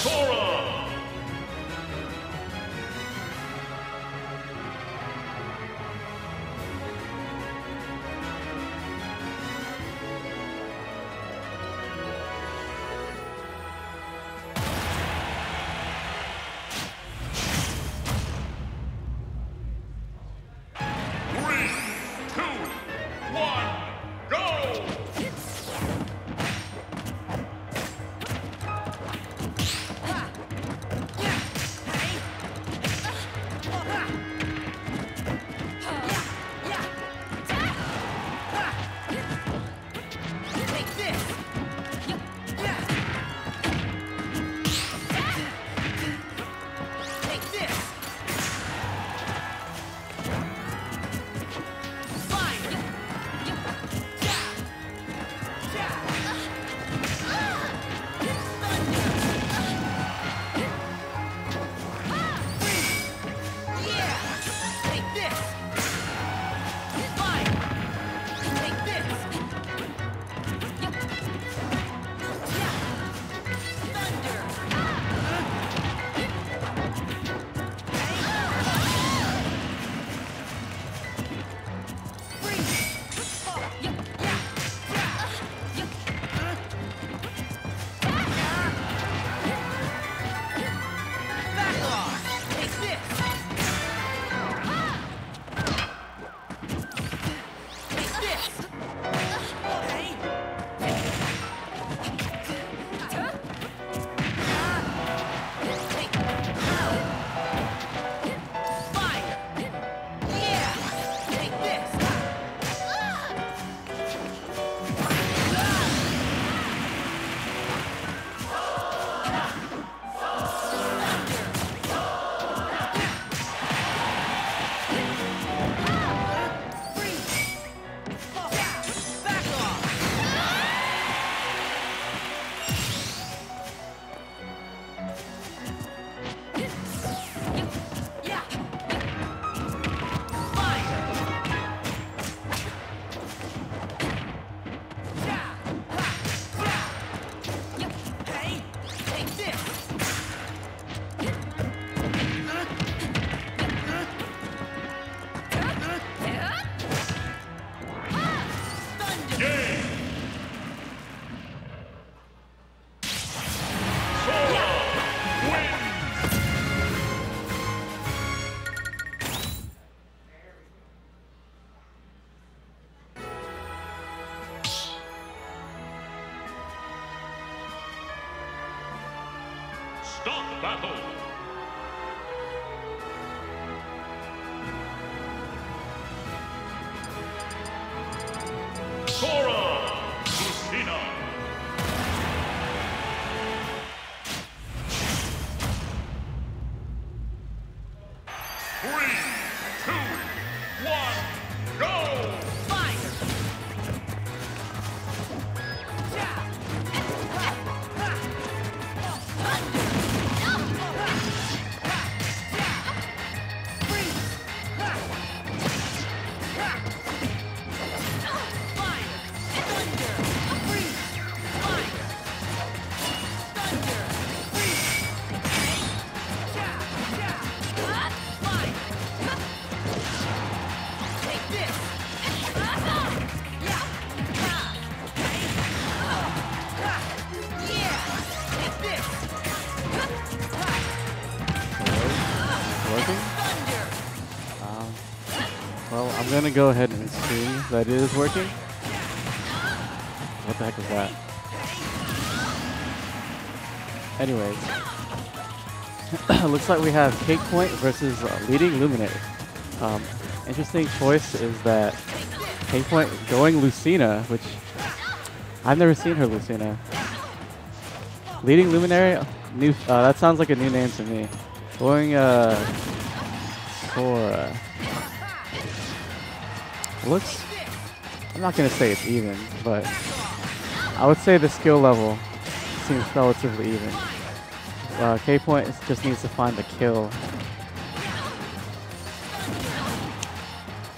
Sora! Stop battle! Sora! Lucina! Three, two, one, go! Well, I'm gonna go ahead and assume that it is working. What the heck was that? Anyways, looks like we have Cakepoint versus Leading Luminary. Interesting choice is that Cakepoint going Lucina, which I've never seen her Lucina. Leading Luminary, new. That sounds like a new name to me. Going Sora. Looks, I'm not going to say it's even, but I would say the skill level seems relatively even. Cakepoint just needs to find the kill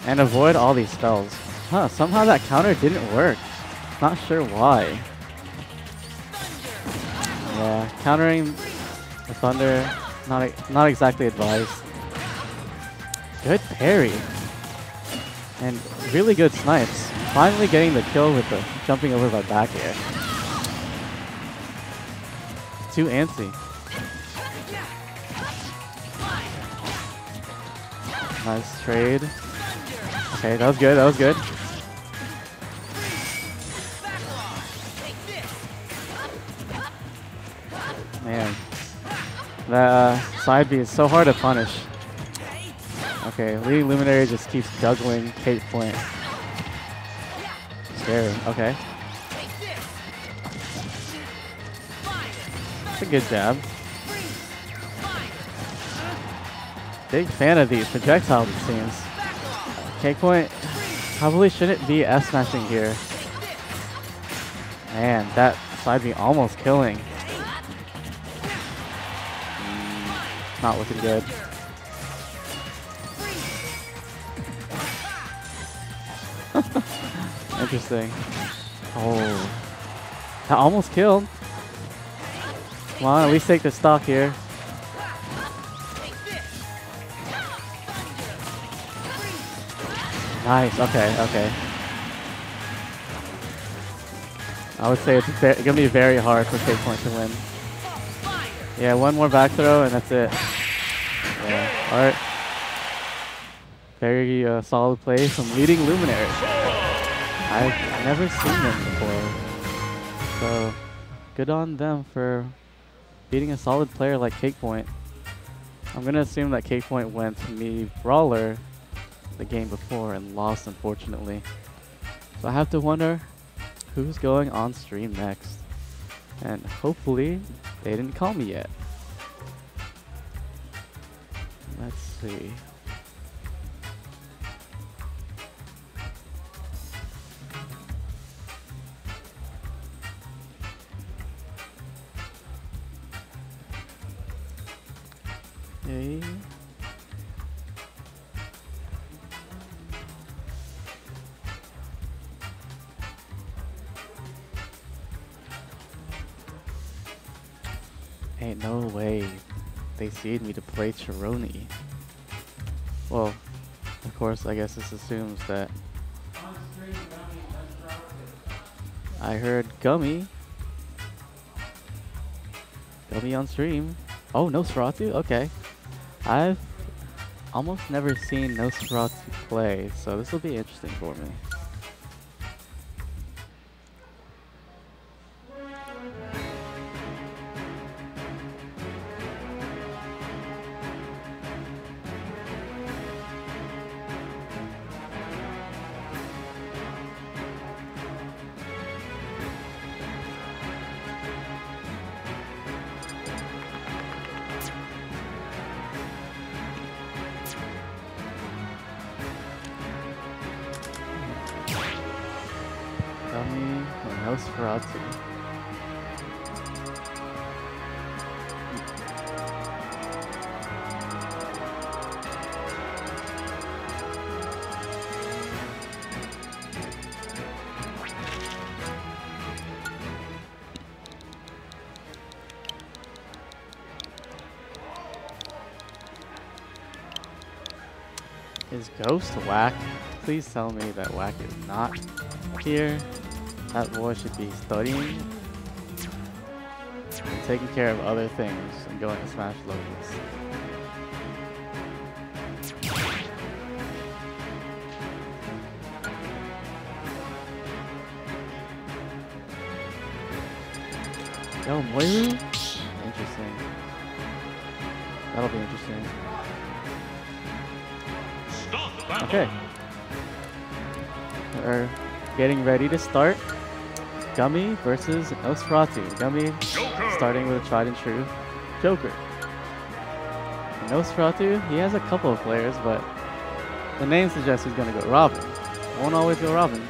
and avoid all these spells. Huh, somehow that counter didn't work. Not sure why. Yeah, countering The Thunder, not exactly advised. Good parry. And really good snipes. Finally getting the kill with the jumping over by back air. Too antsy. Nice trade. Okay, that was good, that was good. Man, that side B is so hard to punish. Okay, Leading Luminary just keeps juggling Cakepoint. Scary, okay. That's a good jab. Big fan of these projectiles, it seems. Cakepoint probably shouldn't be S-smashing here. Man, that side B almost killing. Not looking good. Interesting. Oh, that almost killed. Come on, at least take the stock here. Nice. Okay. Okay. I would say it's gonna be very hard for Cakepoint to win. Yeah, one more back throw and that's it. Yeah. All right. Very solid play from Leading Luminary. I've never seen them before, so good on them for beating a solid player like Cakepoint. I'm gonna assume that Cakepoint went to me Brawler the game before and lost, unfortunately. So I have to wonder who's going on stream next, and hopefully they didn't call me yet. Let's see. Okay. Ain't no way they seed me to play Chironi. Well, of course, I guess this assumes that I heard Gummy on stream. Oh, Nosferatu? Okay. I've almost never seen Nosferatu play, so this will be interesting for me. Nosferatu. Is Ghost whack? Please tell me that whack is not here. That boy should be studying and taking care of other things and going to Smash locals. Yo, Mokou? Interesting. That'll be interesting. Okay. We're getting ready to start. Gummy versus Nosferatu. Gummy starting with a tried and true Joker. And Nosferatu, he has a couple of players, but the name suggests he's going to go Robin. Won't always go Robin.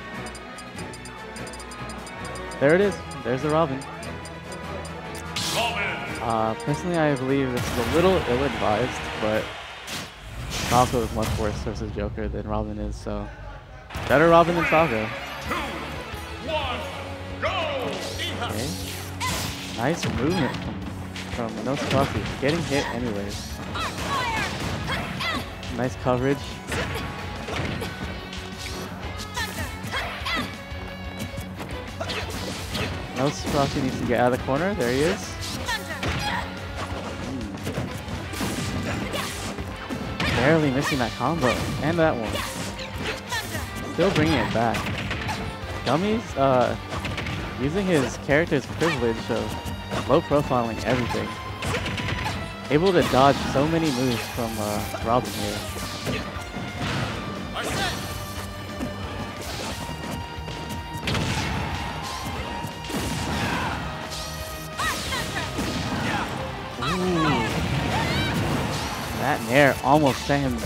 There it is. There's the Robin. Personally, I believe this is a little ill-advised, but Falco is much worse versus Joker than Robin is, so better Robin than Falco. 2, 1, go! Okay. Nice movement from from Nosferatu. Getting hit anyways. Nice coverage. Nosferatu needs to get out of the corner. There he is. Barely missing that combo. And that one. Still bringing it back. Gummy's using his character's privilege of low profiling everything. Able to dodge so many moves from Robin here. That nair almost sent him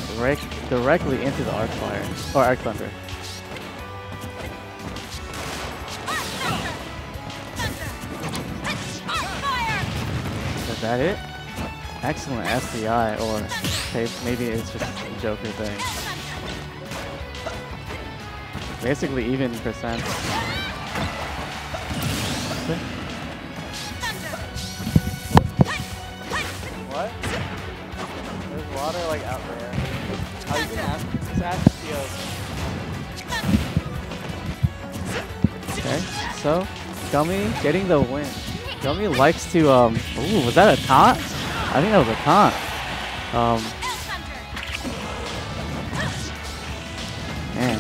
directly into the Arc Fire, or Arc Thunder. Is that it? Excellent SDI, or maybe it's just a Joker thing. Basically even percent. What? There's water like out there. How are you gonna ask? Just ask the Okay, so Gummy getting the win. Gummy likes to ooh, was that a taunt? I think that was a taunt. Man,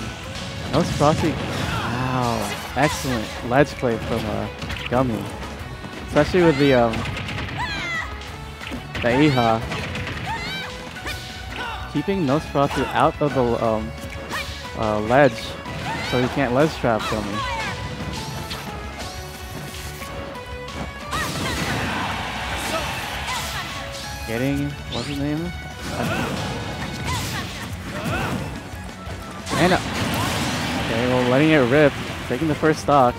Nosferatu. Wow, excellent ledge play from Gummy, especially with the Iha. Keeping Nosferatu out of the ledge so he can't ledge trap Gummy. Getting, what's his name? And okay, well, letting it rip, taking the first stock.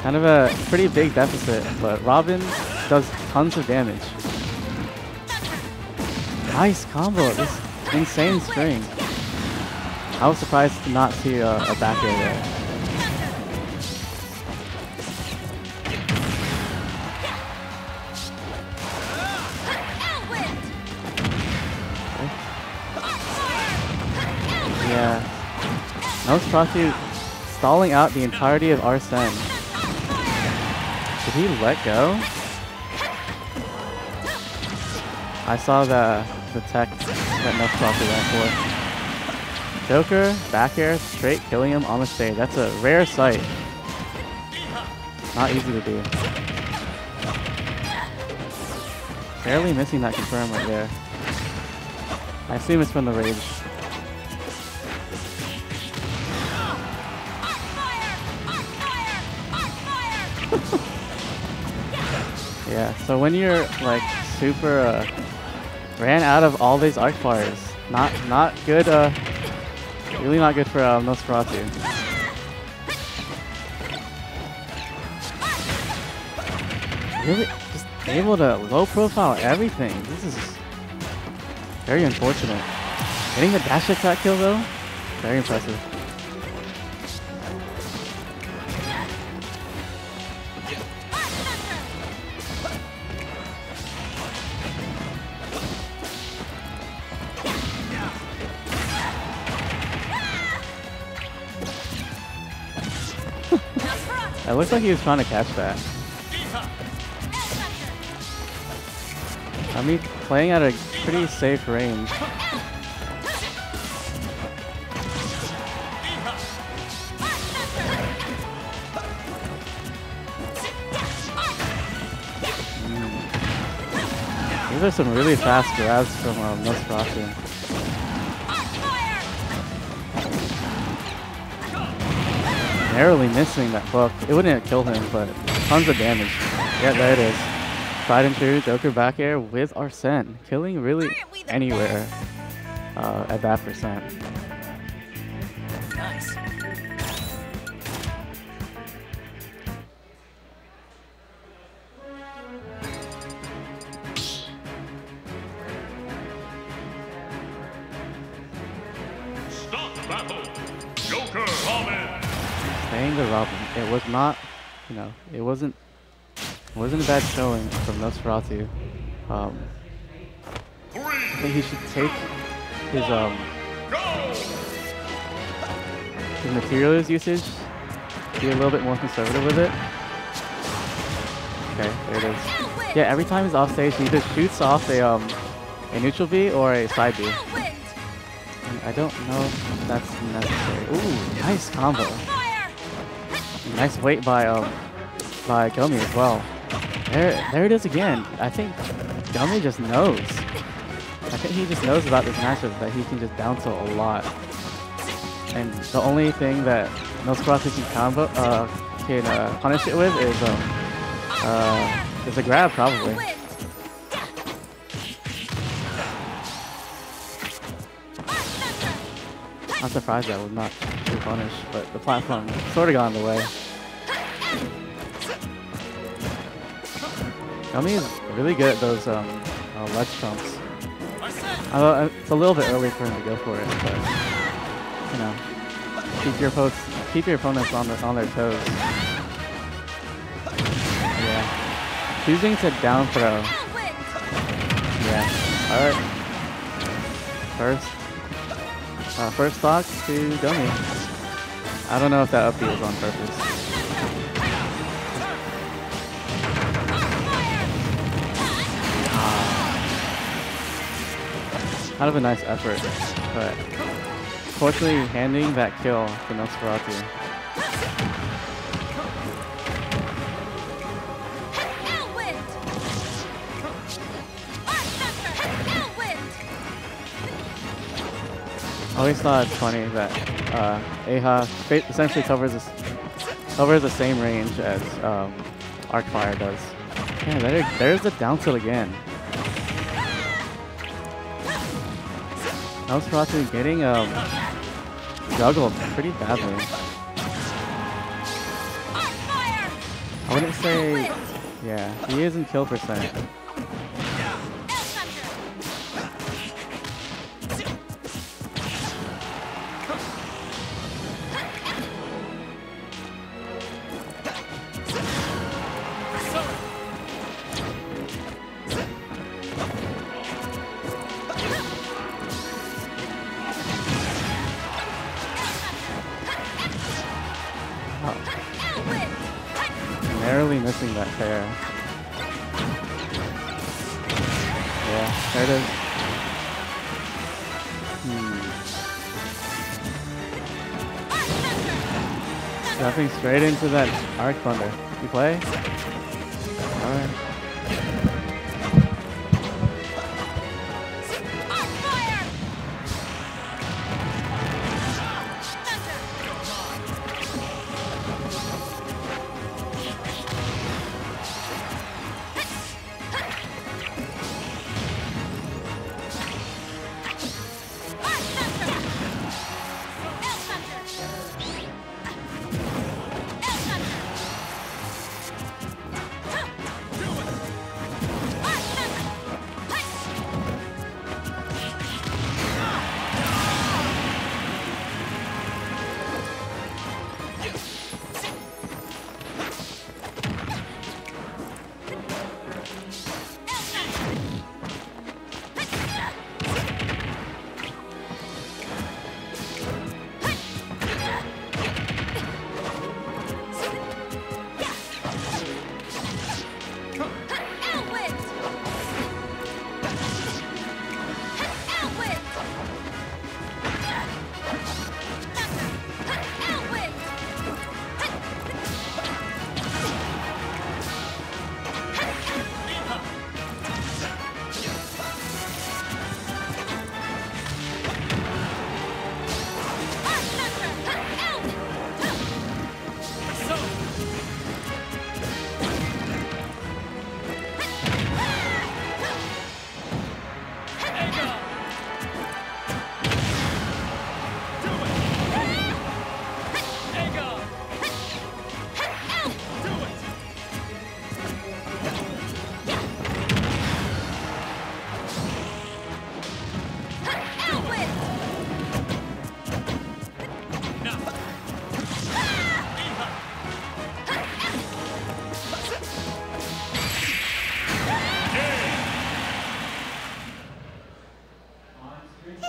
Kind of a pretty big deficit, but Robin does tons of damage. Nice combo, this insane string. I was surprised to not see a back air there. Yeah, Nosferatu stalling out the entirety of Arsene. Did he let go? I saw the tech that Nosferatu went for. Joker, back air, straight killing him on the stage. That's a rare sight. Not easy to do. Barely missing that confirm right there. I assume it's from the rage. Yeah, so when you're like super ran out of all these arc fires, not good, really not good for Nosferatu. Really just able to low profile everything. This is very unfortunate. Getting the dash attack kill though, very impressive. It looks like he was trying to catch that. I mean, playing at a pretty safe range. These are some really fast grabs from Nosferatu. Narrowly missing that hook. It wouldn't kill him, but tons of damage. Yeah, there it is. Tried and true Joker back air with Arsene. Killing really anywhere at that percent. Nice. Stop battle. Joker Robin. Staying the Robin. It was not, you know, it wasn't a bad showing from Nosferatu. I think he should take his materials usage, be a little bit more conservative with it. Okay, there it is. Yeah, every time he's off stage, he either shoots off a neutral B or a side B. And I don't know if that's necessary. Ooh, nice combo. Nice weight by Gummy as well. There it is again. I think Gummy just knows. I think he just knows about this matchup that he can just down tilt a lot. And the only thing that Nosferatu can punish it with is a grab, probably. I'm surprised that would not be punished, but the platform sort of got in the way. Gummy is really good at those ledge trumps. It's a little bit early for him to go for it, but you know, keep your opponents on their toes. Yeah, choosing to down throw. Yeah, all right. First stock to Gummy. I don't know if that up B was on purpose. Kind of a nice effort, but fortunately handing that kill to Nosferatu. I always thought it's funny that Aha essentially covers the same range as Arcfire does. Yeah, there's the down tilt again. Nosferatu getting juggled pretty badly. I wouldn't say, yeah, he is in kill percent. Narrowly missing that pair. Yeah, there it is. Dropping straight into that Arc Thunder. You play? Alright.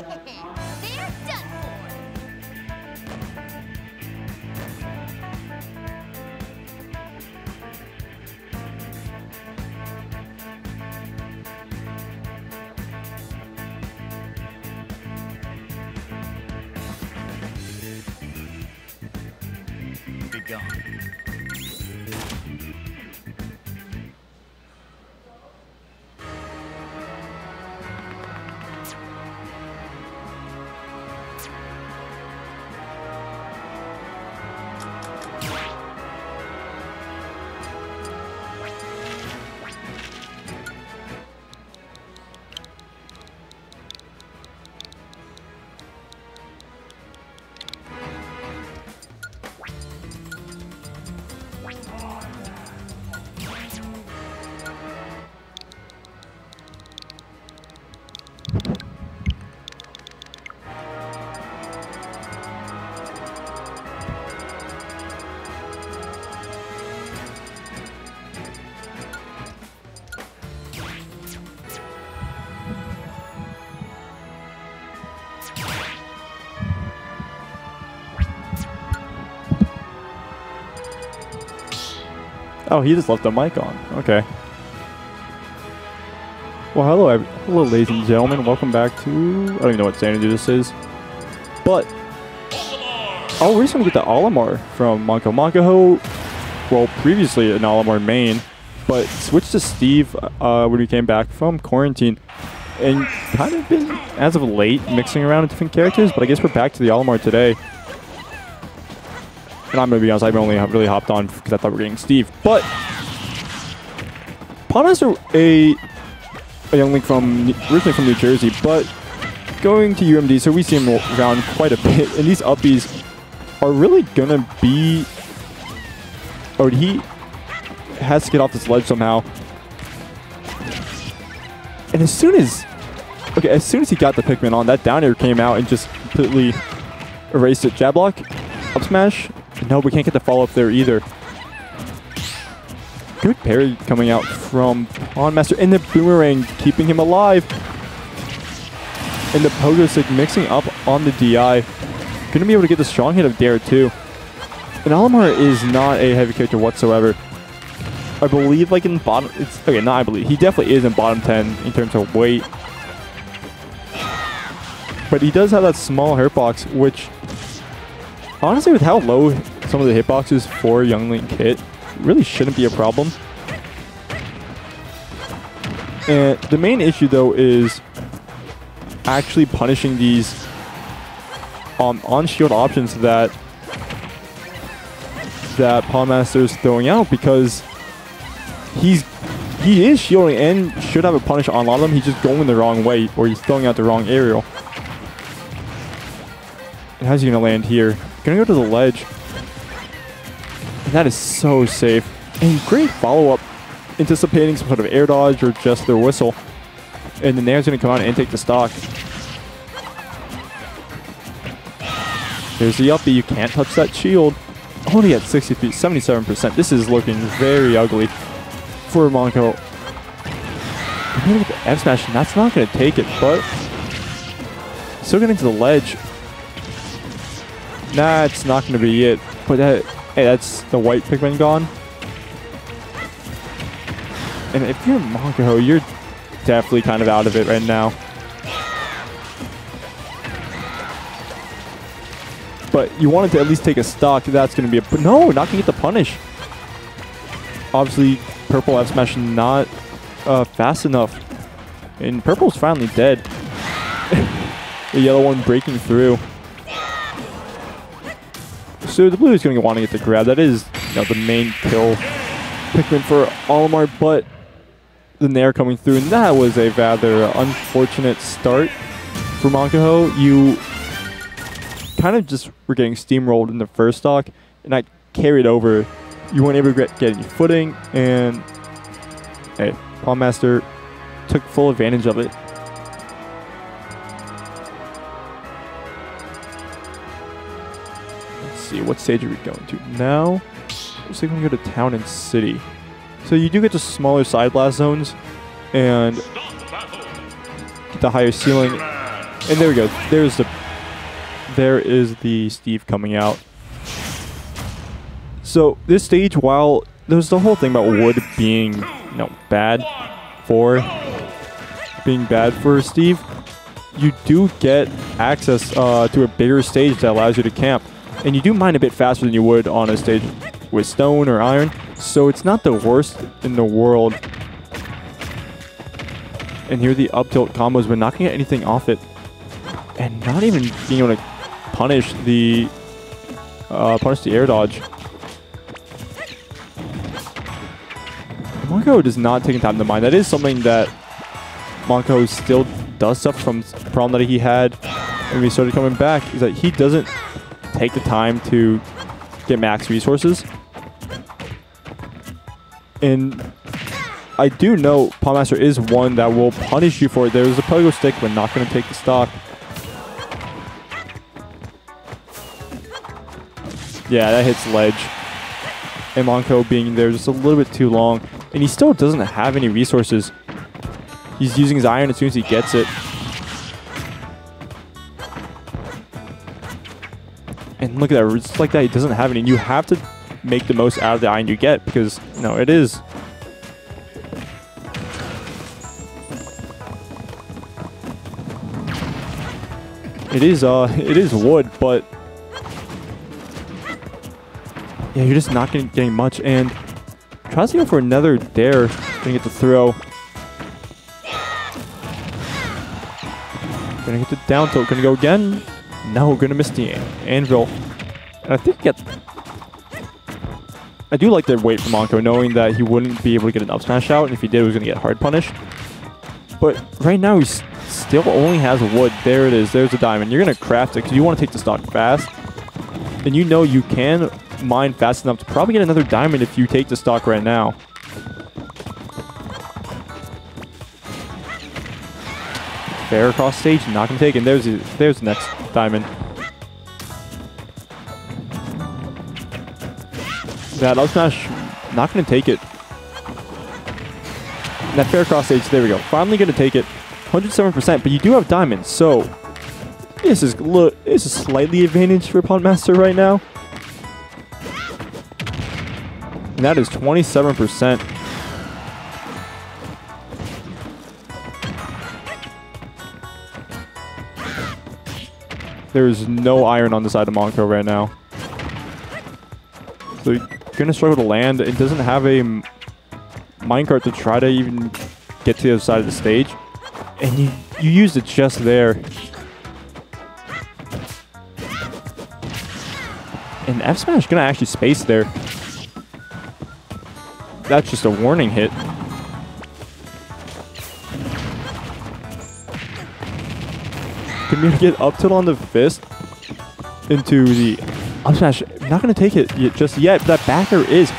They're done for. Be gone. Oh, he just left the mic on. Okay. Well, hello, ladies and gentlemen. Welcome back to... I don't even know what Xanadu this is. But... oh, we're just going to get the Olimar from Monkaho. Monkaho, well, previously an Olimar main, but switched to Steve when we came back from quarantine. And kind of been, as of late, mixing around with different characters, but I guess we're back to the Olimar today. And I'm going to be honest, I've only really hopped on because I thought we were getting Steve. But Pawnmaster, a young link originally from New Jersey, but going to UMD, so we see him around quite a bit. And these uppies are really going to be... oh, he has to get off this ledge somehow. And as soon as... okay, as soon as he got the Pikmin on, that down air came out and just completely erased it. Jab block, up smash. No, we can't get the follow-up there either. Good parry coming out from Pawnmaster. And the boomerang keeping him alive. And the pogo stick mixing up on the DI. Going to be able to get the strong hit of Dare too. And Olimar is not a heavy character whatsoever. I believe like in bottom... it's okay, not I believe. He definitely is in bottom 10 in terms of weight. But he does have that small hurt box, which... honestly, with how low some of the hitboxes for Young Link hit, really shouldn't be a problem. And the main issue, though, is actually punishing these on-shield options that Pawnmaster is throwing out, because he is shielding and should have a punish on a lot of them. He's just going the wrong way, or he's throwing out the wrong aerial. And how's he going to land here? Gonna go to the ledge. And that is so safe. And great follow-up. Anticipating some sort of air dodge or just their whistle. And the Nair's gonna come out and take the stock. There's the uppie. You can't touch that shield. Only at 77%. This is looking very ugly for Monkaho. Look at the F smash, and that's not gonna take it, but still getting to the ledge. That's not going to be it. But that, hey, that's the white Pikmin gone. And if you're Monkaho, you're definitely kind of out of it right now. But you wanted to at least take a stock. That's going to be a... but no, not going to get the punish. Obviously, purple F smash not fast enough. And purple's finally dead. The yellow one breaking through. So the blue is going to want to get the grab. That is, you know, the main kill Pikmin for Olimar, but the Nair coming through, and that was a rather unfortunate start for Monkaho. You kind of just were getting steamrolled in the first stock, and that carried over. You weren't able to get any footing, and hey, Pawnmaster took full advantage of it. See, what stage are we going to now? Looks like we're going to go to town and city. So you do get the smaller side blast zones and get the higher ceiling. And there we go. There is the Steve coming out. So this stage, while there's the whole thing about wood being bad for Steve, you do get access to a bigger stage that allows you to camp. And you do mine a bit faster than you would on a stage with stone or iron. So it's not the worst in the world. And here are the up tilt combos, but not going to get anything off it. And not even being able to punish the air dodge. Mokou does not take time to mine. That is something that Monkaho still does suffer from. The problem that he had when he started coming back is that he doesn't take the time to get max resources. And I do know Pawnmaster is one that will punish you for it. There's a pogo stick, but not going to take the stock. Yeah, that hits ledge. And Monkaho being there just a little bit too long. And he still doesn't have any resources. He's using his iron as soon as he gets it. And look at that, just like that, he doesn't have any. You have to make the most out of the iron you get because, it is. It is wood, but yeah, you're just not getting much. And tries to go for another dare, gonna get the throw. Gonna get the down tilt, gonna go again. No, gonna miss the anvil. And I think I do like the wait for Monkaho, knowing that he wouldn't be able to get an up smash out, and if he did, he was gonna get hard punished. But right now, he still only has wood. There it is. There's a diamond. You're gonna craft it because you want to take the stock fast, and you know you can mine fast enough to probably get another diamond if you take the stock right now. Fair across stage, not gonna take it. There's the next diamond. That up smash, not gonna take it. And that fair cross stage, there we go. Finally gonna take it. 107%, but you do have diamonds, so this is slightly advantage for Pawnmaster right now. And that is 27%. There's no iron on the side of Mokou right now. So you're gonna struggle to land. It doesn't have a minecart to try to even get to the other side of the stage. And you used it just there. And F smash gonna actually space there. That's just a warning hit. Can we get up tilt on the fist into the up smash? Not gonna take it just yet, but that backer is.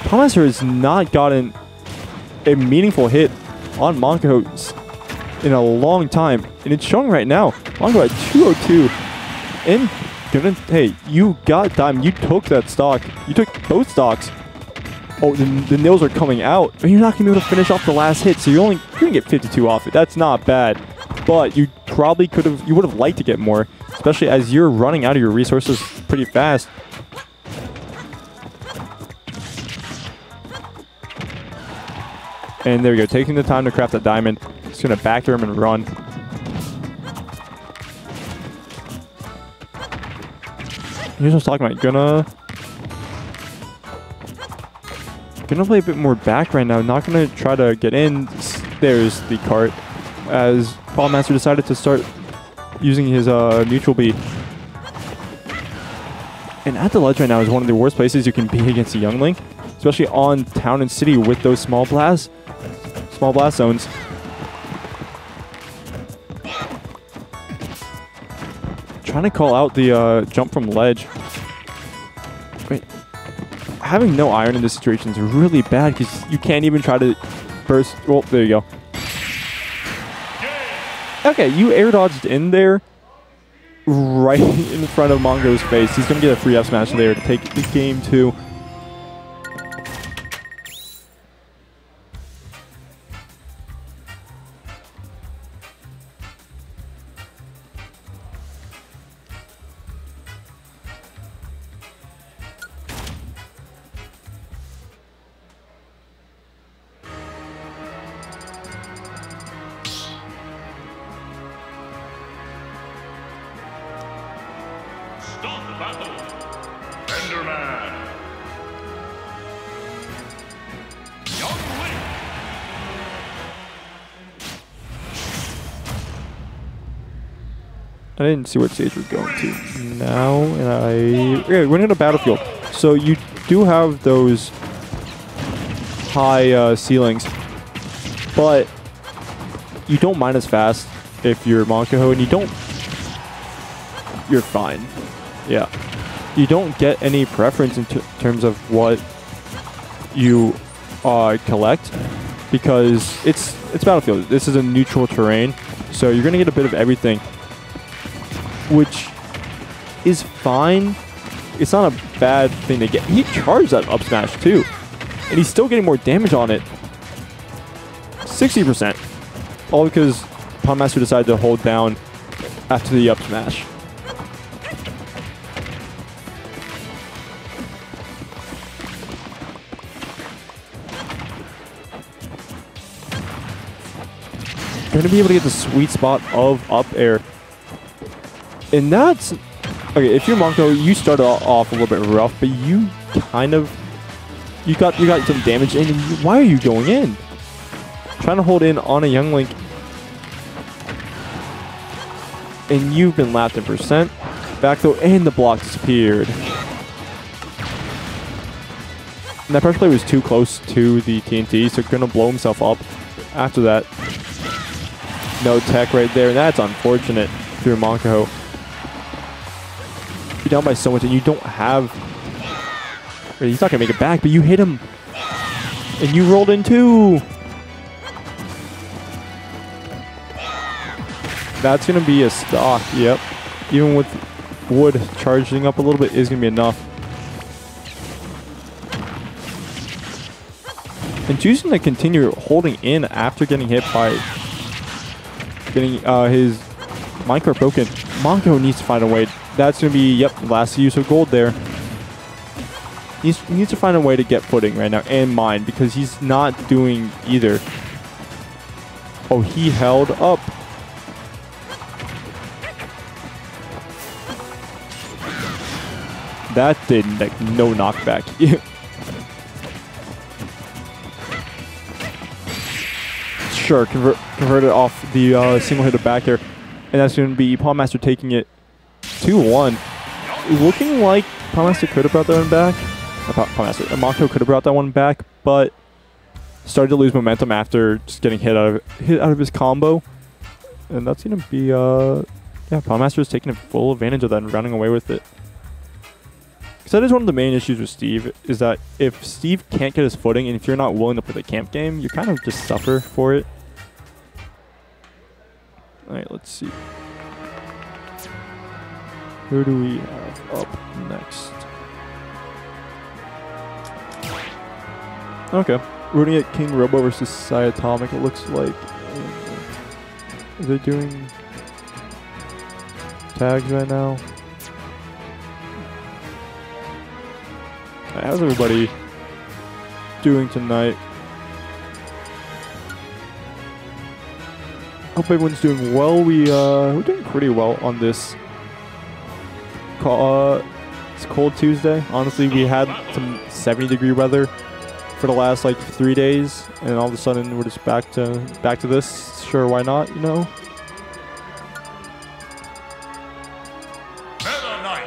Pawnmaster has not gotten a meaningful hit on Monkaho in a long time, and it's showing right now. Monkaho at 202, and hey, you got diamond. You took that stock. You took both stocks. Oh, the nils are coming out, but you're not gonna be able to finish off the last hit, so you're gonna get 52 off it. That's not bad, but you probably you would have liked to get more, especially as you're running out of your resources pretty fast. And there we go, taking the time to craft that diamond. Just gonna back him and run. Here's what I was talking about. Gonna play a bit more back right now. Not gonna try to get in. There's the cart. As Pawnmaster decided to start using his neutral B. And at the ledge right now is one of the worst places you can be against a youngling, especially on town and city with those small blast zones. Trying to call out the jump from ledge. Wait, having no iron in this situation is really bad because you can't even try to burst. Well, there you go. Okay, you air dodged in there right in front of Mongo's face. He's going to get a free F smash there to take the game too. battle. Enderman. Young Link. I didn't see what stage we're going to now, and yeah, we're in a battlefield. So you do have those high ceilings, but you don't mine as fast if you're Monkaho, and you're fine. Yeah. You don't get any preference in terms of what you collect, because it's battlefield. This is a neutral terrain, so you're gonna get a bit of everything, which is fine. It's not a bad thing to get. He charged that up smash too, and he's still getting more damage on it. 60%, all because Pawnmaster decided to hold down after the up smash. Going to be able to get the sweet spot of up air. And that's... Okay, if you're Monkaho, you started off a little bit rough, but you kind of... You got some damage in, and why are you going in? Trying to hold in on a Young Link. And you've been lapped in percent. Back though, and the block disappeared. And that pressure play was too close to the TNT, so going to blow himself up after that. No tech right there, and that's unfortunate if you're Monkaho. You're down by so much, and you don't have... He's not going to make it back, but you hit him. And you rolled in too. That's going to be a stock, yep. Even with wood charging up a little bit is going to be enough. And choosing to continue holding in after getting hit by... Getting his minecart broken. Monkaho needs to find a way. That's going to be, yep, last use of gold there. He needs to find a way to get footing right now and mine, because he's not doing either. Oh, he held up. That did like no knockback. Sure, convert it off the single hitter back there, and that's going to be Pawnmaster taking it 2-1. Looking like Pawnmaster could have brought that one back. Mokou could have brought that one back, but started to lose momentum after just getting hit out of his combo, and that's going to be yeah, Pawnmaster is taking full advantage of that and running away with it. Because that is one of the main issues with Steve, is that if Steve can't get his footing, and if you're not willing to play the camp game, you kind of just suffer for it. Alright, let's see. Who do we have up next? Okay. We're going to get KingRobo versus Siatomic, it looks like. Are they doing tags right now? Right, how's everybody doing tonight? Hope everyone's doing well. We're doing pretty well on this it's cold Tuesday. Honestly, we had some 70-degree weather for the last like 3 days, and all of a sudden we're just back to this. Sure, why not? You know. Meta Knight.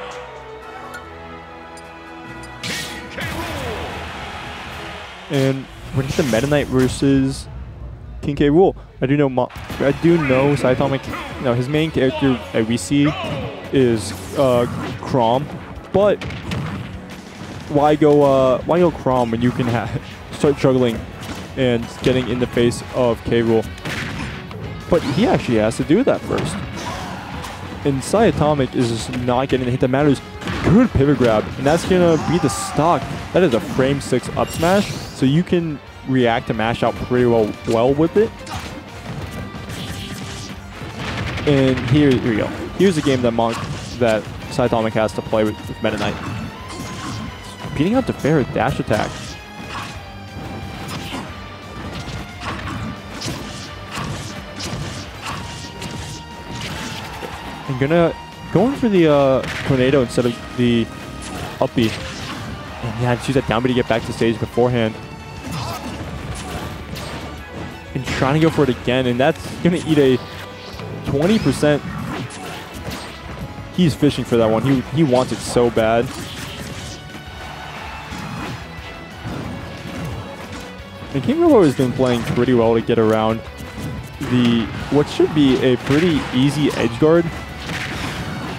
And we're gonna get the Meta Knight versus Rool. I do know Siatomic. You know, his main character that we see is Chrom, but why go Chrom when you can start juggling and getting in the face of Rool? But he actually has to do that first. And Siatomic is just not getting the hit that matters. Good pivot grab, and that's gonna be the stock. That is a frame 6 up smash, so you can react to mash out pretty well with it. And here we go. Here's a game that Siatomic has to play with Meta Knight. Beating out the fair dash attack. I'm gonna going for the tornado instead of the up B. And yeah, just use that down B to get back to stage beforehand. And trying to go for it again, and that's going to eat a 20%. He's fishing for that one. He wants it so bad. And KingRobo has been playing pretty well to get around what should be a pretty easy edge guard.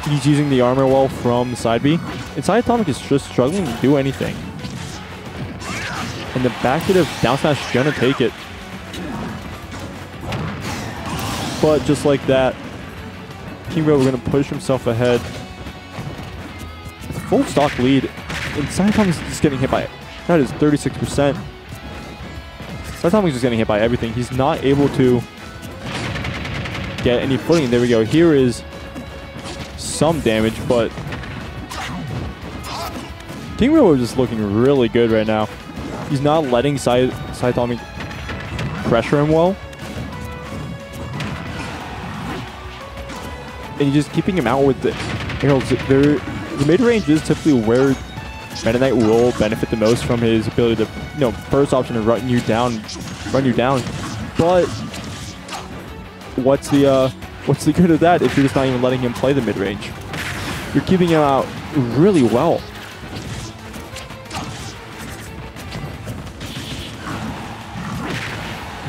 He's using the armor wall from side B. And Siatomic is just struggling to do anything. And the back hit of down smash is gonna take it. But just like that, KingRobo gonna push himself ahead. With a full stock lead. And Siatomic is just getting hit by it. That is 36%. Siatomic is just getting hit by everything. He's not able to get any footing. There we go. Here is some damage, but KingRobo is just looking really good right now. He's not letting Siatomic pressure him well. And he's just keeping him out with the arrows. The mid-range is typically where Meta Knight will benefit the most from his ability to, first option to run you down. But what's the good of that if you're just not even letting him play the mid-range? You're keeping him out really well.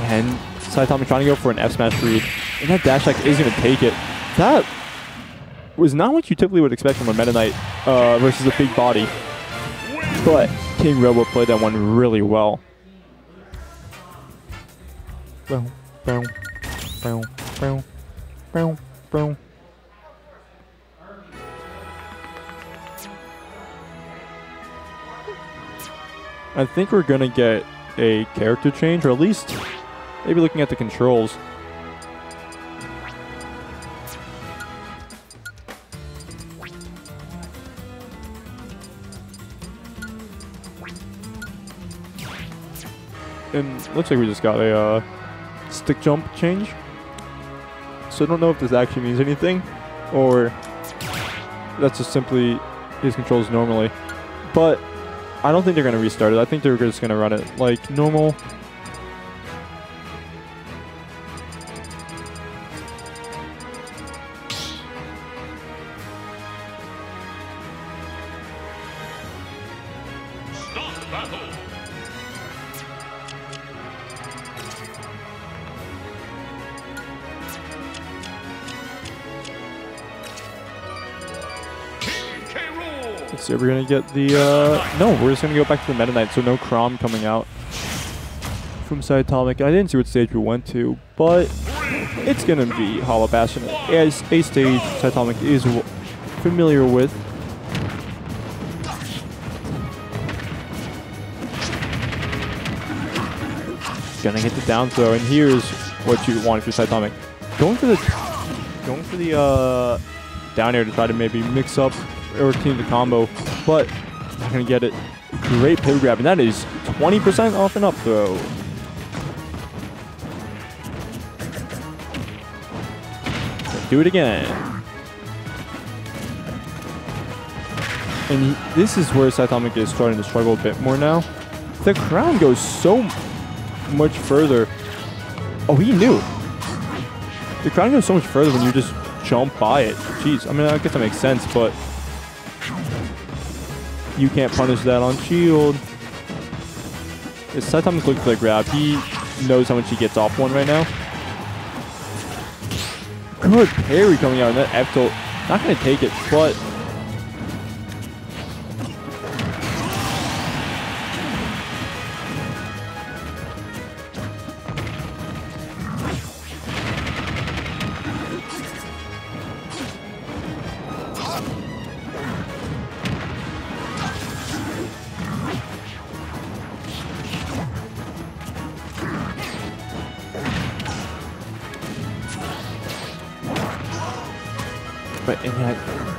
And Siatomic trying to go for an F smash read, and that dash attack is going to take it. That was not what you typically would expect from a Meta Knight versus a big body. But KingRobo played that one really well. Boom, boom, boom, boom, boom, boom. I think we're gonna get a character change, or at least maybe looking at the controls. And looks like we just got a stick jump change. So I don't know if this actually means anything, or that's just simply his controls normally. But I don't think they're going to restart it. I think they're just going to run it like normal. Stop battle. Let's see, we're going to get the, no, we're just going to go back to the Meta Knight, so no Chrom coming out from Siatomic. I didn't see what stage we went to, but it's going to be Hollow Bastion, as a stage Siatomic is familiar with. Gonna hit the down throw, and here's what you want if you're Siatomic. Going for the down air to try to maybe mix up or team the combo, but not gonna get it. Great pivot grab, and that is 20% off and up throw. Do it again. And this is where Siatomic is starting to struggle a bit more now. The crown goes so much further. Oh, he knew. The crown goes so much further when you just jump by it. Jeez, I mean, I guess that makes sense, but you can't punish that on shield. It's Siatomic looking for the grab. He knows how much he gets off one right now. Good parry coming out, and that F tilt. Not going to take it, but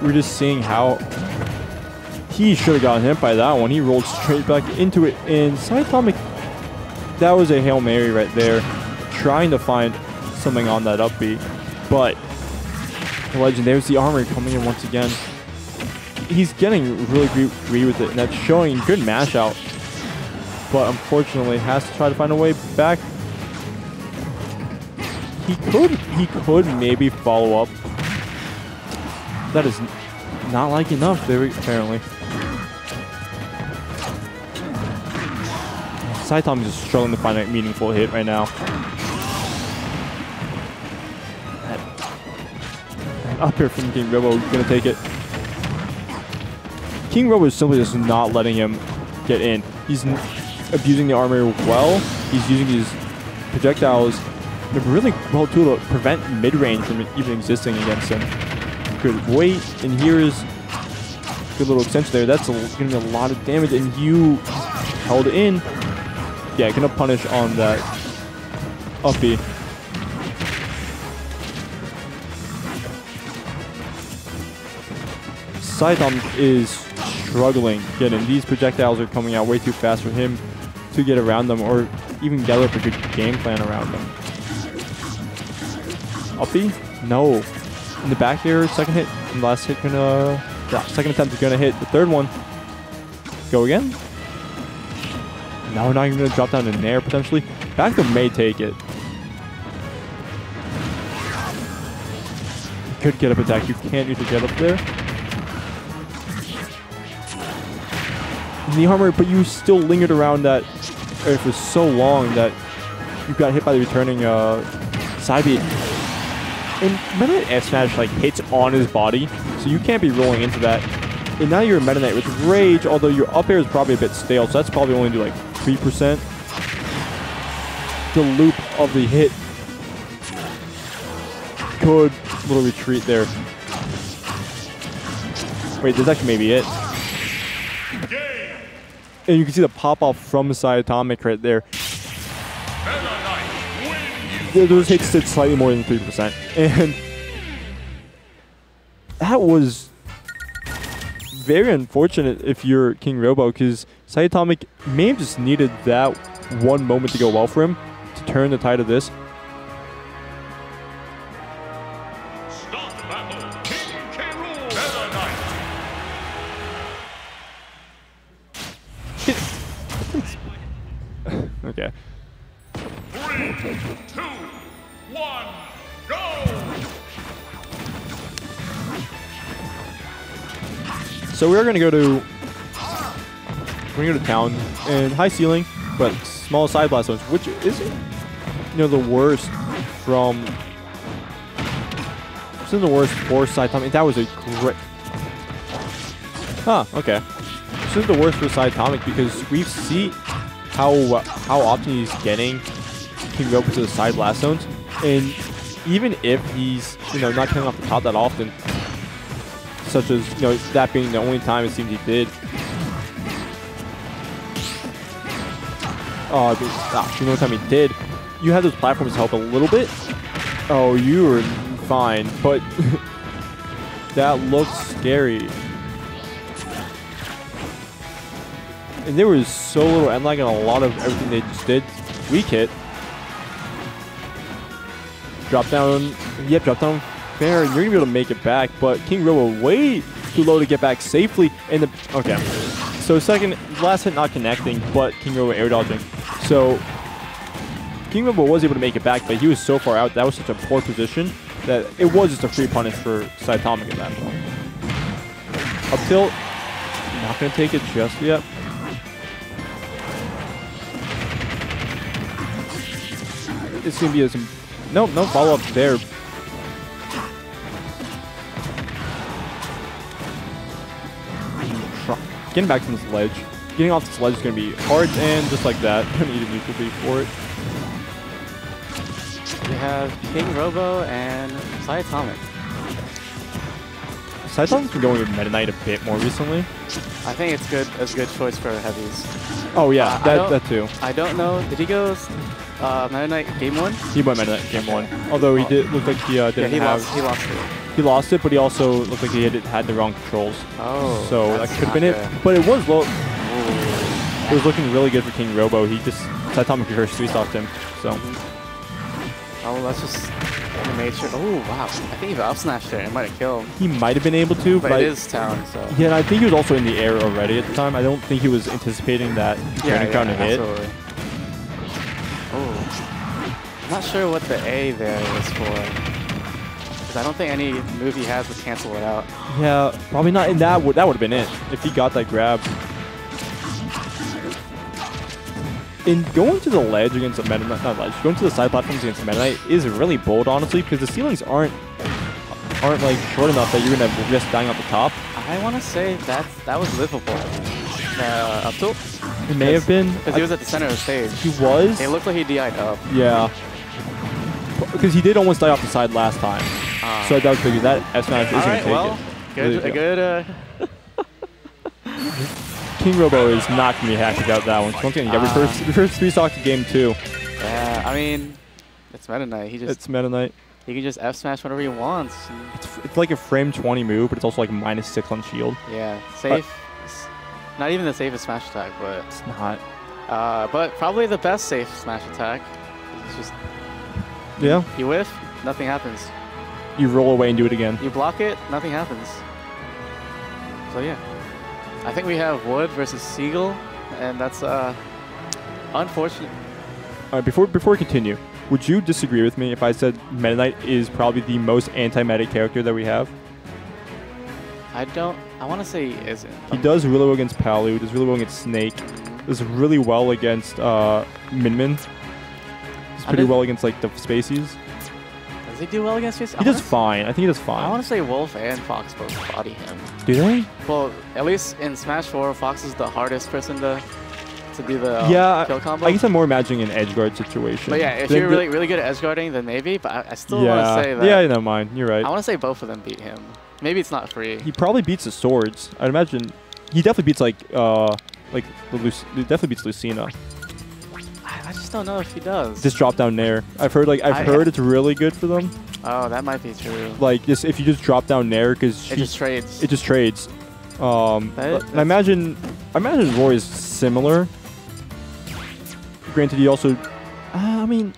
we're just seeing how he should have gotten hit by that one. He rolled straight back into it, and Siatomic, that was a Hail Mary right there, trying to find something on that up B, but the ledge, and there's the armor coming in once again. He's getting really greedy with it, and that's showing good mash out. But unfortunately, has to try to find a way back. He could maybe follow up. That is not like enough there, apparently. Siatomic is just struggling to find a meaningful hit right now. Up here from KingRobo, gonna take it. KingRobo is simply just not letting him get in. He's abusing the armor well. He's using his projectiles in a really well tool to prevent mid-range from even existing against him. Good wait, and here's good little extension there. That's gonna be a lot of damage, and you held in. Yeah, gonna punish on that up B. Siatomic is struggling getting. These projectiles are coming out way too fast for him to get around them or even develop a good game plan around them. Up B? No. In the back here, second hit. And last hit gonna... Yeah, second attempt is gonna hit. The third one. Go again? No, not even gonna drop down in there potentially. Back throw may take it. Could get up attack. You can't usually get up there. The armor, but you still lingered around that area for so long that you got hit by the returning side beat. And Meta Knight F Smash like hits on his body, so you can't be rolling into that. And now you're a Meta Knight with Rage, although your up air is probably a bit stale, so that's probably only do like 3%. The loop of the hit. Good little retreat there. Wait, this actually may be it. And you can see the pop-off from Siatomic right there. Those hits did slightly more than 3%. And that was very unfortunate if you're KingRobo, because Siatomic may have just needed that one moment to go well for him to turn the tide of this. Stop battle. King K. Rool. Meta Knight. Okay. 3, 2, 1, go! So we're gonna go to town and high ceiling, but small side blast zones, which isn't the worst from. This isn't the worst for Siatomic. That was a great. Huh. Okay. This isn't the worst for Siatomic because we see how often he's getting KingRobo to the side blast zones, and even if he's not coming off the top that often, such as that being the only time it seems he did. The only time he did, you have those platforms to help a little bit. Oh, you were fine, but that looks scary. And there was so little end lag on a lot of everything they just did. Weak hit. Drop down. Yep, drop down fair, and you're going to be able to make it back. But KingRobo way too low to get back safely. And okay. So last hit not connecting, but KingRobo air dodging. So KingRobo was able to make it back, but he was so far out. That was such a poor position that it was just a free punish for Siatomic at that point. Up tilt. Not going to take it just yet. It's going to be some... No follow-up there. Getting back from this ledge. Getting off this ledge is going to be hard, and just like that, going to need a neutral beat for it. We have KingRobo and Siatomic. Siatomic's been going with Meta Knight a bit more recently. I think it's good as a good choice for heavies. Oh yeah, that too. I don't know. Did he go Meta Knight game 1? He went Meta Knight game 1. Although he did look like he didn't have. He lost it. He lost it, but he also looked like he had the wrong controls. Oh. So that could have been it. But it was low. It was looking really good for KingRobo. He just Siatomic reverse 3-stocked him. So Oh, let's just make sure. Oh, wow. I think he up smashed it. It might have killed. He might have been able to, but it is town, so. Yeah, and I think he was also in the air already at the time. I don't think he was anticipating that turning crown to hit. Absolutely. Oh. I'm not sure what the A there was for. Because I don't think any move he has would cancel it out. Yeah, probably not. And that would have been it if he got that grab. In going to the ledge against the Meta Knight, not ledge, going to the side platforms against the Meta Knight is really bold, honestly, because the ceilings aren't like short enough that you're gonna risk dying off the top. I want to say that was livable. Up tilt. It may have been because he was at the center of the stage. He was. It looked like he DI'd up. Yeah. Because he did almost die off the side last time. So I doubt figure that S smash isn't gonna take well, it. Good. KingRobo is not going to be happy about that one. Once again, you got your first 3 stocks of game 2. Yeah, I mean, it's Meta Knight. It's Meta Knight. He can just F smash whenever he wants. It's like a frame 20 move, but it's also like -6 on shield. Yeah, safe. Not even the safest smash attack, but it's not. But probably the best safe smash attack. It's just you whiff, nothing happens. You roll away and do it again. You block it, nothing happens. So yeah. I think we have Wood versus Seagull, and that's unfortunate. All right, before we continue, would you disagree with me if I said Meta Knight is probably the most anti-meta character that we have? I want to say he isn't. He does really well against Palu, does really well against Snake, does really well against Min Min. Does pretty well against like the Spaceys. Does he do well against Spaceys? He does fine. I think he does fine. I want to say Wolf and Fox both body him. Do they? Well, at least in Smash 4, Fox is the hardest person to do the kill combo. I guess I'm more imagining an edge guard situation. But yeah, if you're really good at edge guarding, then maybe. But I still want to say that. Yeah, I know mine. You're right. I want to say both of them beat him. Maybe it's not free. He probably beats the swords. I'd imagine he definitely beats he definitely beats Lucina. I just don't know if he does. Just drop down Nair. I've heard it's really good for them. Oh, that might be true. Like if you just drop down Nair because it just trades. It just trades. I imagine Roy is similar. Granted, he also, I mean,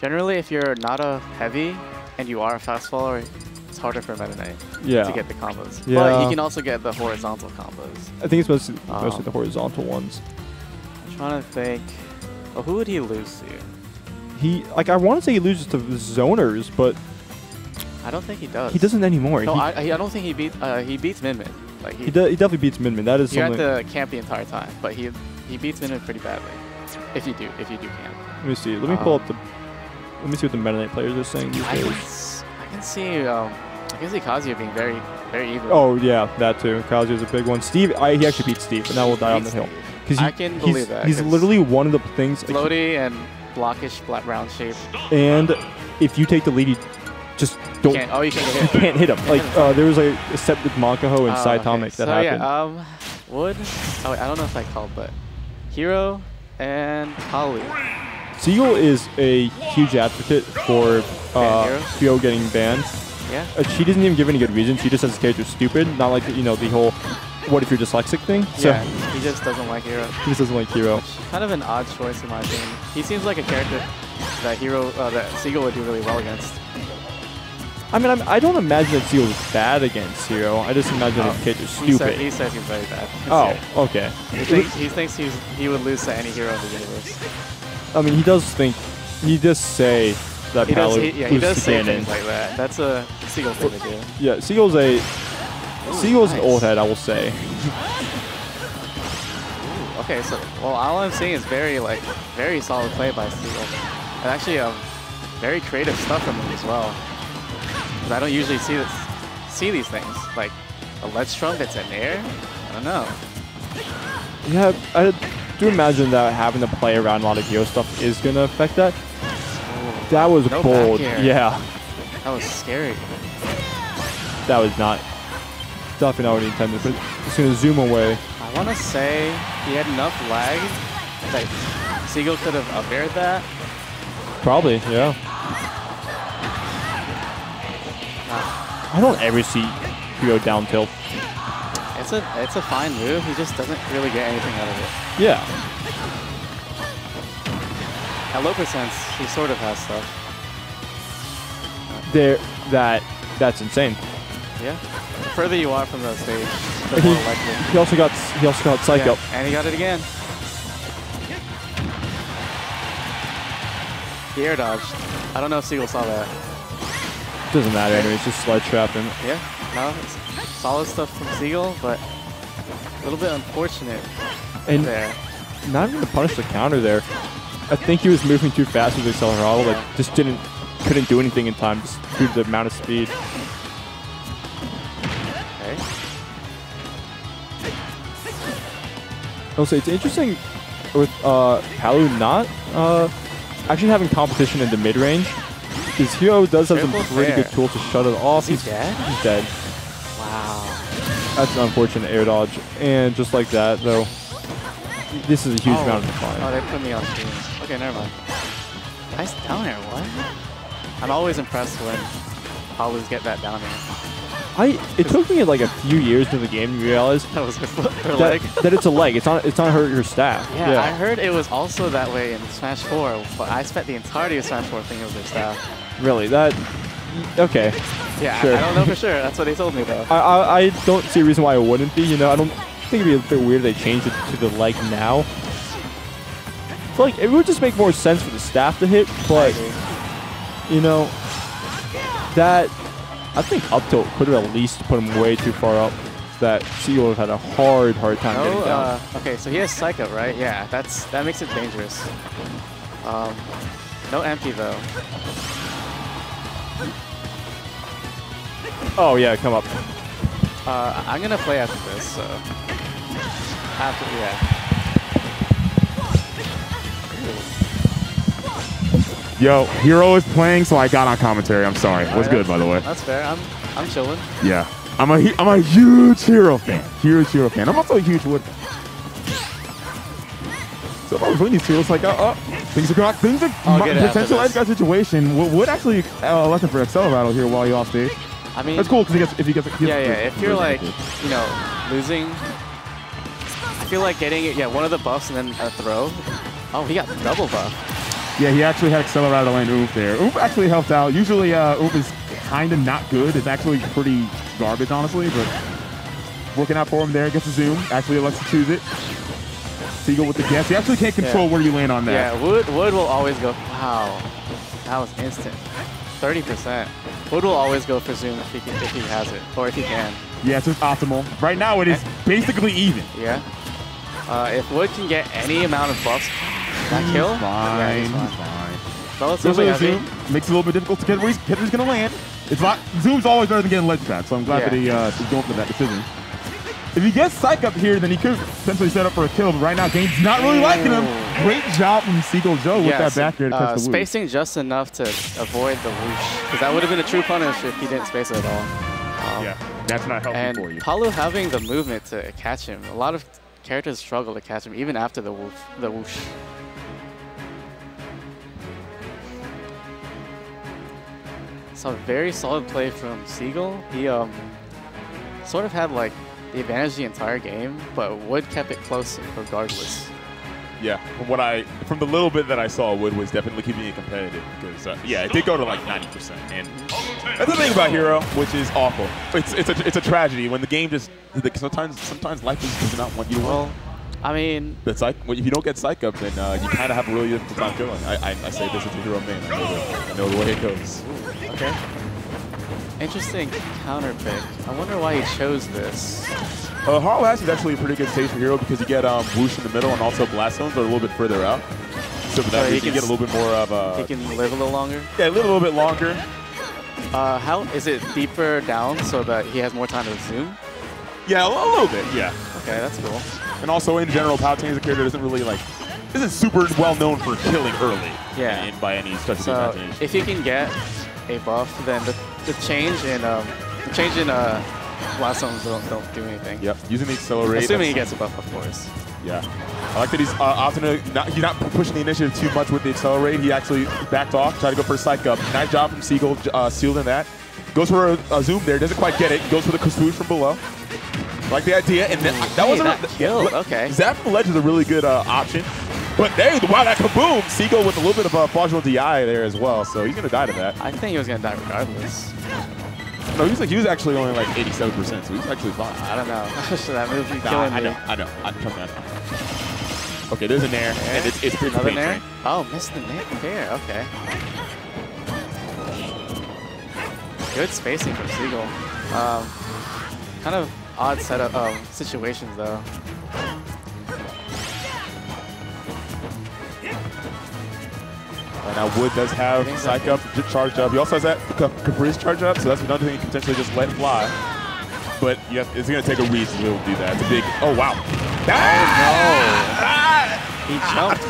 generally if you're not a heavy and you are a fast follower, it's harder for Meta Knight to get the combos. Yeah. But he can also get the horizontal combos. I think it's mostly the horizontal ones. I'm trying to think. Well, who would he lose to? I want to say he loses to zoners, but I don't think he does. He doesn't anymore. No, I don't think he beats Min Min. Like he definitely beats Min Min. That is something. You have to camp the entire time, but he beats Min Min pretty badly. If you do camp. Let me see. Let me pull up the. Let me see what the Meta Knight players are saying these days. I can see Kazuya being very, very even. Oh yeah, that too. Kazuya's a big one. Steve, he actually beat Steve, and now we'll die on the hill. I can believe that. He's literally one of the things. Floaty and blockish, black round shape. And if you take the lead, you just don't. You can't hit him. Like there was like a set with Monkaho and Siatomic that happened. Yeah, Wood. Oh wait, I don't know if I called, but Hero and Holly. Seagull is a huge advocate for Hero getting banned. Yeah. She doesn't even give any good reason. She just says the character's stupid. Not like the whole "what if you're dyslexic" thing. So yeah, he just doesn't like Hero. He just doesn't like Hero. Kind of an odd choice in my opinion. He seems like a character that Seagull would do really well against. I mean, I don't imagine that Seagull is bad against Hero. I just imagine that the character's stupid. He says he's very bad. Oh, okay. He thinks he would lose to any hero in the universe. I mean, he does say that Palu he does say things like that. That's a Seagull thing to do. Yeah, Seagull's an old head, I will say. Okay, so all I'm seeing is very solid play by Seagull. And actually very creative stuff from him as well. Because I don't usually see these things. Like a ledge trump that's in air? I don't know. Yeah, I do imagine that having to play around a lot of hero stuff is going to affect that. That was bold. Yeah. That was scary. That was not. Definitely not what he intended, but it's going to zoom away. I want to say he had enough lag that Seagull could have up-aired that. Probably, yeah. I don't ever see Hero down tilt. It's a fine move. He just doesn't really get anything out of it. Yeah. At low percents, he sort of has stuff. That's insane. Yeah. The further you are from the stage, the more likely. He also got psych up. And he got it again. He air dodged. I don't know if Seagull saw that. Doesn't matter anyways, just slide trap him. Yeah. No, it's solid stuff from Seagull, but a little bit unfortunate there. Not even to punish the counter there. I think he was moving too fast with the Accelerado, like just couldn't do anything in time just due to the amount of speed. Okay. I'll say it's interesting with Palu not actually having competition in the mid range, because Hero does have some pretty good tools to shut it off. He's dead? He's dead. Wow. That's an unfortunate air dodge. And just like that, though, this is a huge amount of decline. Oh, they put me on screen. Okay, never mind. Nice down air, what? I'm always impressed when Palus get that down air. It took me like a few years into the game to realize that was her leg. that it's a leg. It's not hurt your staff. Yeah, I heard it was also that way in Smash 4, but I spent the entirety of Smash 4 thinking it was their staff. Really? That... Okay. Yeah, sure. I don't know for sure. That's what they told me, though. I don't see a reason why it wouldn't be. You know, I don't think it'd be a bit weird if they changed it to the leg now. So, like, it would just make more sense for the staff to hit, but, you know, that... I think up tilt could have at least put him way too far up. That Seagull would have had a hard time getting down. Okay, so he has Psych Up, right? Yeah, that makes it dangerous. No empty though. Oh yeah, come up. I'm gonna play after this, so yeah. Yo, Hero is playing, so I got on commentary. I'm sorry. What's good, by the way? That's fair. I'm chilling. Yeah, I'm a huge Hero fan. Huge Hero fan. I'm also a huge Wood fan. So if I was winning these two, it's like, things are potential edge guard situation. Would actually lesson for Accelerado here while you're off stage. I mean, that's cool because if he gets if you're like, you know, losing, I feel like getting it. Yeah, one of the buffs and then a throw. Oh, he got double buff. Yeah, he actually had Accelerado and Oof there. Oof actually helped out. Usually Oof is kind of not good. It's actually pretty garbage, honestly, but working out for him there. Gets a zoom. Actually elects to choose it. Seagull with the guess. You actually can't control where you land on that. Yeah, Wood will always go. Wow, that was instant. 30%. Wood will always go for zoom if he has it, or if he can. Yeah, it's just optimal. Right now it is basically even. Yeah. If Wood can get any amount of buffs, that kill? Fine. Yeah, he's fine. Relatively heavy. Makes it a little bit difficult to get where he's going to land. It's not, zoom's always better than getting ledge back, so I'm glad that he's going for that decision. If he gets Psych Up here, then he could potentially set up for a kill, but right now, Game's not really liking him. Great job from Seagull Joe with that back air to catch the whoosh. Spacing just enough to avoid the whoosh, because that would have been a true punish if he didn't space it at all. Yeah, that's not helpful for you. And Palu having the movement to catch him, a lot of characters struggle to catch him, even after the whoosh. So very solid play from Seagull. He sort of had like the advantage the entire game, but Wood kept it close regardless. Yeah, from the little bit that I saw, Wood was definitely keeping it competitive because yeah, it did go to like 90%, and that's the thing about Hero, which is awful. It's a tragedy when the game just sometimes life just does not want you to win. Well, I mean, if you don't get Psych Up, then you kind of have a really difficult time killing. I say this as a Hero main. I know the way it goes. Okay. Interesting counter pick. I wonder why he chose this. Harl Ash is actually a pretty good stage for Hero because you get whoosh in the middle and also blast zones are a little bit further out. So for that reason, you get a little bit more of a... He can live a little longer? Yeah, live a little bit longer. How is it deeper down so that he has more time to zoom? Yeah, a little bit, yeah. Okay, that's cool. And also in general, Palutena is a character that isn't super well known for killing early. Yeah. By any stretch of the imagination. If you can get a buff, then the change in blast zones don't do anything. Yep, using the accelerate. Assuming he gets a buff, of course. Yeah. I like that he's he's not pushing the initiative too much with the accelerate. He actually backed off, tried to go for a Psych Up. Nice job from Seagull, shielding that. Goes for a zoom there, doesn't quite get it. Goes for the swoosh from below. I like the idea, and then that wasn't kill. Okay. Zap from the ledge is a really good option. But there, wow, that kaboom! Seagull with a little bit of a fraudulent DI there as well, so he's gonna die to that. I think he was gonna die regardless. No, he was actually only like 87%, so he's actually fine. I don't know. So that move be Nah, killing me. I know. Trust me, I know. Okay, there's a nair, and it's pretty another pain nair. train. Oh, missed the nair. Okay. Good spacing from Seagull. Kind of odd setup situations though. And now Wood does have Psych up, charged up. He also has that Caprice charge up, so that's another thing you can potentially just let fly. But it's going to take a read to be able to do that. It's a big, oh wow. He jumped,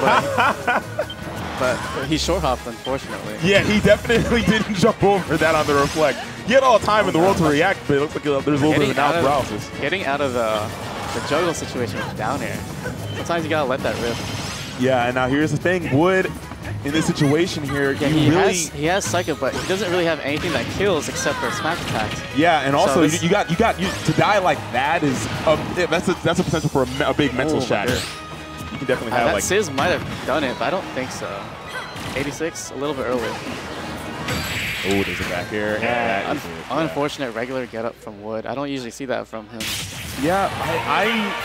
but he short hopped, unfortunately. Yeah, he definitely didn't jump over that on the reflect. He had all the time in the world to react, but it looks like there's a little bit of an paralysis. Getting out of the juggle situation with down air. Sometimes you got to let that rip. Yeah, and now here's the thing. Wood, in this situation here, yeah, he has Psycho, but he doesn't really have anything that kills except for smash attacks. Yeah, and also so you got to die like that is that's a potential for a big mental shatter. You can definitely have like Sizz might have done it, but I don't think so. 86, a little bit early. Oh, there's a back air. Yeah, unfortunate regular get up from Wood. I don't usually see that from him. Yeah,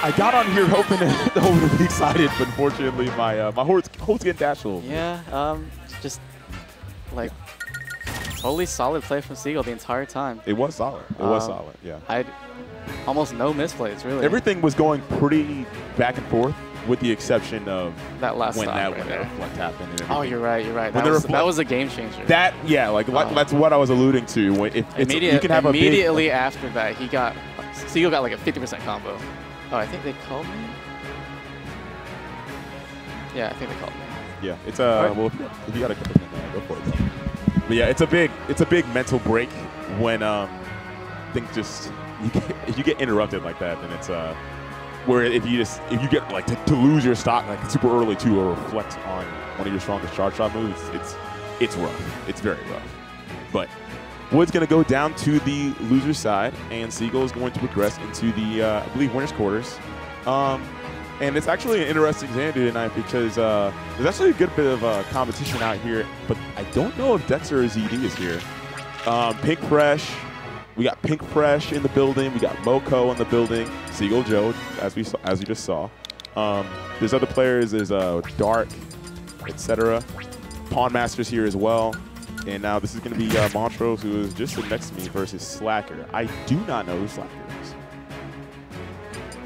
I got on here hoping to be excited, but unfortunately my horse getting dashed a little. Yeah, just like totally solid play from Seagull the entire time. It was solid. It was solid. Yeah. I almost no misplays really. Everything was going pretty back and forth, with the exception of that last when that reflect happened. And oh, you're right. That was a game changer. That that's what I was alluding to. When you can have immediately after that, Seagull got like a 50% combo. Oh, I think they called me. Yeah, I think they called me. Yeah, it's well, if you got a couple go for it. But yeah, it's a big mental break when things just if you get interrupted like that, then it's where if you get like to lose your stock like super early to or reflect on one of your strongest charge shot moves, it's rough. It's very rough. But Wood's going to go down to the loser's side, and Seagull is going to progress into the, I believe, winner's quarters. And it's actually an interesting Xanadu tonight because there's actually a good bit of competition out here, but I don't know if Dexter or ZD is here. Pink Fresh, we got Pink Fresh in the building. We got Mokou in the building. Seagull Joe, as we just saw. There's other players. There's Dark, etc. Pawnmaster's here as well. And now this is going to be Montrose, who is just sitting next to me, versus Slacker. I do not know who Slacker is.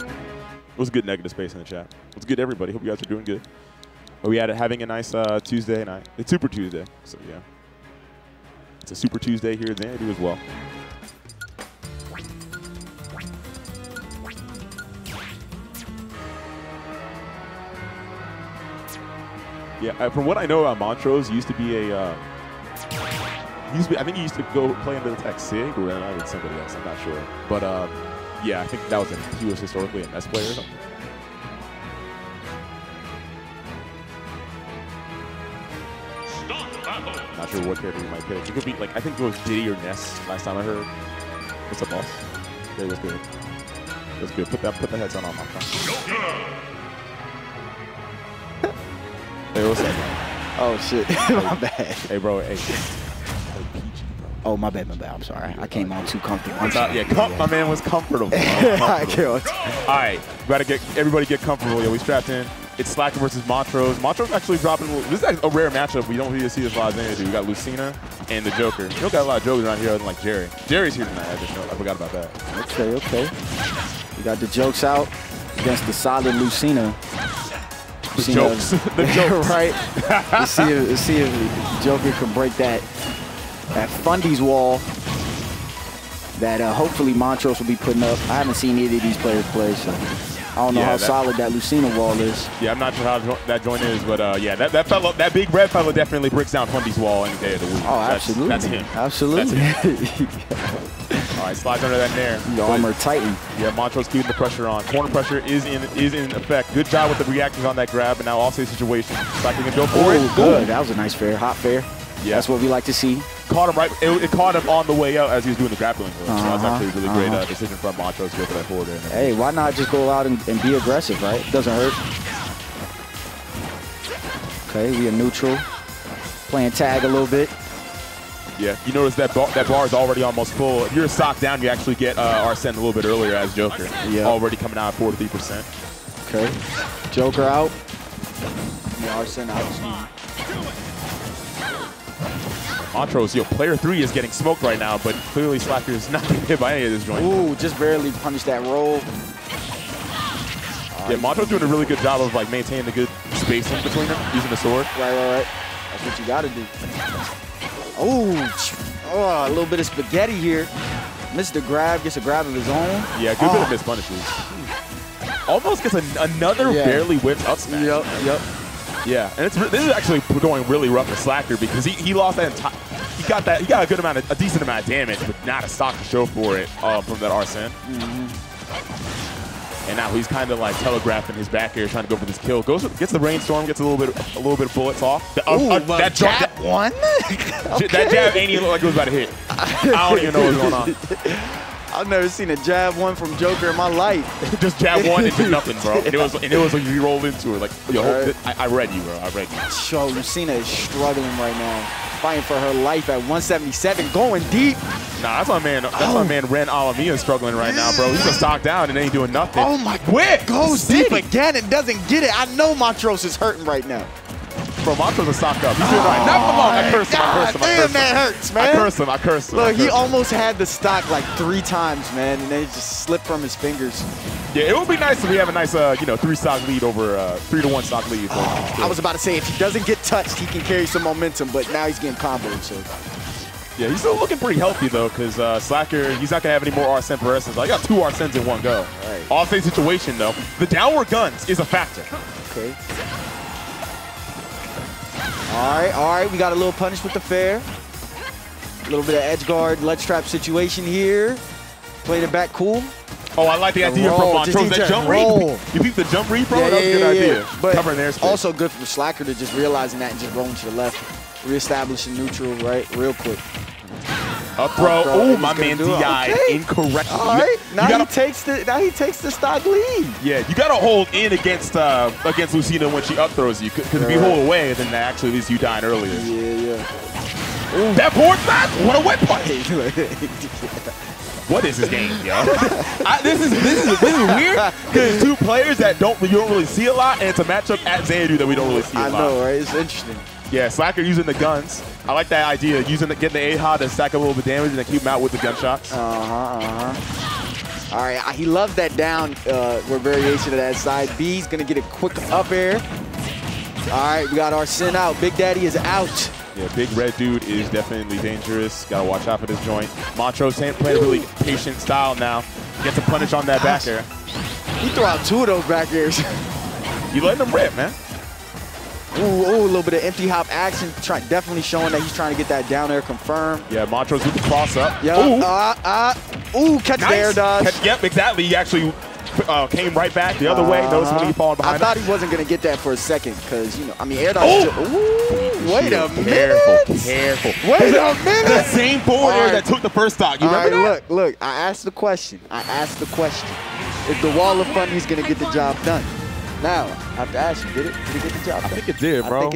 It was a good negative space in the chat. What's good, everybody? Hope you guys are doing good. But we had having a nice Tuesday night. It's Super Tuesday, so yeah. It's a Super Tuesday here at Xanadu as well. Yeah, from what I know about Montrose, used to be a I think he used to go play under the tech Sig, or I with somebody else. I'm not sure, but yeah, I think that was he was historically a mess player or something. Not sure what character he might pick. It could be like I think it was Diddy or Ness last time I heard. What's up, boss? Yeah, it was good. It was good. Put the headset on my phone. Hey, what's up, man? Oh shit, my bad. Hey, bro. Hey. Oh, my bad. I'm sorry. I came on too comfortable. My man was comfortable. I can't. All right, everybody get comfortable. Yeah, we strapped in. It's Slacker versus Montrose. Montrose actually dropping. This is a rare matchup. We don't really see this a lot of Xanadu. We got Lucina and the Joker. You don't got a lot of Jokers around here other than like Jerry. Jerry's here tonight. I forgot about that. Okay. We got the jokes out against the solid Lucina. The jokes. Right. Let's see if Joker can break that Fundy's wall that hopefully Montrose will be putting up. I haven't seen either of these players play, so I don't know how solid that Lucina wall is. Yeah, I'm not sure how that joint is, but yeah, that big red fellow definitely breaks down Fundy's wall any day of the week. Oh, absolutely. That's him. Absolutely. That's him. All right, slides under that nair. The armor tighten. Yeah, Montrose keeping the pressure on. Corner pressure is in effect. Good job with the reactions on that grab, and now also the situation. Slacker can go for it. Good. That was a nice fair, hot fair. Yeah. That's what we like to see. Caught him right. It caught him on the way out as he was doing the grappling. So that's actually a really great decision from Montrose to go for that forward. Hey, why not just go out and be aggressive, right? It doesn't hurt. Okay, we are neutral. Playing tag a little bit. Yeah, you notice that bar is already almost full. If you're a stock down, you actually get Arsene a little bit earlier as Joker. Yeah. Already coming out at 43%. Okay. Joker out. Yeah, Arsene out. Montrose, player 3 is getting smoked right now, but clearly Slacker is not getting hit by any of this joint. Ooh, just barely punished that roll. Yeah, Montrose doing a really good job of like maintaining the good spacing between them, using the sword. Right. That's what you gotta do. Oh, a little bit of spaghetti here. Missed the grab, gets a grab of his own. Yeah, good bit of missed punishes. Almost gets another barely whipped up smash. Yep. Yeah, and this is actually going really rough for Slacker because he lost that entire. He got a good amount a decent amount of damage, but not a stock to show for it from that Arsene. And now he's kind of like telegraphing his back air, trying to go for this kill. Gets the rainstorm, gets a little bit of bullets off. That jab one. Okay. That jab ain't even look like it was about to hit. I don't even know what's going on. I've never seen a jab one from Joker in my life. Just jab one and did nothing, bro. And it was like you rolled into it. Like, yo, I read you, bro. I read you. So Lucina is struggling right now, fighting for her life at 177, going deep. Nah, that's my man. That's my man. Ren Alamiya struggling right now, bro. He's just stocked down and ain't doing nothing. Oh my! Whip goes deep again and doesn't get it. I know Montrose is hurting right now. Bro, Montrose is stocked up. He's doing right. Not for long. I curse him. Damn, that hurts, man. I curse him. Look, he almost had the stock like 3 times, man, and then it just slipped from his fingers. Yeah, it would be nice if we have a nice, 3-stock lead over 3-to-1 stock lead. I was about to say, if he doesn't get touched, he can carry some momentum, but now he's getting comboed, so. Yeah, he's still looking pretty healthy, though, because Slacker, he's not going to have any more Arsene Pereses. I got 2 Arsens in one go. Right. Off-stage situation, though. The downward guns is a factor. Okay. All right, we got a little punish with the fair. A little bit of edge guard, ledge trap situation here. Played it back cool. Oh, I like the idea from Montrose. That jump read. You beat the jump read, bro? That was a good idea. But covering their space. Also good for Slacker to just realizing that and just rolling to the left. Reestablishing neutral, right, real quick. Up throw. Oh, my man DI incorrect. All right, now he takes the stock lead. Yeah, you got to hold in against Lucina when she up throws you, because if you hold away, then that actually leaves you dying earlier. Yeah. Ooh. That board smash? What a whip punch! What is this game, yo? This is weird because 2 players that you don't really see a lot, and it's a matchup at Xanadu that we don't really see a lot. I know, right? It's interesting. Yeah, Slacker using the guns. I like that idea, getting the A-Ha to stack up a little bit of damage and then keep him out with the gunshots. All right, he loves that down variation of that side. B's gonna get a quick up air. All right, we got Arsene out. Big Daddy is out. Yeah, big red dude is definitely dangerous. Gotta watch out for this joint. Montrose playing a really patient style now. Gets a punish on that back air. He threw out 2 of those back airs. You letting him rip, man. Ooh, a little bit of empty hop action. Definitely showing that he's trying to get that down air confirmed. Yeah, Montrose with the cross up. Yeah. Catch the air dodge. Yep, exactly. He actually came right back the other way. Notice when he falling behind. I thought he wasn't going to get that for a second because, air dodge. Wait a minute. Careful. Wait a minute. The same forward air that took the first stock. You remember that? Look. I asked the question. If the wall of fun, he's going to get the job done. Now, I have to ask you, did it get the job done? I think it did, bro.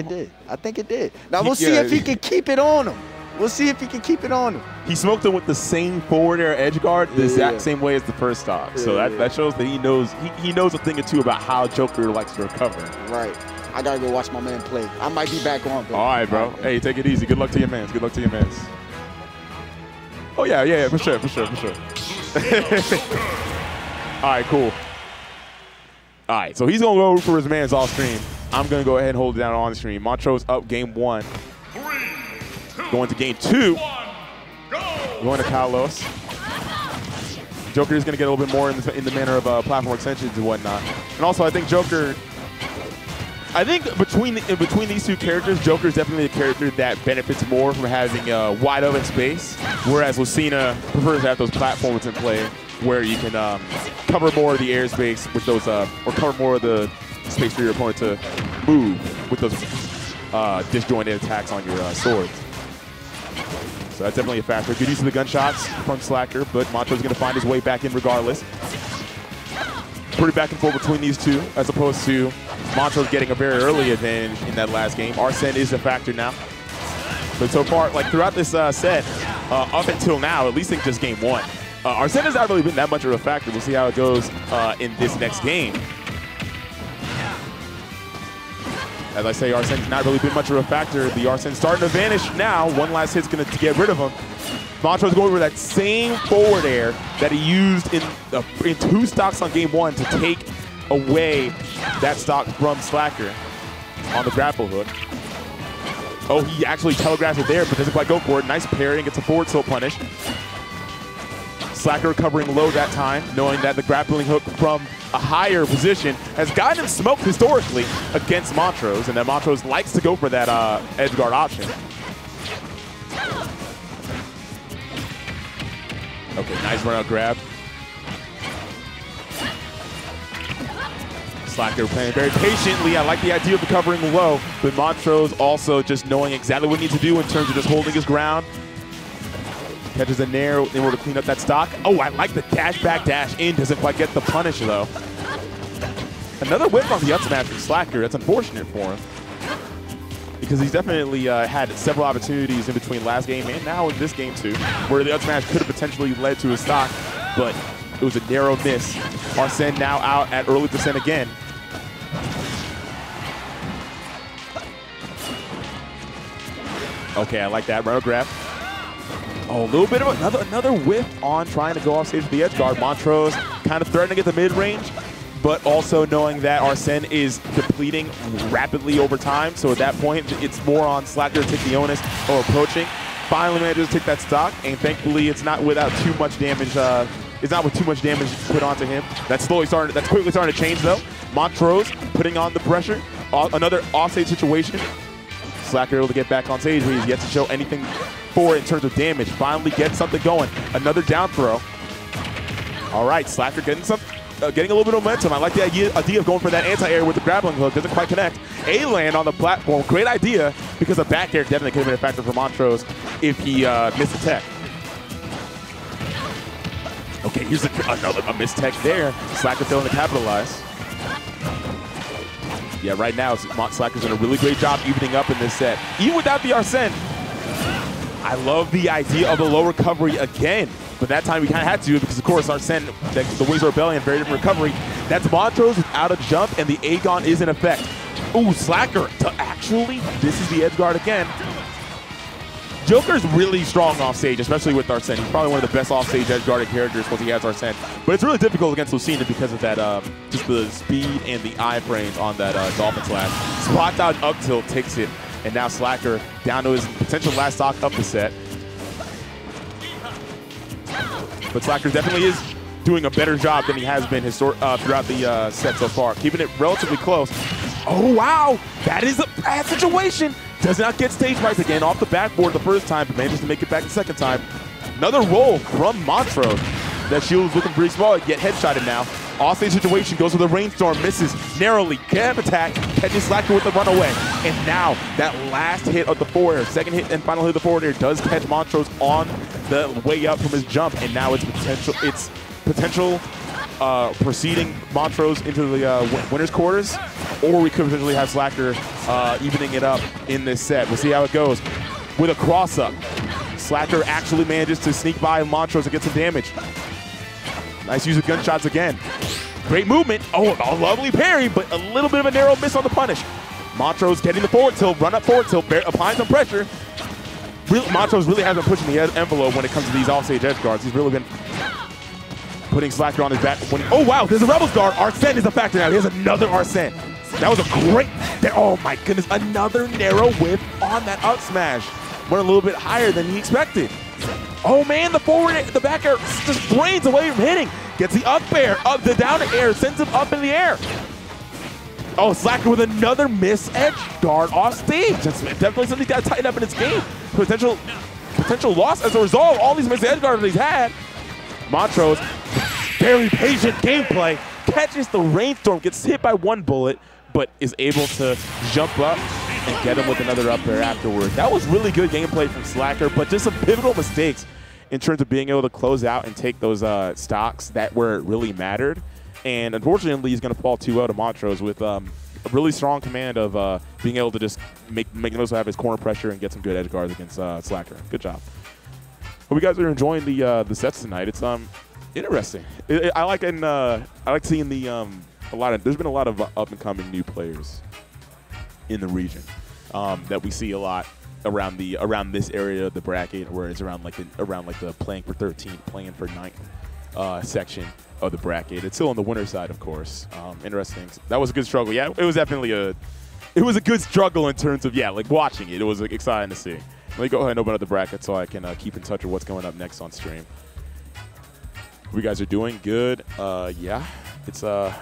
I think it did. Now, we'll see if he can keep it on him. He smoked him with the same forward air edge guard the exact same way as the first stock. So that shows that he knows a thing or two about how Joker likes to recover. Right. I got to go watch my man play. I might be back on. All right, bro. Hey, take it easy. Good luck to your mans. Oh, yeah, for sure. All right, cool. All right, so he's going to go for his mans off stream. I'm going to go ahead and hold it down on stream. Montrose up game 1. 3, 2, going to game 2. 1, go! Going to Kalos. Joker is going to get a little bit more in the manner of platform extensions and whatnot. And also, I think between these 2 characters, Joker is definitely a character that benefits more from having wide open space, whereas Lucina prefers to have those platforms in play where you can cover more of the airspace with those, or cover more of the space for your opponent to move with those disjointed attacks on your swords. So that's definitely a factor. Good use of the gunshots from Slacker, but Montrose is going to find his way back in regardless. Pretty back and forth between these 2, as opposed to Montrose getting a very early advantage in that last game. Arsene is a factor now. But so far, like throughout this set, up until now, at least in just game 1, Arsene has not really been that much of a factor. We'll see how it goes in this next game. As I say, Arsene's not really been much of a factor. The Arsene's starting to vanish now. One last hit's going to get rid of him. Montrose going over that same forward air that he used in 2 stocks on game 1 to take away that stock from Slacker on the grapple hook. Oh, he actually telegraphs it there, but doesn't quite go for it. Nice parry, gets a forward tilt punish. Slacker recovering low that time, knowing that the grappling hook from a higher position has gotten him smoked historically against Montrose, and that Montrose likes to go for that edge guard option. Okay, nice run out grab. Slacker playing very patiently. I like the idea of recovering low, but Montrose also just knowing exactly what he needs to do in terms of just holding his ground. Catches a nair in order to clean up that stock. Oh, I like the dash back, dash in. Doesn't quite get the punish, though. Another whip on the up smash from Slacker. That's unfortunate for him, because he's definitely had several opportunities in between last game and now in this game, too, where the up smash could have potentially led to a stock, but it was a narrow miss. Arsene now out at early percent again. Okay, I like that. Run grab. Oh, a little bit of another whiff on trying to go off stage with the edge guard. Montrose kind of threatening at the mid-range, but also knowing that Arsene is depleting rapidly over time. So at that point, it's more on Slacker to take the onus or approaching. Finally manages to take that stock, and thankfully it's not without too much damage. It's not with too much damage put onto him. That's quickly starting to change though. Montrose putting on the pressure. Another offstage situation. Slacker able to get back on stage, but he's yet to show anything for it in terms of damage. Finally gets something going. Another down throw. All right, Slacker getting a little bit of momentum. I like the idea of going for that anti-air with the grappling hook. Doesn't quite connect. A-land on the platform. Great idea, because a back air definitely could have been a factor for Montrose if he missed a tech. Okay, here's a missed tech there. Slacker failing to capitalize. Yeah, right now, Slacker's doing a really great job evening up in this set. Even without the Arsene, I love the idea of the low recovery again. But that time we kind of had to, because of course Arsene, the wings are rebellion, very different recovery. That's Montrose without a jump, and the Aegon is in effect. Ooh, Slacker to actually, this is the edge guard again. Joker's really strong off stage, especially with Arsene. He's probably one of the best off stage edge guarded characters once he has Arsene. But it's really difficult against Lucina because of that, just the speed and the iframes on that Dolphin Slash. Spots out up tilt, takes it, and now Slacker down to his potential last stock of the set. But Slacker definitely is doing a better job than he has been throughout the set so far, keeping it relatively close. Oh, wow! That is a bad situation! Does not get stage price again off the backboard the first time, but manages to make it back the second time. Another roll from Montrose. That shield is looking pretty small, yet headshotted now. Off-stage situation, goes with a rainstorm, misses narrowly. Cap attack, catches Slacker with the runaway. And now, that last hit of the forward air, second hit and final hit of the forward air, does catch Montrose on the way up from his jump. And now it's potential proceeding Montrose into the winner's quarters, or we could potentially have Slacker evening it up in this set. We'll see how it goes. With a cross-up, Slacker actually manages to sneak by Montrose and get some damage. Nice use of gunshots again. Great movement. Oh, a lovely parry, but a little bit of a narrow miss on the punish. Montrose getting the forward tilt, run up forward tilt, applying some pressure. Montrose really has been pushing the envelope when it comes to these offstage edge guards. He's really been putting Slacker on his back. Oh, wow, there's a Rebels guard. Arsene is a factor now. Here's another Arsene. That was a great, oh my goodness, another narrow whip on that up smash. Went a little bit higher than he expected. Oh man, the back air just drains away from hitting. Gets the up air, the down air, sends him up in the air. Oh, Slacker with another miss edge guard off stage. That's definitely something he's got to tighten up in his game. Potential loss as a result of all these missed edge guards that he's had. Montrose, very patient gameplay, catches the rainstorm, gets hit by one bullet, but is able to jump up and get him with another up air afterward. That was really good gameplay from Slacker, but just some pivotal mistakes in terms of being able to close out and take those stocks that where it really mattered. And unfortunately, he's going to fall 2-0 to Montrose with a really strong command of being able to just make the most out of his corner pressure and get some good edge guards against Slacker. Good job. Hope you guys are enjoying the sets tonight. It's interesting. I like seeing there's been a lot of up and coming new players in the region that we see a lot around this area of the bracket, where it's around like the playing for 13th, playing for 9th section of the bracket. It's still on the winner side, of course. Interesting. That was a good struggle. Yeah, it was definitely a good struggle in terms of like watching it. It was exciting to see. Let me go ahead and open up the bracket so I can keep in touch with what's going up next on stream. You guys are doing good. Yeah, it's okay.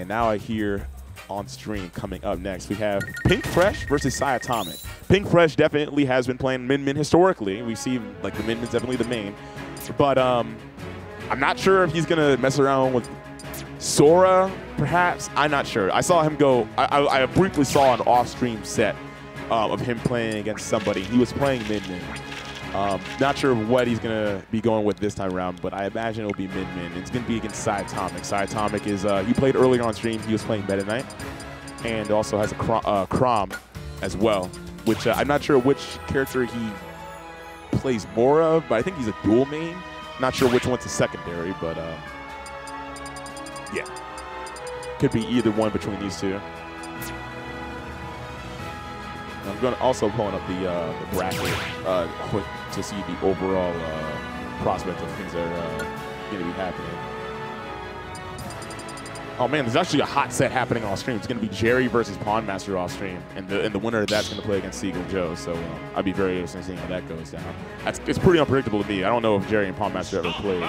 And now I hear on stream coming up next we have Pink Fresh versus Siatomic. Pink Fresh definitely has been playing Min historically. We see like the Min's definitely the main, but I'm not sure if he's gonna mess around with Sora. Perhaps, I'm not sure. I saw him go. I briefly saw an off-stream set of him playing against somebody. He was playing Min. Not sure what he's going to be going with this time around, but I imagine it'll be Min. It's going to be against Siatomic. Siatomic is, he played earlier on stream. He was playing Meta Knight, and also has a Crom as well, which I'm not sure which character he plays more of, but I think he's a dual main. Not sure which one's a secondary, but yeah. Could be either one between these two. I'm going to also pulling up the bracket quick to see the overall prospect of things that are going to be happening. Oh man, there's actually a hot set happening on stream. It's going to be Jerry versus Pawnmaster off stream, and the winner of that's going to play against Seagull Joe. So I'd be very interested in seeing how that goes down. It's pretty unpredictable to me. I don't know if Jerry and Pawnmaster ever played.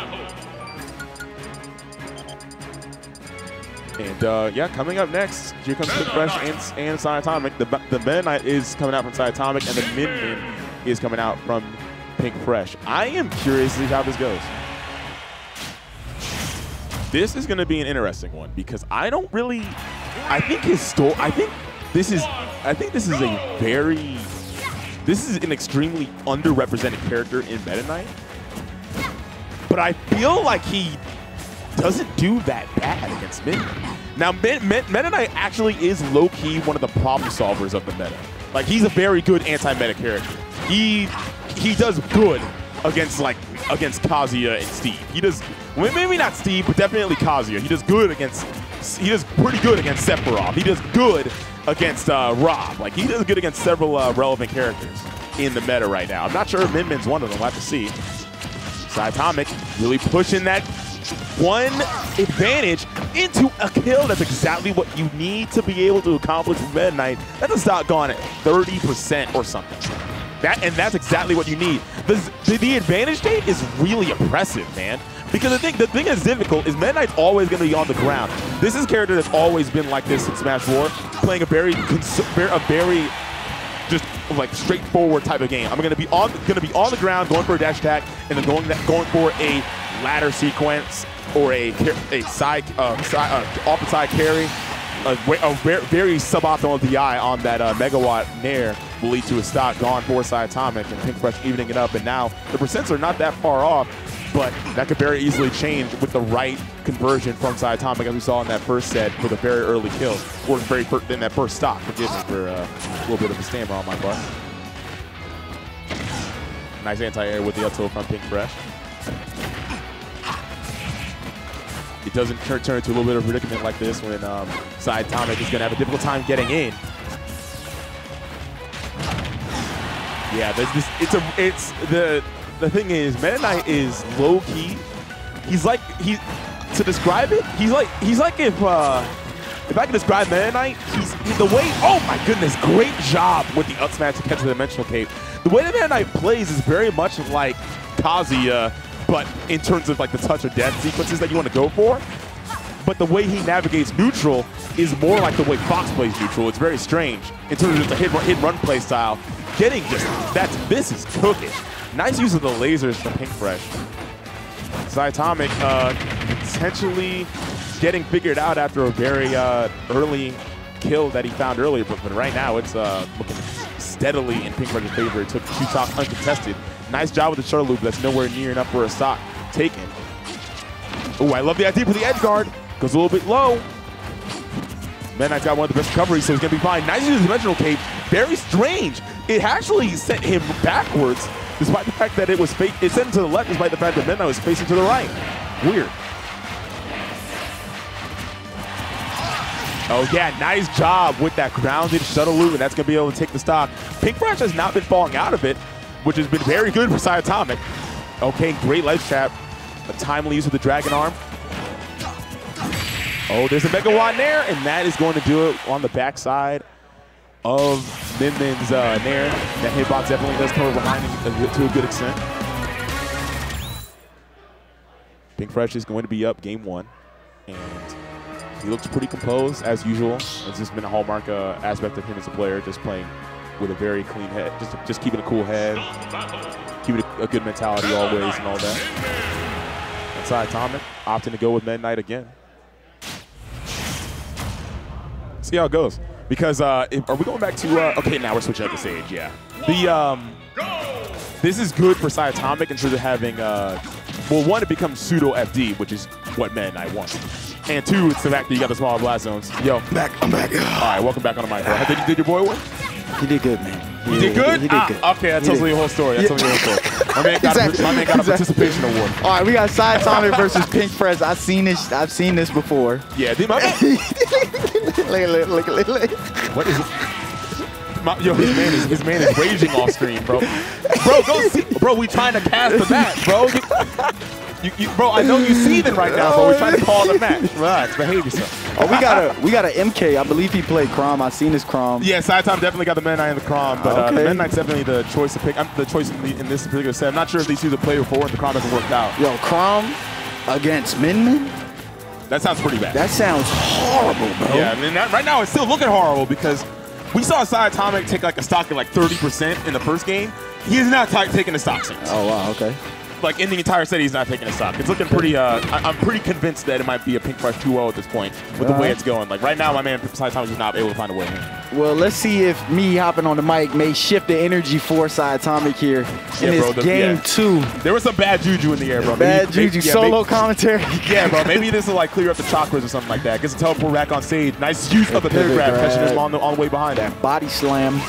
And yeah, coming up next, here comes Pink Fresh and Siatomic. The Meta Knight is coming out from Siatomic, and the Min is coming out from Pink Fresh. I am curious to see how this goes. This is going to be an interesting one because I think this is an extremely underrepresented character in Meta Knight. But I feel like he doesn't do that bad against Min. Now, Meta Knight actually is low-key one of the problem solvers of the meta. Like, he's a very good anti-meta character. He does good against Kazuya and Steve. He does, maybe not Steve, but definitely Kazuya. He does pretty good against Sephiroth. He does good against Rob. Like, he does good against several relevant characters in the meta right now. I'm not sure if Min's one of them. We'll have to see. Siatomic really pushing that one advantage into a kill. That's exactly what you need to be able to accomplish with Meta Knight. That's a stock gone at 30% or something. That's exactly what you need. The advantage state is really oppressive, man. Because the thing that's difficult is Meta Knight's always going to be on the ground. This is a character that's always been like this in Smash 4, playing a very just like straightforward type of game. I'm going to be on the ground, going for a dash attack, and then going for a ladder sequence or a side off the side carry. A very suboptimal DI on that megawatt nair will lead to a stock gone for Siatomic, and Pink Fresh evening it up. And now the percents are not that far off, but that could very easily change with the right conversion from Siatomic, as we saw in that first set with a very early kill, or in that first stock. Forgive me for a little bit of a stammer on my part. Nice anti-air with the up tilt from Pink Fresh. It doesn't turn into a little bit of a predicament like this when Siatomic is going to have a difficult time getting in. Yeah, the thing is, Meta Knight is low key. To describe it, he's like if I can describe Meta Knight, he's the way. Oh my goodness, great job with the up smash to catch the dimensional cape. The way that Meta Knight plays is very much like Kazuya, but in terms of like the touch of death sequences that you want to go for. But the way he navigates neutral is more like the way Fox plays neutral. It's very strange in terms of just a hit-run play style. This is cooking. Nice use of the lasers from Pink Fresh. Siatomic potentially getting figured out after a very early kill that he found earlier, but right now it's looking steadily in Pink Fresh's favor. It took 2 stocks uncontested. Nice job with the shuttle loop. That's nowhere near enough for a stock taken. Oh, I love the idea for the edge guard. Goes a little bit low. Meta Knight's got one of the best recoveries, so he's going to be fine. Nice use of Dimensional Cape. Very strange. It actually sent him backwards, despite the fact that it was it sent him to the left, despite the fact that Meta Knight was facing to the right. Weird. Oh yeah, nice job with that grounded shuttle loop, and that's going to be able to take the stock. Pink Fresh has not been falling out of it, which has been very good for Siatomic. Okay, great ledge trap. A timely use of the Dragon Arm. Oh, there's a Mega Wand there, and that is going to do it on the backside of Min-Min's Nair. That hitbox definitely does cover behind him to a good extent. Pink Fresh is going to be up game 1, and he looks pretty composed as usual. It's just been a hallmark aspect of him as a player, just playing with a very clean head, just keeping a cool head, keeping a good mentality always and all that. And Siatomic opting to go with Meta Knight again. See how it goes. Because are we going back to okay, now we're switching up the stage, yeah. This is good for Siatomic in terms of having well, one, it becomes pseudo FD, which is what Meta Knight wants. And 2, it's the fact that you got the smaller blast zones. Yo. I'm back. All right, welcome back on the mic. Did your boy win? He did good, man. He did good? He did good. Okay, that tells me the whole story. That tells me the whole story. My man got a participation award. All right, we got Siatomic versus Pink Fresh. I've seen this before. Yeah, look. What is it? Yo, his man is raging off screen, bro. Bro, go see. Bro, we trying to cast the match, bro. Bro, I know you seething right now, bro. We're trying to call the match. Relax, behave yourself. Oh, we got a MK. I believe he played Crom. I seen his Crom. Yeah, Siatomic definitely got the Meta Knight and the Crom, but the Meta Knight's definitely the choice to pick. The choice in this particular set. I'm not sure if these two have played before and the Crom hasn't worked out. Yo, Crom against Min-Min? That sounds pretty bad. That sounds horrible, bro. Yeah, I mean, right now it's still looking horrible because we saw Siatomic take like a stock at like 30% in the first game. He is not taking the stock since. Oh, wow, okay. Like in the entire set, he's not taking a stock. It's looking pretty. I'm pretty convinced that it might be a Pink Fresh 2-0 at this point with the way it's going. Like right now, my man Siatomic is not able to find a way in. Well, let's see if me hopping on the mic may shift the energy for Siatomic here in this game 2. There was some bad juju in the air, bro. Bad juju, solo commentary. Yeah, bro. Maybe this will like clear up the chakras or something like that. Gets a teleport back on stage. Nice use of the pivot grab, catching him on the way behind him. That body slam.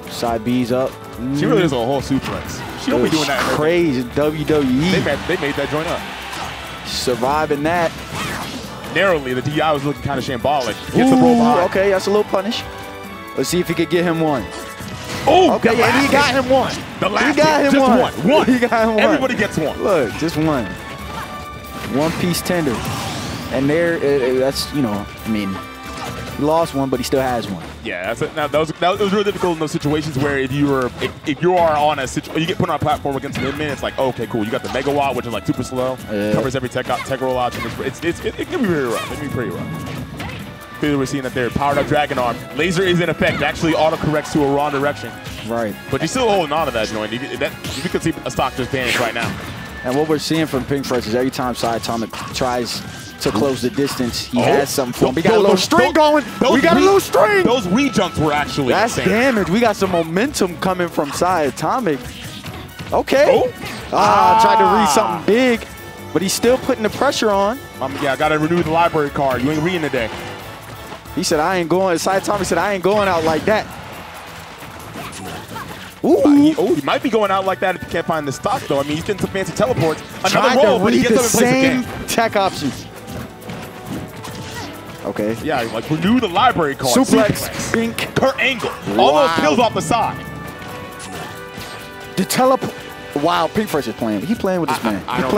Side B's up. She really is a whole suplex. She don't be doing that. Crazy WWE. They made that joint up. Surviving that. Narrowly, the DI was looking kind of shambolic. Gets the bro behind. Okay, that's a little punish. Let's see if he could get him one. Oh, okay, and he got him one. The last he got him just one. He got him one. Everybody gets one. Look, just one. One piece tender. And there, that's, you know, I mean, he lost one, but he still has one. Yeah, that was really difficult in those situations where if you are on a situation, you get put on a platform against Min-Min, it's like, okay, cool, you got the Mega Watt, which is like super slow, covers every tech roll out, it can be really rough. It can be pretty rough. Clearly, we're seeing that their powered up Dragon Arm laser is in effect, actually autocorrects to a wrong direction. Right. But you're still holding on to that joint. You could see a stock just vanish right now. And what we're seeing from Pink Fresh is every time Siatomic tries to close the distance, he has something for him. We got a little string going. We got a little string. Those rejumps were actually insane. Damage. We got some momentum coming from Siatomic. Okay. Tried to read something big, but he's still putting the pressure on. Yeah, I got to renew the library card. You ain't reading today. He said, I ain't going. Siatomic said, I ain't going out like that. Ooh. He might be going out like that if he can't find the stock, though. I mean, he's getting some fancy teleports. Another roll, but he gets up and plays the game. Tech options. Okay. Yeah, like renew the library card. Suplex. Pink. Kurt Angle. Almost kills off the side. The teleport. Wow, Pink Fresh is playing. He playing with his man. I don't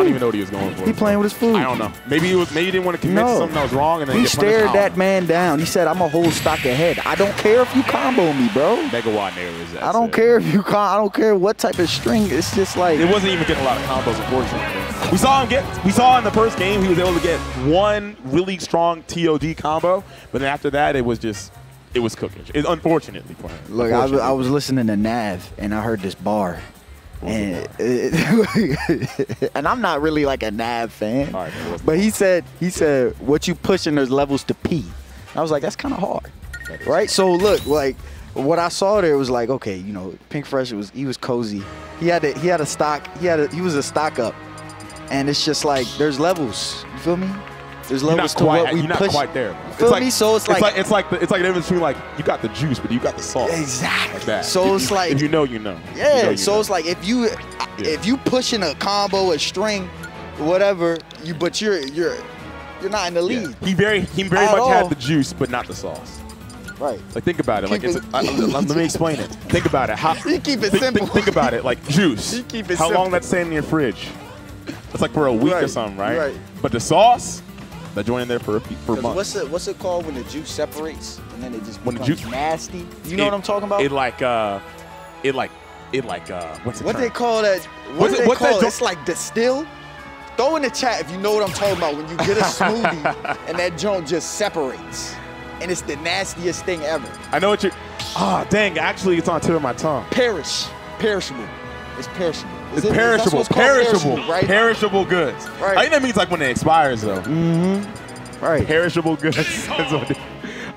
even know what he was going for. He playing with his food. I don't know. Maybe he didn't want to commit to something that was wrong, and then he stared that man down. He said, "I'm a whole stock ahead. I don't care if you combo me, bro." Mega Watt Nair is that. I don't care if you I don't care what type of string. It's just like it wasn't even getting a lot of combos, unfortunately. We saw in the first game he was able to get one really strong TOD combo, but then after that it was cooking. Unfortunately for him. Look, I was listening to Nav and I heard this bar. And I'm not really like a Nav fan, but he said what you pushing there's levels to P. I was like, that's kind of hard, right? So look, like what I saw there was like, okay, you know, Pink Fresh he was cozy. He was a stock up, and it's just like there's levels. You feel me? There's levels to what we you're not push. quite there. Feel me? So it's like it's like the difference between like you got the juice, but you got the sauce. exactly. Like that. So it's like if you know, you know. yeah. You know, So it's like if you pushing a combo, a string, whatever, but you're not in the lead. He very much had the juice, but not the sauce. Right. Like think about it. Let me explain it. Think about it. You keep it simple. Think about it. Like juice. You keep it How simple. long that's staying in your fridge? It's like for a week or something, right? Right. But the sauce, that joint in there for months. What's it called when the juice separates and then it just When the becomes juice- nasty? You know what I'm talking about? What's the What term? they call that? What's What do they that call it? jo- It's like distill. Throw in the chat if you know what I'm talking about. When you get a smoothie and that joint just separates, and it's the nastiest thing ever. I know what you're. Dang! Actually, it's on the tip of my tongue. Perishable. It's perishable. It's perishable. Perishable. right? Perishable goods. Right. I think that means like when it expires, though. Right. Perishable goods. That's what it-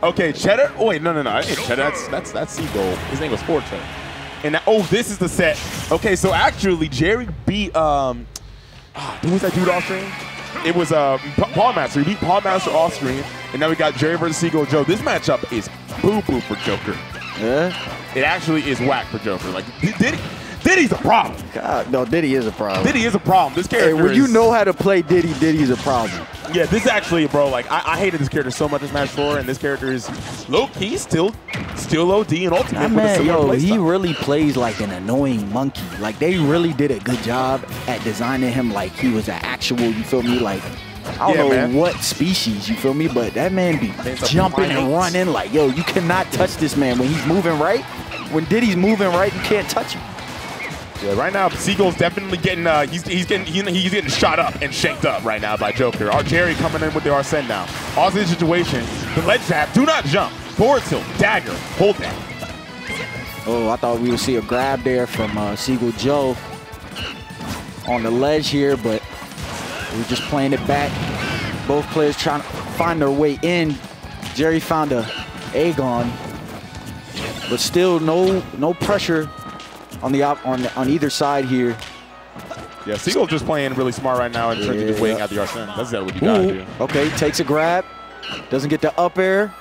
okay, Cheddar. Oh wait, no. I think Cheddar. That's Seagull. His name was Forte. And now, this is the set. Okay, so actually, Jerry beat who was that dude off screen? It was Pawnmaster. He beat Pawnmaster off screen, and now we got Jerry versus Seagull Joe. This matchup is boo-boo for Joker. Yeah. It actually is whack for Joker. Like Diddy's a problem. God, no, Diddy is a problem. Diddy is a problem. This Hey, character when you is- know how to play Diddy, Diddy's a problem. Yeah, this actually, bro, like, I hated this character so much in Smash 4, and this character is low-key still OD and Ultimate That with a man, similar he playstyle. really plays like an annoying monkey. Like, they really did a good job at designing him like he was an actual, you feel me, like, I don't know man. what species, you feel me, but that man be Man's a jumping and primate. running like, yo, you cannot touch this man. When he's moving right, when Diddy's moving right, you can't touch him. Yeah, right now, Seagull's definitely getting, he's getting shot up and shanked up right now by Joker. Our Jerry coming in with the Arsene now. Also in this situation, the ledge trap, do not jump. Forward tilt, dagger, hold that. Oh, I thought we would see a grab there from Seagull Joe on the ledge here, but we're just playing it back. Both players trying to find their way in. Jerry found a Aegon, but still no pressure on either side here. Yeah, Seagull's just playing really smart right now in terms of just waiting out the Arsene. That's what you gotta do. Okay, takes a grab, doesn't get the up air,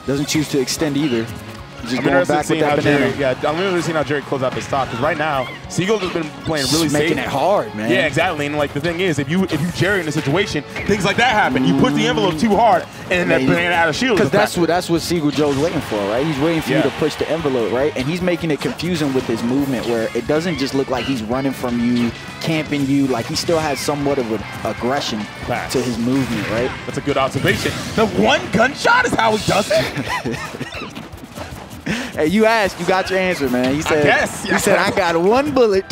doesn't choose to extend either. He's just I'm going interested in back with seeing that how banana. Jerry, I'm interested in seeing how Jerry close out this stock, because right now, Seagull has been playing really Just safe. making it hard, man. Yeah, exactly. And like the thing is, if you Jerry in a situation, things like that happen. You push the envelope too hard, and then that banana out of shield. Because that's what Seagull Joe's waiting for, right? He's waiting for you Yeah. to push the envelope, right? And he's making it confusing with his movement, where it doesn't just look like he's running from you, camping you. Like, he still has somewhat of an aggression Facts. to his movement, right? That's a good observation. The one gunshot is how he does it. Hey, you asked, you got your answer, man. He said, guess, yeah. he said, I got one bullet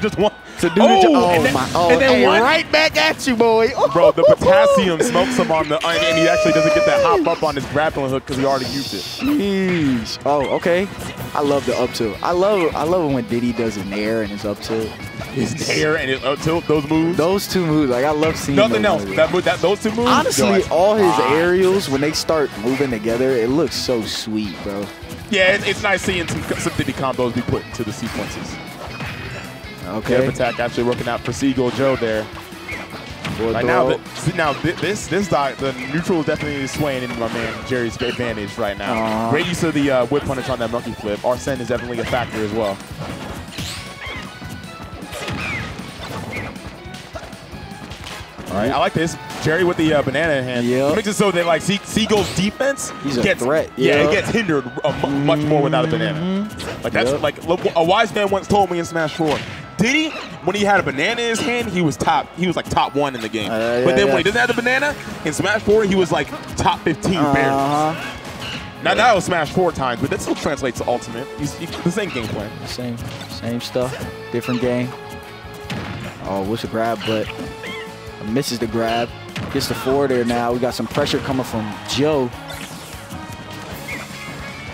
Just one. to do the job. and then, and then hey, one. right back at you, boy. Bro, the potassium smokes him on the, and he actually doesn't get that hop up on his grappling hook because he already used it. Jeez. Oh, okay. I love the up tilt. I love it when Diddy does an air and his up tilt. His hair and his tilt, those moves. Those two moves, like, I love seeing Nothing those else. moves. Those two moves. Honestly, all his Ah. aerials, when they start moving together, it looks so sweet, bro. Yeah, it's nice seeing some Diddy combos be put into the sequences. Okay. Jab attack actually working out for Seagull Joe there. Boy, Right bro. the neutral is definitely swaying into my man Jerry's advantage right now. Great use of the whip punish on that monkey flip. Arsene is definitely a factor as well. All right, I like this. Jerry with the banana in hand. Yep. It makes it so that like Seagull's defense He's a gets threat. Yeah, Yep. it gets hindered much more without a banana. Like that's Yep. like a wise man once told me in Smash 4. Diddy, when he had a banana in his hand, he was like top 1 in the game. But then when he doesn't have the banana in Smash 4, he was like top 15 barely. Now that was Smash 4 times, but that still translates to Ultimate. He's the same game plan. Same stuff, different game. Oh, what's a grab, but misses the grab. Gets the forward there now. We got some pressure coming from Joe.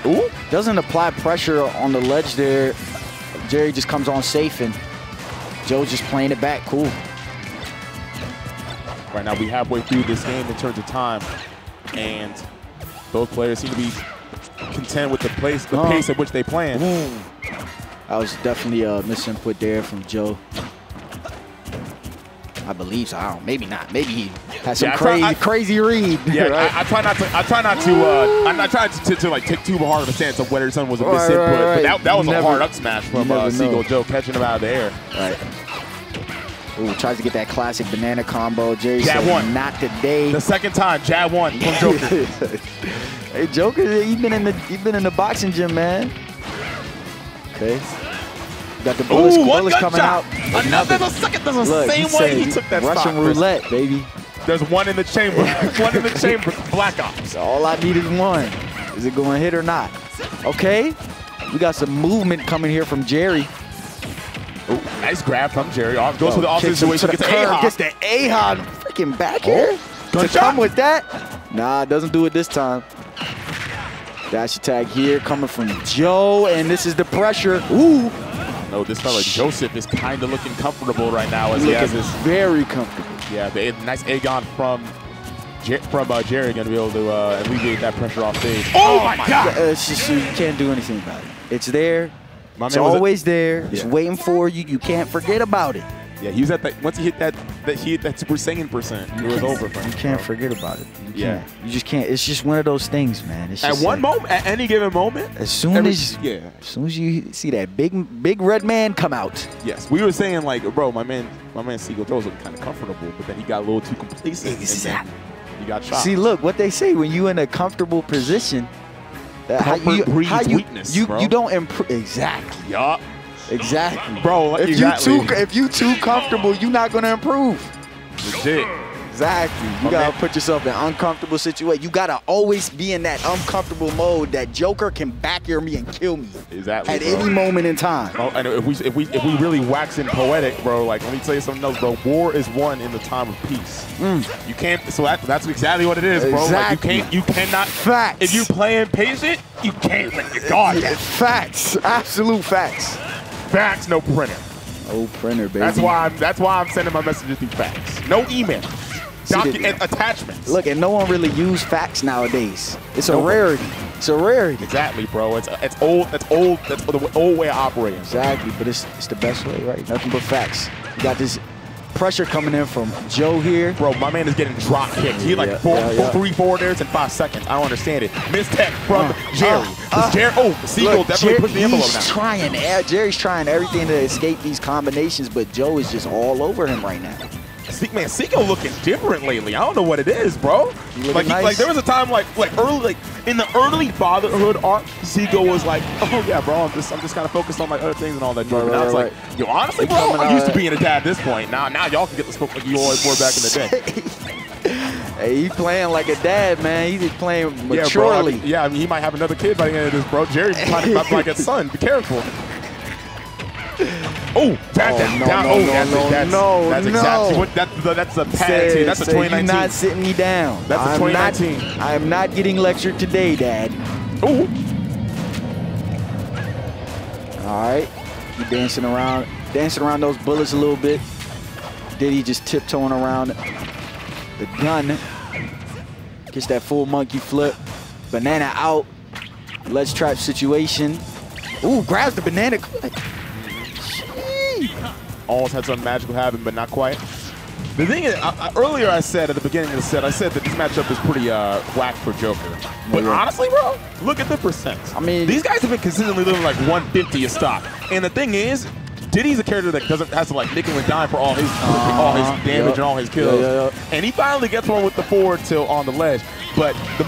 Ooh, doesn't apply pressure on the ledge there. Jerry just comes on safe, and Joe's just playing it back. Cool. Right now, we halfway through this game in terms of time, and both players seem to be content with the pace at which they playing. That was definitely a misinput there from Joe. I believe so. I don't, maybe not. Maybe he has some Yeah, crazy read. Yeah, right? I try not to. I'm not trying to like take too hard of a stance of whether something was a misinput. But that was a hard up smash from Seagull Joe catching him out of the air. Right. Ooh, tries to get that classic banana combo. Jerry Jab said, one. not today. The second time, jab one from Joker. Hey, Joker, he been in the boxing gym, man. Okay. Got the bullets, bullets coming out. There's a second. There's the same way he took that Russian stock. roulette, baby. There's one in the chamber. One in the chamber. Black Ops. All I need is one. Is it going to hit or not? Okay. We got some movement coming here from Jerry. Ooh, nice grab from Jerry. Goes to the off situation. Gets the A-Hop. Freaking back here. To come with that. Nah, doesn't do it this time. Dash attack here coming from Joe, and this is the pressure. Ooh. No, this fella Joseph is kind of looking comfortable right now as he has his very comfortable. Yeah, the nice Aegon from Jerry going to be able to alleviate that pressure off stage. Oh my God! It's just, you can't do anything about it. It's there. It's always there. It's waiting for you. You can't forget about it. Yeah, he was at that. Once he hit that Super Saiyan %, it was over for him. You can't forget about it. You just can't. It's just one of those things, man. It's just at one moment, at any given moment. As soon as you see that big red man come out. Yes, we were saying like, bro, my man Seagull Joe's looking kind of comfortable, but then he got a little too complacent. Exactly. He got shot. See, look what they say when you in a comfortable position. Weakness, you don't improve. Exactly. Yup. Exactly. Bro, if you too comfortable, you're not gonna improve. Legit. Exactly. You gotta put yourself in an uncomfortable situation. You gotta always be in that uncomfortable mode that Joker can back me and kill me. Exactly. At any moment in time. Oh, and if we really waxing poetic, bro, like let me tell you something else, bro. War is won in the time of peace. You can't. So that's exactly what it is, bro. Exactly. Like you cannot. Facts. If you playing patient, you can't let your guard down. Facts. Absolute facts. Fax, no printer. No printer, baby. That's why I'm sending my messages through fax. No email. Document attachments. Look, and no one really use fax nowadays. It's a rarity. It's a rarity. Exactly, bro. It's old. That's old. That's the old way of operating. Exactly, but it's the best way, right? Nothing but facts. You got this pressure coming in from Joe here. Bro, my man is getting drop kicked. He like 3 forwarders in 5 seconds. I don't understand it. Missed tech from Jerry. Seagull definitely pushed the envelope now. Jerry's trying everything to escape these combinations, but Joe is just all over him right now. Man, Seagull looking different lately. I don't know what it is, bro. Like there was a time like in the early fatherhood arc, Seagull was like, oh yeah, bro, I'm just kind of focused on my other things and all that. Right, I was like, yo, honestly, bro, I'm used to being a dad at this point. Now y'all can get the smoke like you always were back in the day. Hey, he's playing like a dad, man. He's just playing maturely. I mean, he might have another kid by the end of this, bro. Jerry's trying to like a son. Be careful. Oh, that's exactly what that's a penalty. That's a 2019. You're not sitting me down. That's a 2019. I am not getting lectured today, Dad. Oh. All right, you dancing around those bullets a little bit. Diddy just tiptoeing around the gun. Gets that full monkey flip. Banana out. Ledge trap situation. Ooh, grabs the banana. Almost had some magical happen, but not quite. The thing is, earlier I said at the beginning of the set, I said that this matchup is pretty whack for Joker. But honestly, bro, look at the percents. I mean, these guys have been consistently living like 150 a stock. And the thing is, Diddy's a character that has to like nickel and dime for all his damage and all his kills. And he finally gets one with the forward tilt on the ledge. But the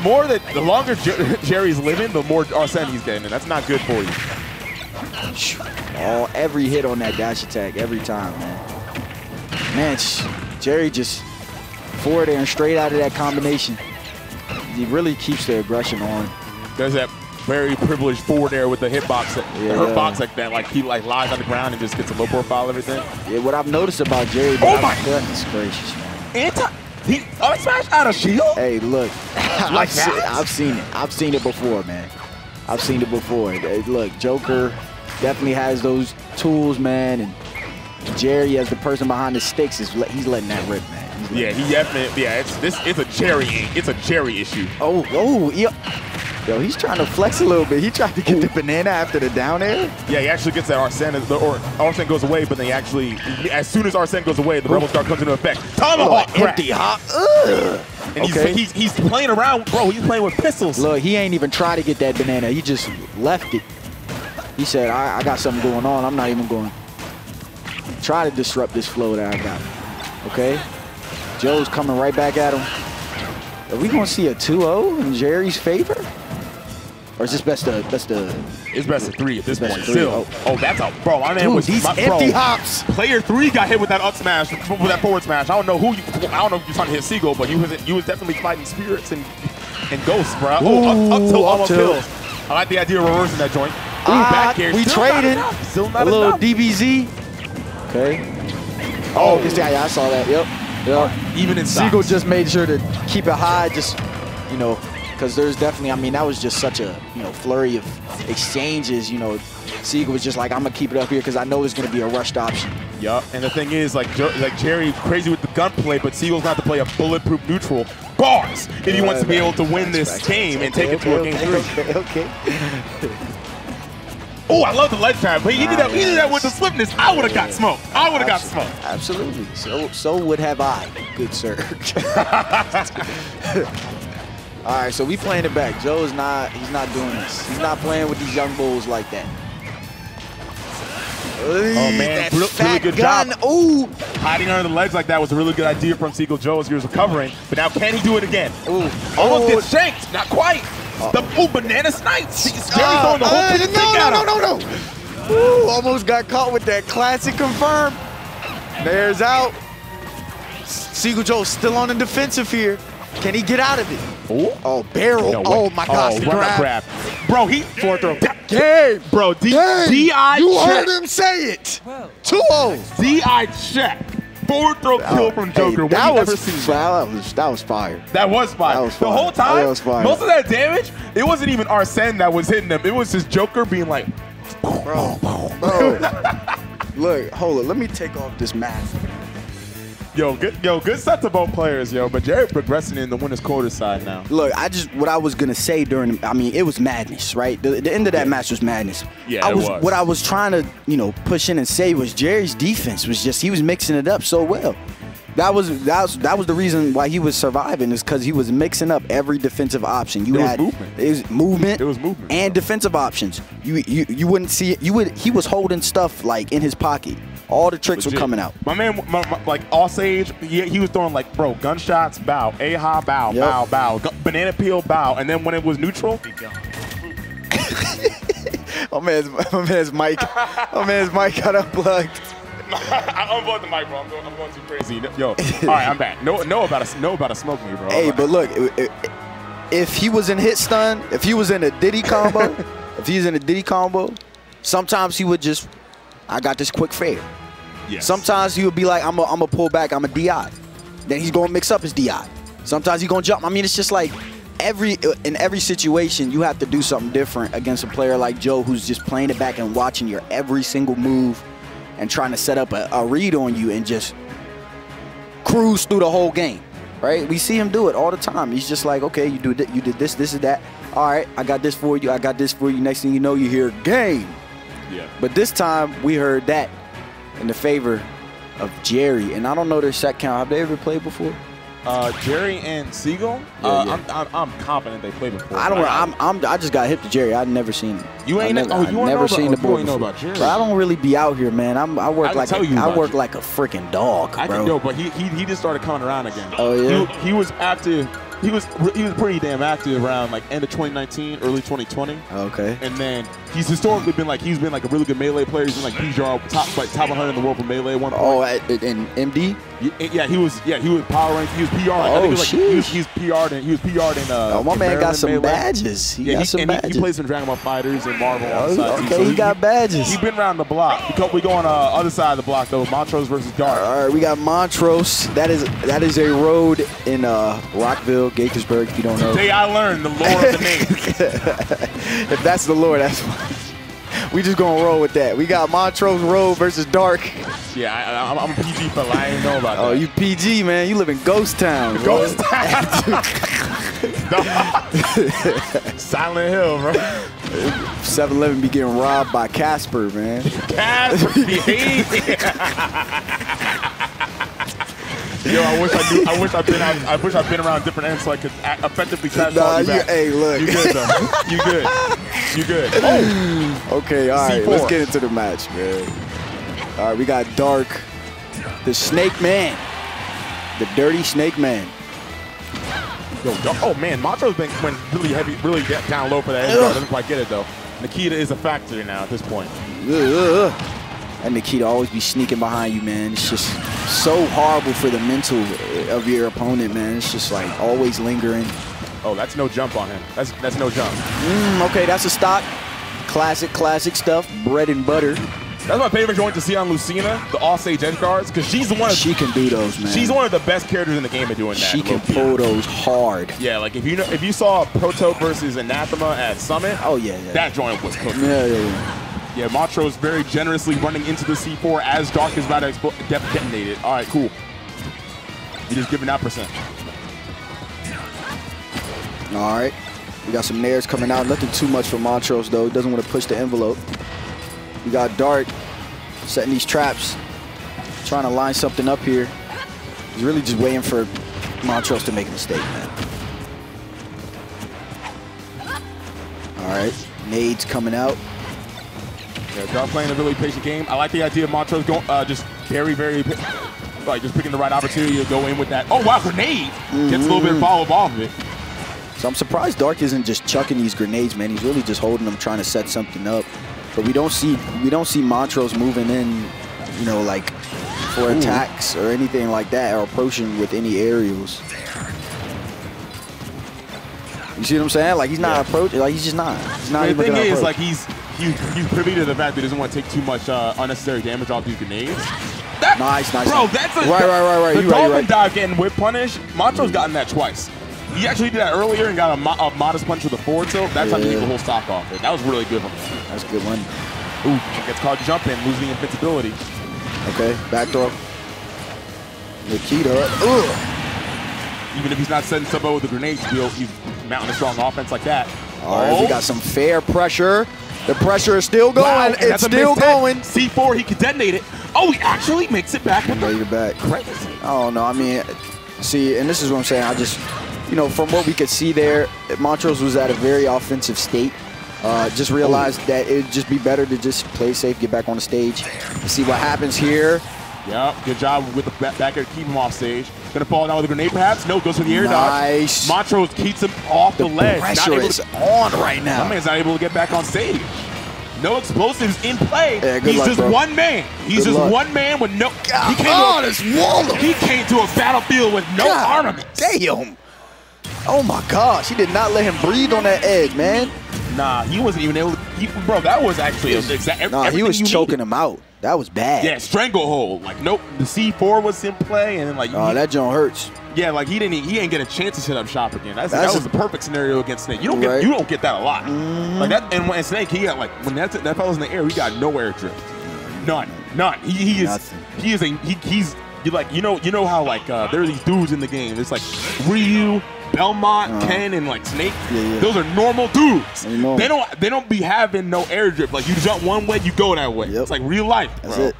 longer Jerry's living, the more Arsene he's getting, and that's not good for you. Every hit on that dash attack, every time, man. Man, Jerry just forward air and straight out of that combination. He really keeps the aggression on. There's that very privileged forward air with the hitbox, hurtbox like that. Like he like lies on the ground and just gets a low profile everything. Yeah, what I've noticed about Jerry. Oh my goodness gracious, man. He smash out of shield. Hey, look, I've seen it. I've seen it before, man. I've seen it before. Look, Joker definitely has those tools, man, and Jerry, as the person behind the sticks, he's letting that rip, man. He definitely. Yeah, it's a Jerry issue. Oh, yeah. Yo, he's trying to flex a little bit. He tried to get the banana after the down air. Yeah, he actually gets that Arsene, or Arsene goes away, but then he actually, as soon as Arsene goes away, the Rebel Star comes into effect. Tomahawk crack. Empty hop. Ugh. And Okay. he's playing around, bro. He's playing with pistols. Look, he ain't even trying to get that banana. He just left it. He said, I got something going on. I'm not even going to try to disrupt this flow that I got. Okay? Joe's coming right back at him. Are we going to see a 2-0 in Jerry's favor? Or is this best of It's best of 3 at this Best point. of 3. Still. Oh, that's a bro. My man Dude, was these my, empty bro, hops. Player 3 got hit with that up smash, with that forward smash. I don't know if you're trying to hit Seagull, but you was definitely fighting spirits and ghosts, bro. Oh, up till almost kills. I like the idea of reversing that joint. Ooh, back here. We Still traded not enough. Still not a little enough. DBZ. Okay. Oh, yeah, I saw that. Yep. Even in Seagull stocks. just made sure to keep it high, just, you know, because there's definitely, I mean, that was just such a, you know, flurry of exchanges. You know, Seagull was just like, I'm going to keep it up here because I know there's going to be a rushed option. Yup, and the thing is, like Jerry, crazy with the gunplay, but Seagull's not to play a bulletproof neutral bars if he wants to be able to win this game and take it to a game 3. Okay. Oh, I love the ledge trap, but he did that with the swiftness. I would have got smoked. I would have got smoked. Absolutely. So would have I, good sir. All right, so we playing it back. Joe's he's not doing this. He's not playing with these young bulls like that. Oh, man, that really fat good gun. job. Ooh. Hiding under the ledge like that was a really good idea from Seagull Joe as he was recovering, but now can he do it again? Ooh. Almost gets shanked, not quite. Banana snipes. Jerry's throwing the whole thing at him. No. Ooh, almost got caught with that classic confirm. There's out. Seagull Joe's still on the defensive here. Can he get out of it? Ooh. Oh, barrel. No, oh, my gosh. The run up grab. Bro, he fourth throw. Game. Bro, Game. DI You check. heard him say it. 2-0. DI check. Forward throw kill from Joker. When that you ever was seen that was fire. That was fire. That was The fire. whole time, That was fire. most of that damage, it wasn't even Arsene that was hitting them. It was just Joker being like, Bro. Look, hold on. Let me take off this mask. good set to both players, but Jerry progressing in the winner's quarter side now. Look, what I was gonna say it was madness, right? The end of that match was madness. Yeah, it was. What I was trying to, push in and say was Jerry's defense was just, he was mixing it up so well. That was the reason why he was surviving, is because he was mixing up every defensive option. It was movement and defensive options. You wouldn't see it. He was holding stuff like in his pocket. All the tricks were coming out. My man, like Osage, he was throwing like, bro, gunshots, bow, A-ha, bow, bow, banana peel, bow, and then when it was neutral, my man's mic got unplugged. I unplugged the mic, bro. I'm going too crazy. Yo, all right, I'm back. No about to smoke me, bro. Hey, but look, if he was in hit stun, if he was in a Diddy combo, sometimes he would just, I got this quick fair. Yes. Sometimes he would be like, I'm a pull back, I'm a DI. Then he's gonna mix up his DI. Sometimes he's gonna jump. I mean, it's just like in every situation, you have to do something different against a player like Joe, who's just playing it back and watching your every single move and trying to set up a read on you and just cruise through the whole game, right? We see him do it all the time. He's just like, okay, you did this, this is that. All right, I got this for you. Next thing you know, you hear game. Yeah. But this time, we heard that in the favor of Jerry. And I don't know their set count. Have they ever played before? Jerry and Seagull. Yeah. I'm confident they played before. I just got hip to Jerry. I'd never seen him. You ain't never seen the boy know about Jerry. But I don't really be out here, man. I work like a freaking dog, bro. But he just started coming around again. Oh yeah. He was active. He was pretty damn active around like end of 2019, early 2020. Okay. And then he's historically been like a really good melee player. He's been like PGR top 100 in the world for melee at one point. Oh, in MD? Yeah, he was power ranked. He was PR. I think he was PR'd in my man got some melee. badges. He got some badges. He plays some Dragon Ball Fighters and Marvel on the side. Okay, he got badges. He's been around the block. We go on the other side of the block though. Montrose versus Dark. All right, we got Montrose. That is a road in Rockville, Gaithersburg, if you don't know. Today I learned the lore of the name. If that's the lore, that's fine. We just gonna roll with that. We got Montrose Road versus Dark. Yeah, I'm a PG fella. I ain't know about that. Oh, you PG, man. You live in Ghost Town. Ghost Town. Silent Hill, bro. 7-Eleven be getting robbed by Casper, man. Casper, Yo, I wish I'd been around different ends so I could effectively trash talk you back. Hey, look. You good though? You good? Oh. Okay, all right. C4. Let's get into the match, man. All right, we got Dark, the Snake Man, the Dirty Snake Man. Yo, oh man, Montrose been went really heavy, really down low for that edge guard. Doesn't quite get it though. Nikita is a factor now at this point. And Nikita always be sneaking behind you, man. It's just so horrible for the mental of your opponent, man. It's just like always lingering. Oh, that's no jump on him. That's no jump. Okay, that's a stock. Classic stuff. Bread and butter. That's my favorite joint to see on Lucina, the offstage edge guards, because she's the one. She can do those, man. She's one of the best characters in the game at doing that. She can pull those hard. Yeah, like if you saw Proto versus Anathema at Summit, oh yeah, that joint was cooking. Yeah, Montrose very generously running into the C4 as Dark is about to detonate it. All right, cool. You're just giving that percent. All right, we got some nairs coming out. Nothing too much for Montrose though. He doesn't want to push the envelope. We got Dark setting these traps, trying to line something up here. He's really just waiting for Montrose to make a mistake, man. All right, nades coming out. Yeah, Dark playing a really patient game. I like the idea of Montrose going just very, like just picking the right opportunity to go in with that. Oh wow, grenade! Gets a little bit of follow-up off of it. So I'm surprised Dark isn't just chucking these grenades, man. He's really just holding them, trying to set something up. But we don't see Montrose moving in, you know, like for attacks or anything like that, or approaching with any aerials. You see what I'm saying? Like he's not approaching. Like he's just not. He's not even. The thing is, approach. like he's privy to the fact that he doesn't want to take too much unnecessary damage off these grenades. Nice. Bro, that's a right. The dolphin dive getting whip punish. Montrose gotten that twice. He actually did that earlier and got a modest punch with a forward tilt. That's how to leave the whole stock off it. That was really good from him. That's a good one. Ooh, gets caught jumping, losing invincibility. Okay, back throw. Nikita. Even if he's not setting stuff up with the grenades, he's mounting a strong offense like that. All right, we got some fair pressure. The pressure is still going. Wow, it's still going. C4, he can detonate it. Oh, he actually makes it back. Made it back. Crazy. Oh, no, I mean, see, and this is what I'm saying. I just, you know, from what we could see there, Montrose was at a very offensive state. Just realized that it would just be better to just play safe, get back on the stage, and see what happens here. Yeah, good job with the back air to keep him off stage. Gonna fall down with a grenade perhaps? No, goes for the air Nice. dodge. Montrose keeps him off the ledge. Pressure is on right now. My man's not able to get back on stage. No explosives in play. Yeah, He's luck, just bro. one man. He's just one man with no. He came to a battlefield with no armament. Damn. Oh my gosh, he did not let him breathe on that edge, man. Nah, he wasn't even able to. Bro, that was actually he was choking him out. That was bad. Yeah, stranglehold. Like, nope, the C4 was in play, and then like. Oh, that joint hurts. Yeah, like he ain't get a chance to set up shop again. That was the perfect scenario against Snake. You don't get that a lot. Like that, and when Snake, he got like when that fella's in the air, he got no air drift. None. He's like you know how like there are these dudes in the game. It's like Ryu, Belmont, Ken, and like Snake. Yeah. Those are normal dudes. They don't be having no air drift. Like you jump one way, you go that way. Yep. It's like real life, bro. That's it.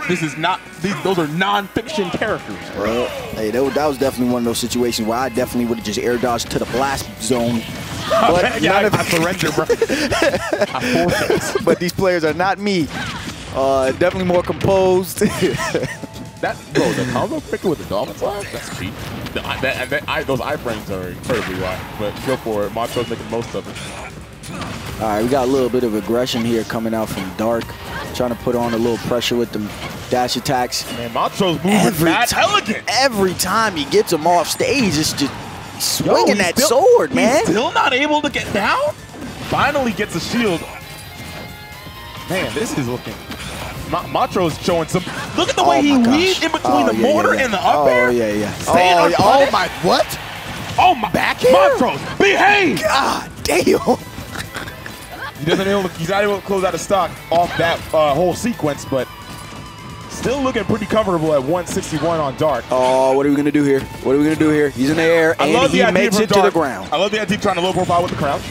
This is not. Those are non-fiction characters. Well, hey, that was definitely one of those situations where I definitely would have just air dodged to the blast zone. But yeah, I surrender, bro. I forfeit. But these players are not me. Definitely more composed. The combo picker with the dolphin slide? That's cheap. Those iframes are incredibly wide. But go for it. Montrose making the most of it. All right, we got a little bit of aggression here coming out from Dark. Trying to put on a little pressure with them dash attacks. Man, Montrose moving mad elegant. Every time he gets him off stage, it's just swinging that sword, man. He's still not able to get down? Finally gets a shield. Man, this is looking... Montrose showing some... Look at the way he weaved in between the mortar and the up air. Oh, yeah. Oh, my... What? Oh, my... Back here? Montrose, behave! God damn. He's not able to close out of stock off that whole sequence, but still looking pretty comfortable at 161 on Dark. Oh, what are we going to do here? What are we going to do here? He's in the air, and he makes it to the ground. I love the idea of trying to low profile with the crouch.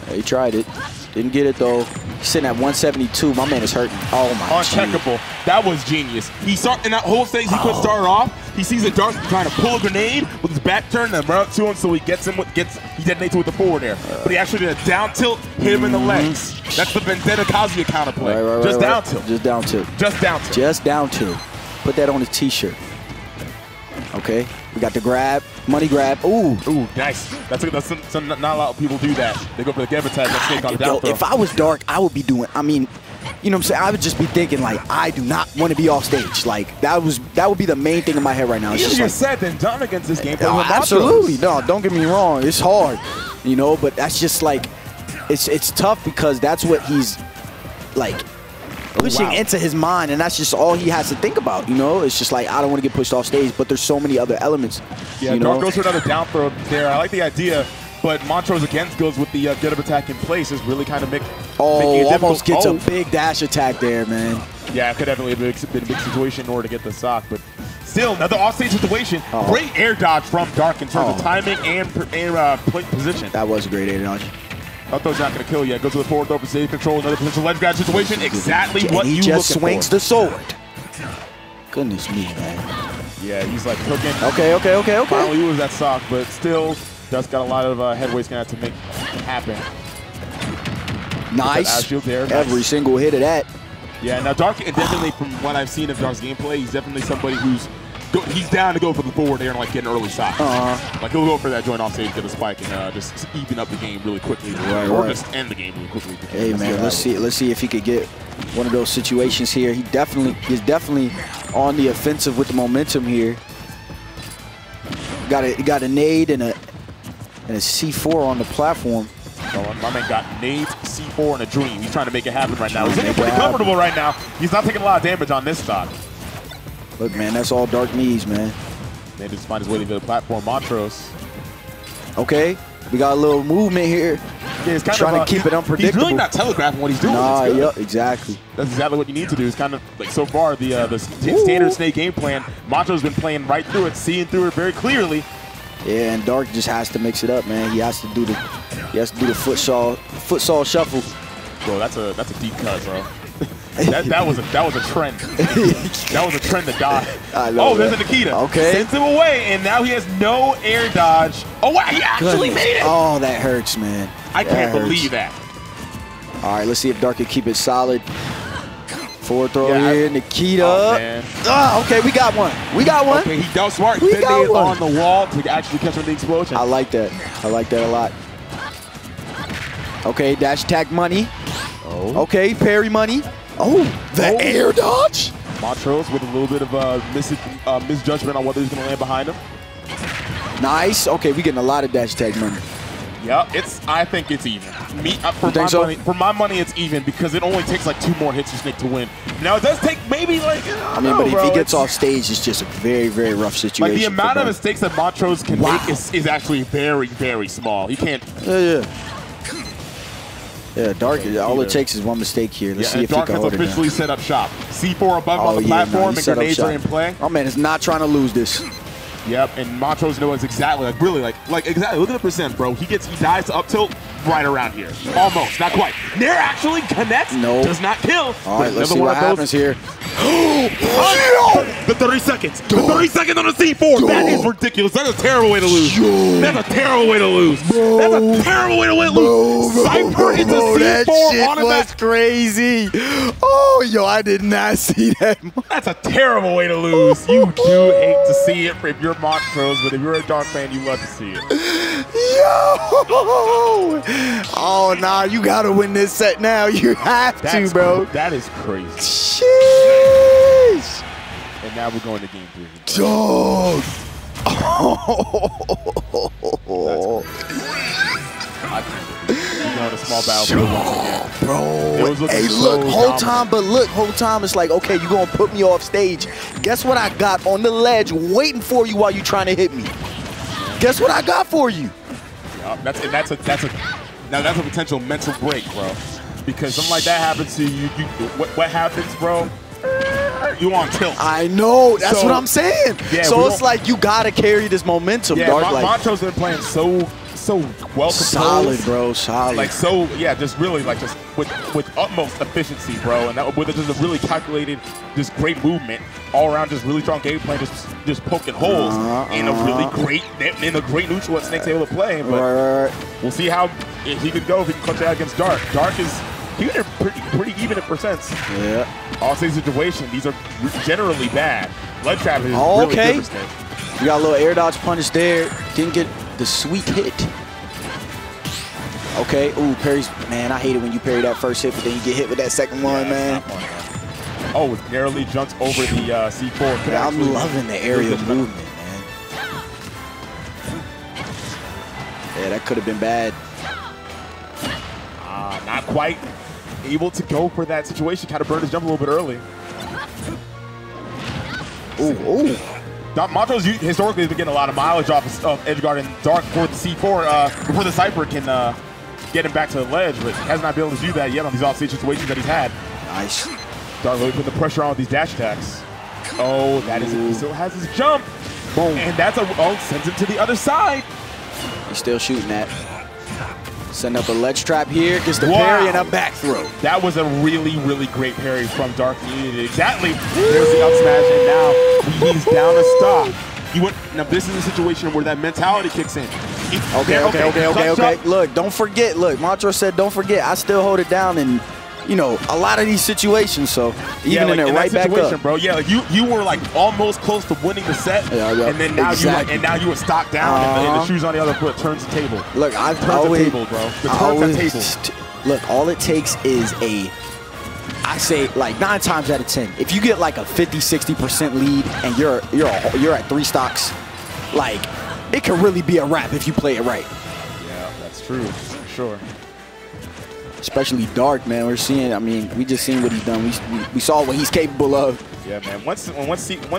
Yeah, he tried it. Didn't get it, though. He's sitting at 172. My man is hurting. Oh, my God. Uncheckable. That was genius. He saw in that whole stage he could start off. He sees a Dark trying to pull a grenade with his back turned and run up to him, so he gets him with he detonates with the forward air. But he actually did a down tilt, hit him in the legs. That's the Vendetta Kazuya counterplay. Right, just down tilt. Just down tilt. Just down tilt. Just down tilt. Put that on his t-shirt. Okay. We got the grab. Money grab. Ooh. Ooh, nice. That's not a lot of people do that. They go for the give attack. That's on the down throw. If I was Dark, I would be doing, I mean, you know what I'm saying? I would just be thinking, like, I do not want to be off stage. Like, that would be the main thing in my head right now. It's Easier just said than done against this game. Absolutely. No, don't get me wrong. It's hard, you know, but that's just like, it's tough because that's what he's, like, pushing into his mind, and that's just all he has to think about, you know? It's just like, I don't want to get pushed off stage, but there's so many other elements. Yeah, you Dark know? goes for another down throw there. I like the idea, but Montrose again goes with the get up attack in place. Is really kind of making it almost gets difficult. a big dash attack there, man. Yeah, it could definitely have been a big situation in order to get the sock, but still, another offstage situation. Great air dodge from Dark in terms of timing and plate position. That was a great air dodge. That throw's not going to kill yet. Goes to the forward throw for save control. Another potential ledge grab situation. Exactly what you looking for. He just swings the sword. Goodness me, man. Yeah, he's like cooking. Okay. Finally was that sock, but still, Dust got a lot of headway he's going to have to make happen. Nice. There. Every single hit of that. Yeah, now Dark, and definitely from what I've seen of Dark's gameplay, he's definitely somebody he's down to go for the forward air and like get an early shot. Like he'll go for that joint off stage, get a spike, and just even up the game really quickly, or just end the game really quickly. Hey man, let's see if he could get one of those situations here. He's definitely on the offensive with the momentum here. Got a nade and a C4 on the platform. Oh, my man got nade, C4, and a dream. He's trying to make it happen right now. He's looking pretty comfortable right now. He's not taking a lot of damage on this stock. Look, man, that's all Dark needs, man. They just find his way to the platform. Montrose. Okay, we got a little movement here. Yeah, it's kind trying to keep it unpredictable. He's really not telegraphing what he's doing. Yep, exactly. That's exactly what you need to do. It's kind of like so far the standard Snake game plan. Montrose's been playing right through it, seeing through it very clearly. Yeah, and Dark just has to mix it up, man. He has to do the futsal shuffle. Bro, that's a deep cut, bro. that was a trend. That was a trend to die. There's a Nikita. Okay. Sends him away, and now he has no air dodge. Oh, wow, he actually made it. Oh, that hurts, man. I can't believe that. All right, let's see if Dark can keep it solid. Forward throw here, Nikita. Oh, man. Okay, we got one. Okay, he dealt smart. He got one on the wall to actually catch him the explosion. I like that. I like that a lot. Okay, dash attack money. Okay, parry money. The air dodge. Montrose with a little bit of misjudgment on whether he's going to land behind him. Nice. Okay, we're getting a lot of dash attack money. Yeah, I think it's even. For my money, it's even because it only takes like 2 more hits for Snake to win. Now it does take maybe like but if he gets off stage, it's just a very, very rough situation. Like the amount of mistakes that Montrose can make is actually very, very small. He can't. Yeah, Dark. All it takes is one mistake here. Let's see if he can hold it down. Dark has officially set up shop. C4 above on the platform, and grenades are in play. Oh man, is not trying to lose this. Yep, and Montrose knows exactly, exactly. Look at the percent, bro. He dies to up tilt right around here. Almost, not quite. Nair actually connects. No. Does not kill. All right, let's see what happens here. The 30 seconds. The 30 seconds on the C4. That is ridiculous. That's a terrible way to lose. That's a terrible way to lose. That's a terrible way to lose. Cypher into C4 that shit on was crazy. Oh, yo, I did not see that. That's a terrible way to lose. You do hate to see it if you're Montrose, but if you're a Dark fan, you love to see it. Yo! Oh, nah, you got to win this set now. You have to, bro. That is crazy. Sheesh. And now we're going to game 3. Dog. We're going to small battle once again. Bro, hey, look, whole time it's like, okay, you're going to put me off stage. Guess what I got on the ledge waiting for you while you're trying to hit me? Guess what I got for you? Yeah, that's a potential mental break, bro. Because something like that happens to you. What happens, bro? Dark, you on tilt. I know. That's So- what I'm saying. Yeah, so we it's don't- like you gotta carry this momentum, Yeah, Dark. Like Montrose been playing so well composed. solid, bro. Solid. Like just really like just with utmost efficiency, bro, and that with just a really calculated, just great movement all around, just really strong gameplay, just poking holes in a really great neutral that Snake's able to play. But right. we'll see how he could go if he can clutch out against Dark. Dark is even pretty even in percents. Yeah. All same situation. These are generally bad. Blood Trap is Oh, really okay. good for Snake. You got a little air dodge punish there. Didn't get the sweet hit. Okay. Ooh, parries. Man, I hate it when you parry that first hit, but then you get hit with that second one, Yeah, man. it's not fun, man. Oh, it narrowly jumps over the C4. Yeah, I'm loving the aerial movement, man. Yeah, that could have been bad. Not quite able to go for that situation. Kind of burned his jump a little bit early. Ooh. Montrose historically has been getting a lot of mileage off of Edgeguard and Dark for the C4 before the Cypher can get him back to the ledge, but has not been able to do that yet on these offstage situations that he's had. Nice. Dark really putting the pressure on with these dash attacks. Oh, that is it. He still has his jump. Boom. And that's sends him to the other side. He's still shooting that. Send up a ledge trap here. Gets the Wow. parry and a back throw. That was a really, really great parry from Dark. He needed it exactly. There's the up smash, and now he's down to stop. Now this is a situation where that mentality kicks in. Okay. Look, don't forget. Look, Montrose said don't forget. I still hold it down in, you know, a lot of these situations. So even in it, right back up. Bro. Yeah, like you were like almost close to winning the set, and then now you were stocked down, and the shoes on the other foot turns the table. Look, I've Turns always, the table, bro. The turns the table. Look, all it takes is I say like 9 times out of 10, if you get like a 50-60% lead and you're at 3 stocks, like it can really be a wrap if you play it right. Yeah, that's true, for sure. Especially Dark, man. We're seeing. I mean, we just seen what he's done. We saw what he's capable of. Yeah, man. Once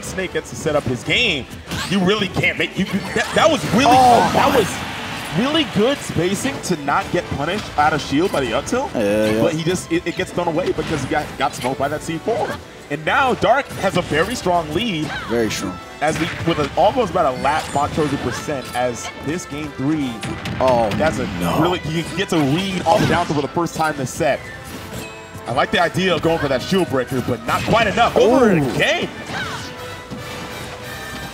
Snake gets to set up his game, you really can't make that was really that was really good spacing to not get punished out of shield by the up tilt. Yeah. But he just it gets thrown away because he got smoked by that C4. And now Dark has a very strong lead. Very strong. With almost about a lap Montrose percent as this game 3. Oh, that's really he gets a read on the down throw for the first time this set. I like the idea of going for that shield breaker, but not quite enough. Over in the game.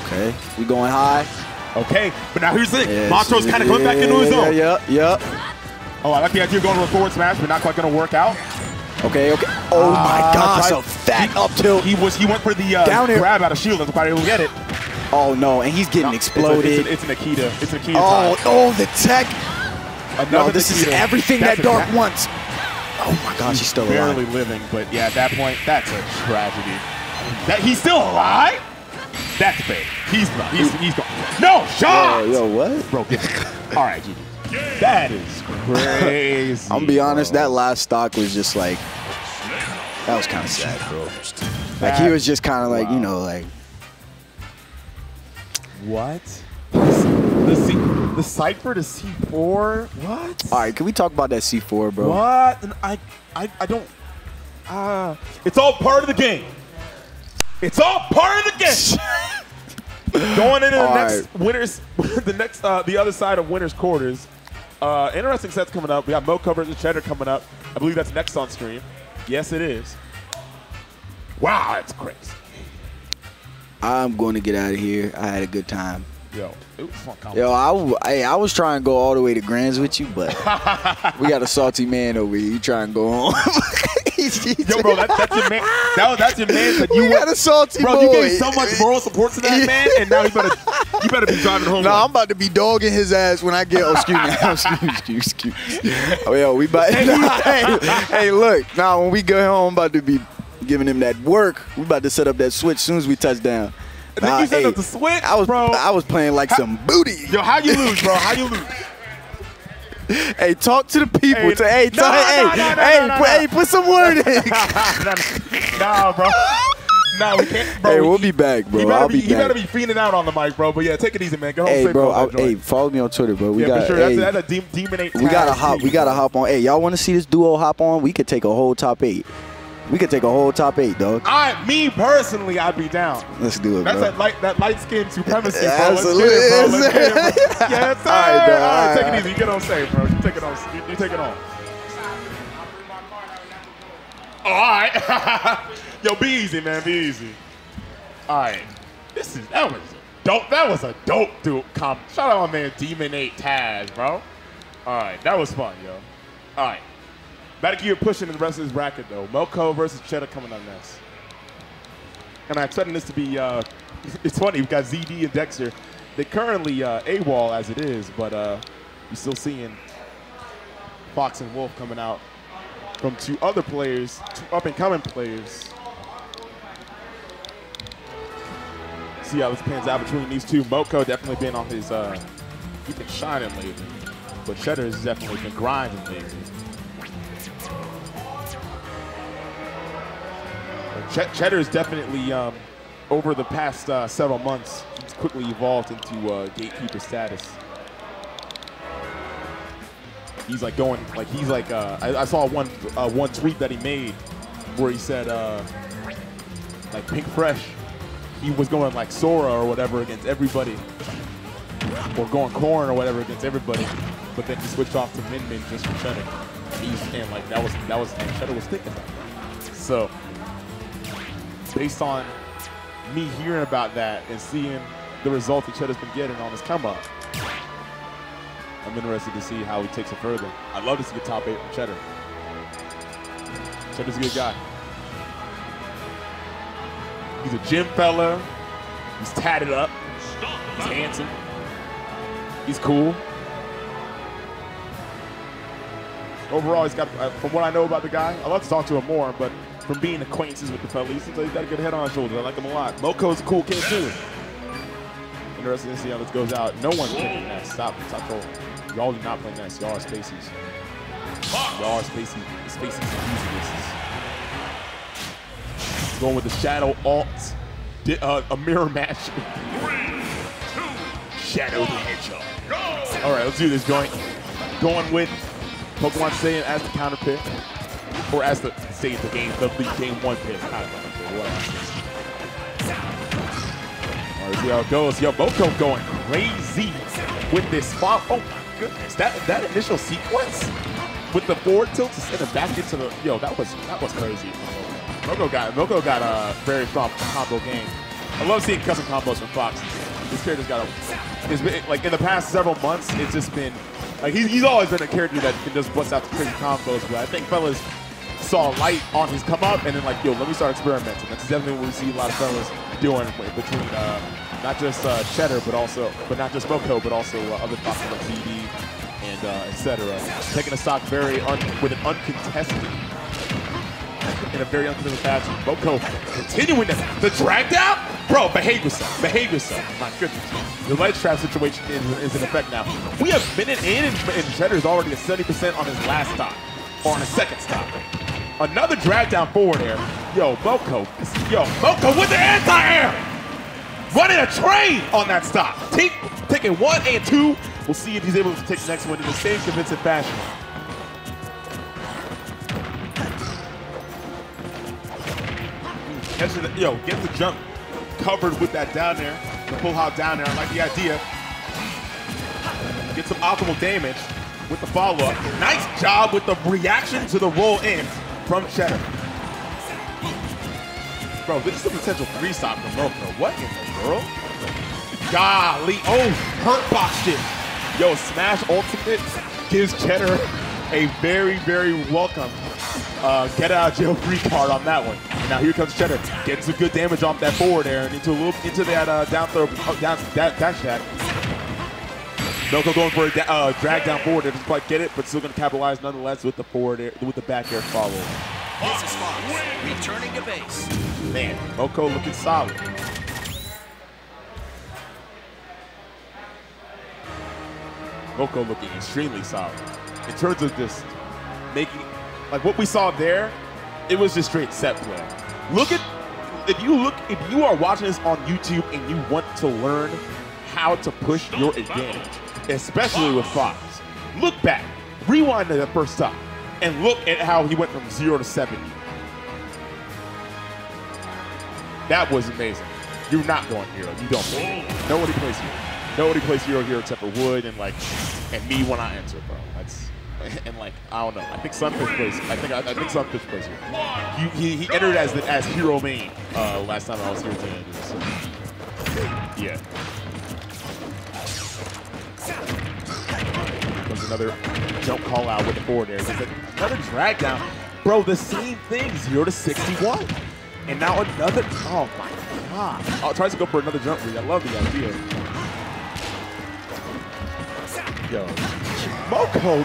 Okay, we going high. Okay, but now here's the thing. Montrose kind of coming back into his own. Yeah. Oh, I like the idea of going to a forward smash, but not quite going to work out. Okay. Oh my gosh, a fat up tilt. He went for the grab out of shield and quite able to get it. Oh no, and he's getting exploded. It's an Akita. It's an Akita. Oh, the tech. No, this is everything that Dark wants. Oh my gosh, he's still alive. Barely living, but yeah, at that point, that's a tragedy. That he's still alive? That's big. He's gone. No shot. Yo, what? Bro, get it. All right, GG. That is crazy. I'm gonna be honest, that last stock was just like, that was kind of sad, bro. Like he was just kind of like, you know, like. What? The Cypher to C4? What? All right, can we talk about that C4, bro? What? And I don't. It's all part of the game. It's all part of the game. Going into the next winners, the other side of winners quarters. Interesting sets coming up. We got Mokou versus Cheddar coming up. I believe that's next on stream. Yes, it is. Wow, that's crazy. I'm going to get out of here. I had a good time. Yo, it was fun. Yo, I was trying to go all the way to Grands with you, but we got a salty man over here. You trying to go home? Yo, bro, that's your man. That's your man. That you got a salty bro, boy. You gave so much moral support to that man, and now you better be driving home. No, I'm about to be dogging his ass when I get. Oh, excuse me. Oh, yo, we about. Hey, look. Now when we go home, I'm about to be giving him that work. We about to set up that switch as soon as we touch down. Nah, you set up the switch, bro. I was playing like some booty. Yo, how you lose, bro? How you lose? Hey, talk to the people. Put some word in. Nah, bro. Nah, we can't, bro. Hey, we'll be back, bro. He better be fiending out on the mic, bro. But yeah, take it easy, man. Go home safe, safe, bro. Hey, follow me on Twitter, bro. For sure. That's a Demon 8. We gotta hop on. Hey, y'all want to see this duo hop on? We could take a whole top 8. We could take a whole top 8, dog. Me personally, I'd be down. Let's do it, That's bro. that light skin supremacy, bro. Absolutely. Let's get it, bro. Let's get it, bro. Yes, sir. All right, dog. All right, take All it easy. You get on safe, bro. You take it on. You take it on. Oh, all right. Yo, be easy, man. Be easy. All right. That was a dope dude. Shout out my man Demon 8 Taz, bro. All right, that was fun, yo. All right. About to keep it pushing in the rest of this bracket, though. Mokou versus Cheddar coming up next. And I'm expecting this to be, it's funny, we've got ZD and Dexter. They currently AWOL as it is, but you're still seeing Fox and Wolf coming out from 2 other players, 2 up-and-coming players. See how this pans out between these 2. Mokou definitely been on his, he's been shining lately, but Cheddar has definitely been grinding lately. Cheddar is definitely, over the past several months, he's quickly evolved into gatekeeper status. He's like going, like he's like, I saw one tweet that he made where he said, like Pink Fresh, he was going like Sora or whatever against everybody, or going Corrin or whatever against everybody, but then he switched off to Min Min just for Cheddar. And like that was, and Cheddar was thinking about that. So, based on me hearing about that and seeing the results that Cheddar's been getting on his come up, I'm interested to see how he takes it further. I'd love to see a top 8 from Cheddar. Cheddar's a good guy. He's a gym fella. He's tatted up. He's handsome. He's cool. Overall, he's got, from what I know about the guy, I'd love to talk to him more, but from being acquaintances with the fella, he seems like he's got a good head on his shoulders. I like him a lot. Mokou's a cool kid, too. Interesting to see how this goes out. No one's picking next. Stop trolling. Y'all do not play next. Y'all are spacies. Y'all are spacies enthusiasts. Going with the Shadow Alt, a mirror match. 3, 2, Shadow the Hedgehog. All right, let's do this joint. Going with Pokemon Stadium as the counter pick, or as the state the game 1 pick. All right, see how it goes. Yo, Mokou going crazy with this spot. Oh my goodness, that initial sequence with the forward tilt to send it back into the that was crazy. Mokou got a very strong combo game. I love seeing custom combos from Fox. This character's got it's been, like in the past several months, it's just been like he's always been a character that can just bust out the crazy combos. But I think fellas saw light on his come up and then like, let me start experimenting. That's definitely what we see a lot of fellas doing between not just Cheddar, but not just Mokou, but also other Foxes like Diddy and etc. Taking a stock with an uncontested. In a very uncontested fashion. Mokou continuing the drag down? Bro, behave yourself. My goodness. The ledge trap situation is in effect now. We have a minute in and Cheddar's already at 70% on his last stop, or on his second stop. Another drag down forward air. Mokou with the anti-air! Running a train on that stop. Taking 1 and 2. We'll see if he's able to take the next one in the same convincing fashion. Get the jump covered with that down there, the full hop down there. I like the idea. Get some optimal damage with the follow-up. Nice job with the reaction to the roll in from Cheddar. Bro, this is a potential 3-stop from Mokou. What in the world? Golly, hurt box shit. Smash Ultimate gives Cheddar a very, very welcome get out of jail free card on that one. And now here comes Cheddar, getting some good damage off that forward air and into that down throw, dash attack. Mokou going for a drag down forward air, doesn't quite get it, but still going to capitalize nonetheless with the forward air, with the back air follow. This is Fox, returning to base. Man, Mokou looking solid. Mokou looking extremely solid. In terms of just making, like what we saw there, it was just straight set play. If you are watching this on YouTube and you want to learn how to push your advantage, especially with Fox, look back, rewind to the first stop, and look at how he went from 0 to 70. That was amazing. You're not going hero. You don't play hero. Nobody plays hero. Nobody plays hero here except for Wood and me when I enter, bro. That's and like I don't know. I think Sunfish plays. I think Sunfish plays here. He entered as hero main last time I was here to enter. So, yeah. Comes another jump call out with the forward air. There's another drag down. Bro, the same thing, 0 to 61. And now another, oh my God. Oh, tries to go for another jump read. I love the idea. Yo, Mokou,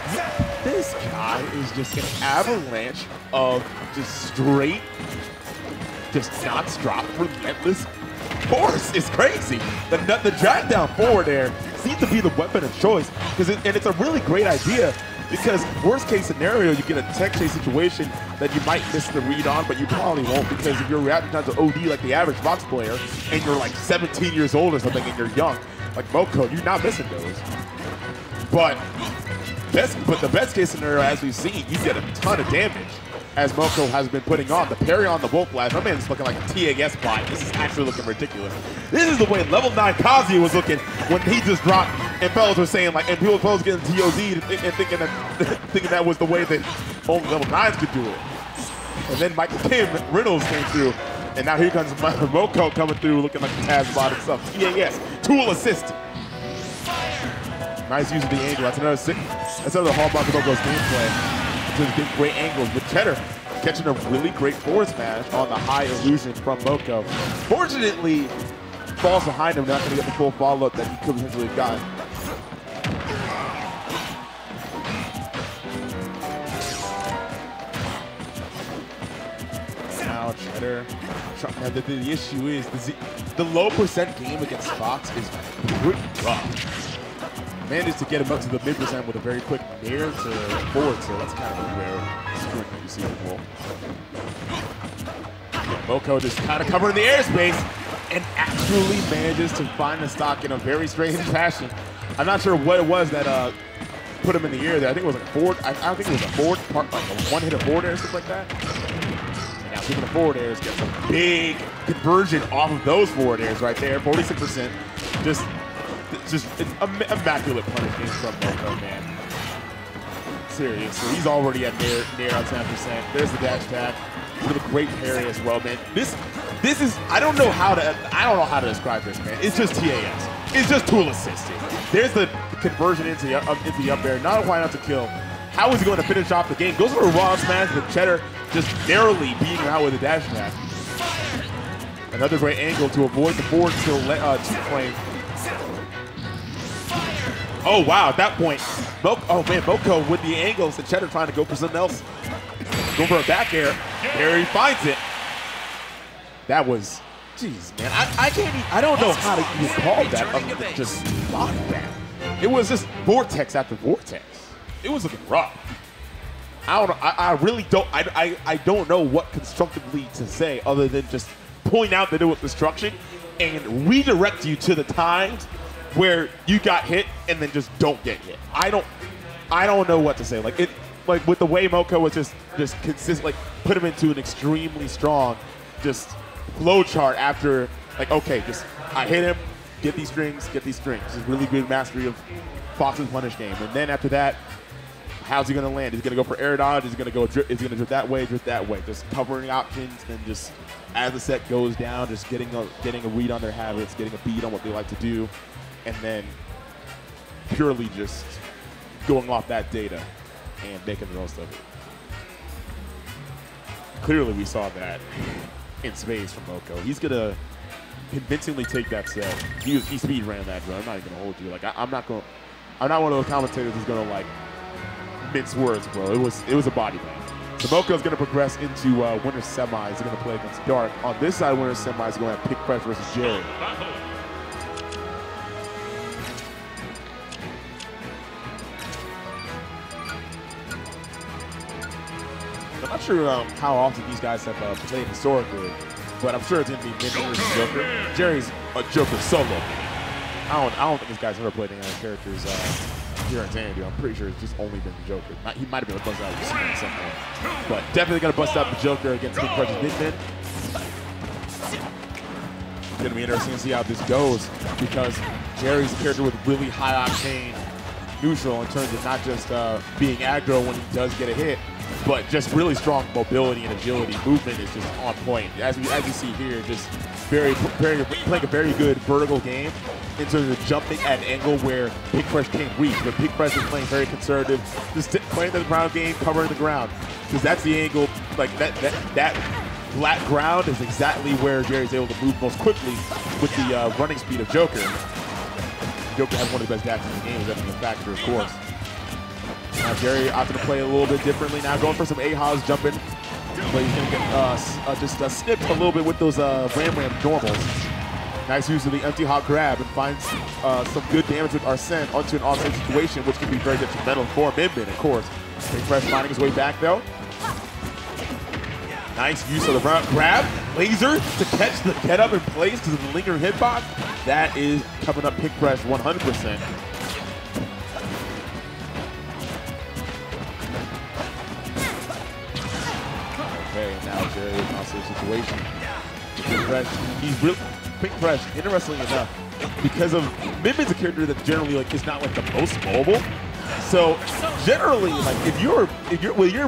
this guy is just an avalanche of just straight, just non-stop, relentless force. It's crazy. The drag down forward air seems to be the weapon of choice, and it's a really great idea because worst case scenario, you get a tech chase situation that you might miss the read on, but you probably won't because if your reaction times are OD like the average box player and you're like 17 years old or something and you're young, like Mokou, you're not missing those. But the best case scenario, as we've seen, you get a ton of damage as Mokou has been putting on. The parry on the Wolf Blast, my man's looking like a TAS bot. This is actually looking ridiculous. This is the way level 9 Kazuya was looking when he just dropped, and fellas were saying like, and people was getting TOZ'd and thinking that was the way that only level 9s could do it. And then Michael Kim Reynolds came through, and now here comes Mokou coming through looking like a Taz bot himself. TAS, tool assist. Nice use of the angle. That's another hallmark of Mokou's gameplay. Just get great angles with Cheddar catching a really great forward smash on the high illusion from Mokou. Fortunately, falls behind him, not going to get the full follow-up that he could potentially have gotten. Now Cheddar. Now the issue is the low percent game against Fox is pretty rough. Managed to get him up to the mid-percent with a very quick nair to forward, so that's kind of a rare string that you see with Wolf. Mokou just kind of covering the airspace and actually manages to find the stock in a very strange fashion. I'm not sure what it was that put him in the air there. I think it was like a forward. I don't think it was a forward part, like a one-hit of forward air, something like that. And now speaking of forward airs, gets a big conversion off of those forward airs right there, 46%. Just an immaculate punish game from Mokou, man. Seriously, he's already at near on 10%. There's the dash attack with a great parry as well, man. This is I don't know how to describe this, man. It's just TAS. It's just tool assisted. There's the conversion into the up air. Not quite enough to kill. How is he going to finish off the game? Goes for a raw smash with Cheddar just narrowly beating him out with a dash attack. Another great angle to avoid the forward tilt flame. Oh, wow, at that point, Mokou with the angles and Cheddar trying to go for something else. Go for a back air. There he finds it. That was, jeez, man. I don't know how to even call that other than just block that. It was just vortex after vortex. It was looking rough. I really don't, I don't know what constructively to say other than just point out that it was destruction and redirect you to the times where you got hit and then just don't get hit. I don't know what to say. Like with the way Mokou was just consistent, like put him into an extremely strong just flow chart after like, okay, just I hit him, get these strings. This is really good mastery of Fox's punish game. And then after that, how's he gonna land? Is he gonna go for air dodge? Is he gonna drift that way, Just covering options and just as the set goes down, just getting a read on their habits, getting a beat on what they like to do. And then purely just going off that data and making the most of it. Clearly we saw that in space from Mokou. He's going to convincingly take that set. He speed ran that run. I'm not even going to hold you. Like I'm not one of those commentators who's going to like mince words, bro. It was a body bang. So Mokou's going to progress into winner's semis. He's going to play against Dark. On this side, winner's semis is going to have Pick Fresh versus Jerry. I'm not sure how often these guys have played historically, but I'm sure it's going to be Minion versus Joker. Jerry's a Joker solo. I don't think this guy's ever played any other characters here in Xanadu. I'm pretty sure it's just only been the Joker. He might have been able to bust out Lucina at some point, but definitely going to bust out the Joker against King Crutch's Midman. going to be interesting to see how this goes because Jerry's a character with really high octane neutral in terms of not just being aggro when he does get a hit, but just really strong mobility and agility. Movement is just on point. As you see here, just playing a very good vertical game in terms of jumping at an angle where PinkFresh can't reach. But PinkFresh is playing very conservative, just playing the ground game, covering the ground. Because that's the angle, like that flat ground is exactly where Jerry's able to move most quickly with the running speed of Joker. Joker has one of the best backs in the game, that's a factor, of course. Now Jerry opted to play a little bit differently. Now going for some A-Haws, jumping, but he's going to get just snipped a little bit with those Ram normals. Nice use of the empty hop grab and finds some good damage with Arsene onto an offset situation, which can be very detrimental for Min, of course. PinkFresh finding his way back, though. Nice use of the grab. Laser to catch the get up in place because of the lingering hitbox. That is coming up PinkFresh 100%. Okay, now Jerry in also a situation. PinkFresh, interestingly enough, because of Min's a character that generally is not the most mobile. So generally, if you're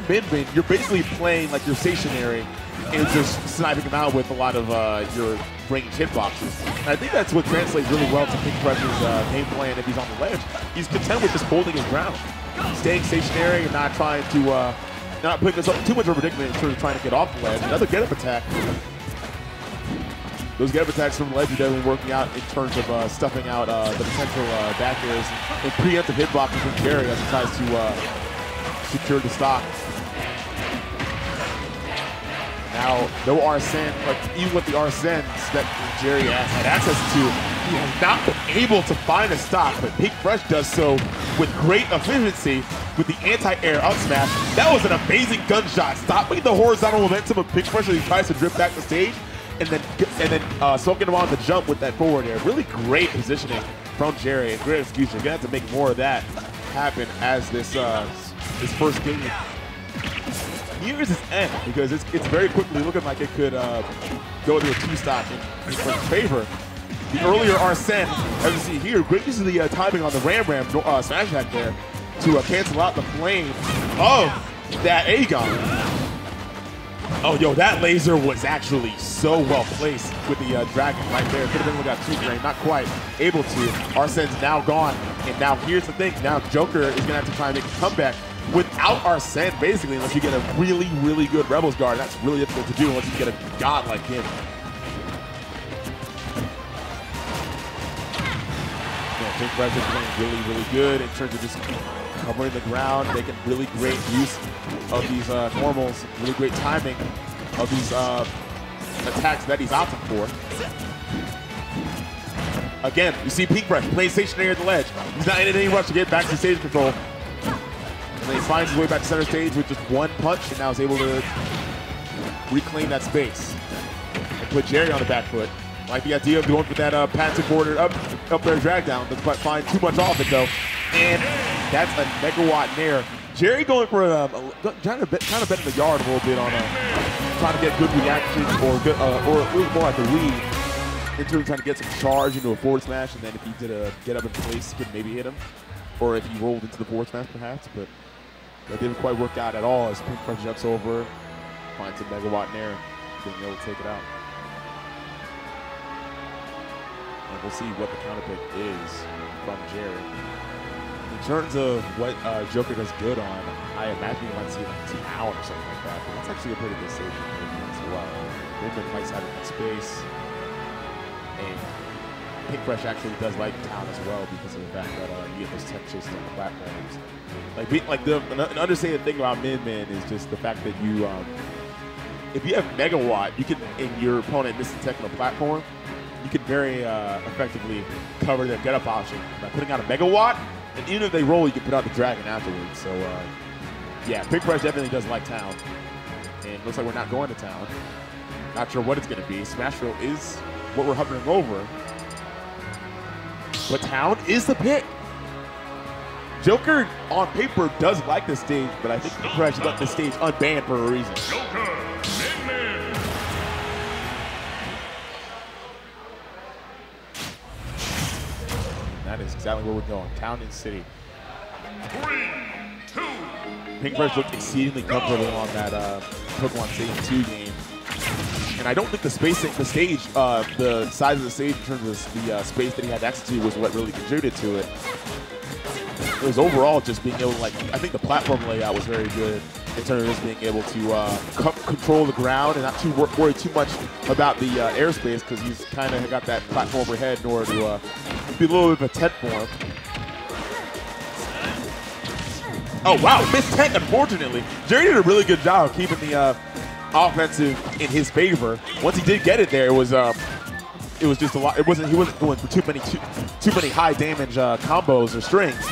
Min, you're basically playing you're stationary and just sniping him out with a lot of your range hitboxes. And I think that's what translates really well to PinkFresh's game plan if he's on the ledge. He's content with just holding his ground, staying stationary and not trying to not putting himself too much of a predicament in terms of trying to get off the ledge. Another get-up attack. Those get-up attacks from the ledge are definitely working out in terms of stuffing out the potential back airs and preemptive hitboxes from Jerry as he tries to secure the stock. Now, no Arsene, but even with the Arsenes that Jerry has had access to, he has not been able to find a stock, but PinkFresh does so with great efficiency with the anti-air up smash. That was an amazing gunshot, stopping the horizontal momentum of PinkFresh as he tries to drift back the stage, and then soaking him on the jump with that forward air. Really great positioning from Jerry, and great execution. You're gonna have to make more of that happen as this first game nears its end, because it's very quickly looking like it could go to a two-stock in PinkFresh's favor. The earlier Arsene, as you see here, great use of the timing on the Ram smash attack there to cancel out the flame of that Aegon. Oh, yo, that laser was actually so well placed with the dragon right there. Could have been got 2-frame, not quite able to. Arsene's now gone, and now here's the thing. Now Joker is going to have to try and make a comeback without Arsene, basically, unless you get a really, really good Rebels guard. That's really difficult to do unless you get a god like him. PinkFresh is playing really, really good in terms of just covering the ground, making really great use of these normals, really great timing of these attacks that he's opting for. Again, you see PinkFresh playing stationary at the ledge. He's not in any rush to get back to stage control. And then he finds his way back to center stage with just one punch, and now is able to reclaim that space and put Jerry on the back foot. Like the idea of going for that patented border up there drag down, but find too much off it though. And that's a megawatt nair. Jerry going for trying to bet in the yard a little bit on trying to get good reaction or good or it was more like a read in terms of trying to get some charge into a forward smash, and then if he did a get up in place, he could maybe hit him, or if he rolled into the forward smash perhaps. But that didn't quite work out at all as PinkFresh jumps over, finds a megawatt nair, being able to take it out. And we'll see what the counter pick is from Jerry. In terms of what Joker does good on, I imagine you might see like Town or something like that. But that's actually a pretty good stage as well. Movement likes having that space. And PinkFresh actually does like Town as well because of the fact that you get those tech chases on the platforms. An understated thing about Min is just the fact that you, if you have Megawatt, you can, and your opponent misses tech on a platform, you can very effectively cover their get-up option by putting out a Megawatt, and even if they roll, you can put out the Dragon afterwards. So, yeah, PinkFresh definitely does like Town. And it looks like we're not going to Town. Not sure what it's going to be. Smash Throw is what we're hovering over. But Town is the pick. Joker, on paper, does like this stage, but I think PinkFresh let this stage unbanned for a reason. Joker, Min. exactly where we're going. Town and city. 3, 2, Pink Fresh looked exceedingly comfortable on that Pokemon Stadium 2 game. And I don't think the stage, the size of the stage in terms of the space that he had access to was what really contributed to it. It was overall just being able to, like, I think the platform layout was very good in terms of just being able to control the ground and not too worry too much about the airspace, because he's kind of got that platform overhead in order to be a little bit of a tent for him. Oh, wow, missed tech, unfortunately. Jerry did a really good job of keeping the offensive in his favor. Once he did get it there, it was just a lot. He wasn't going for too many high damage combos or strings,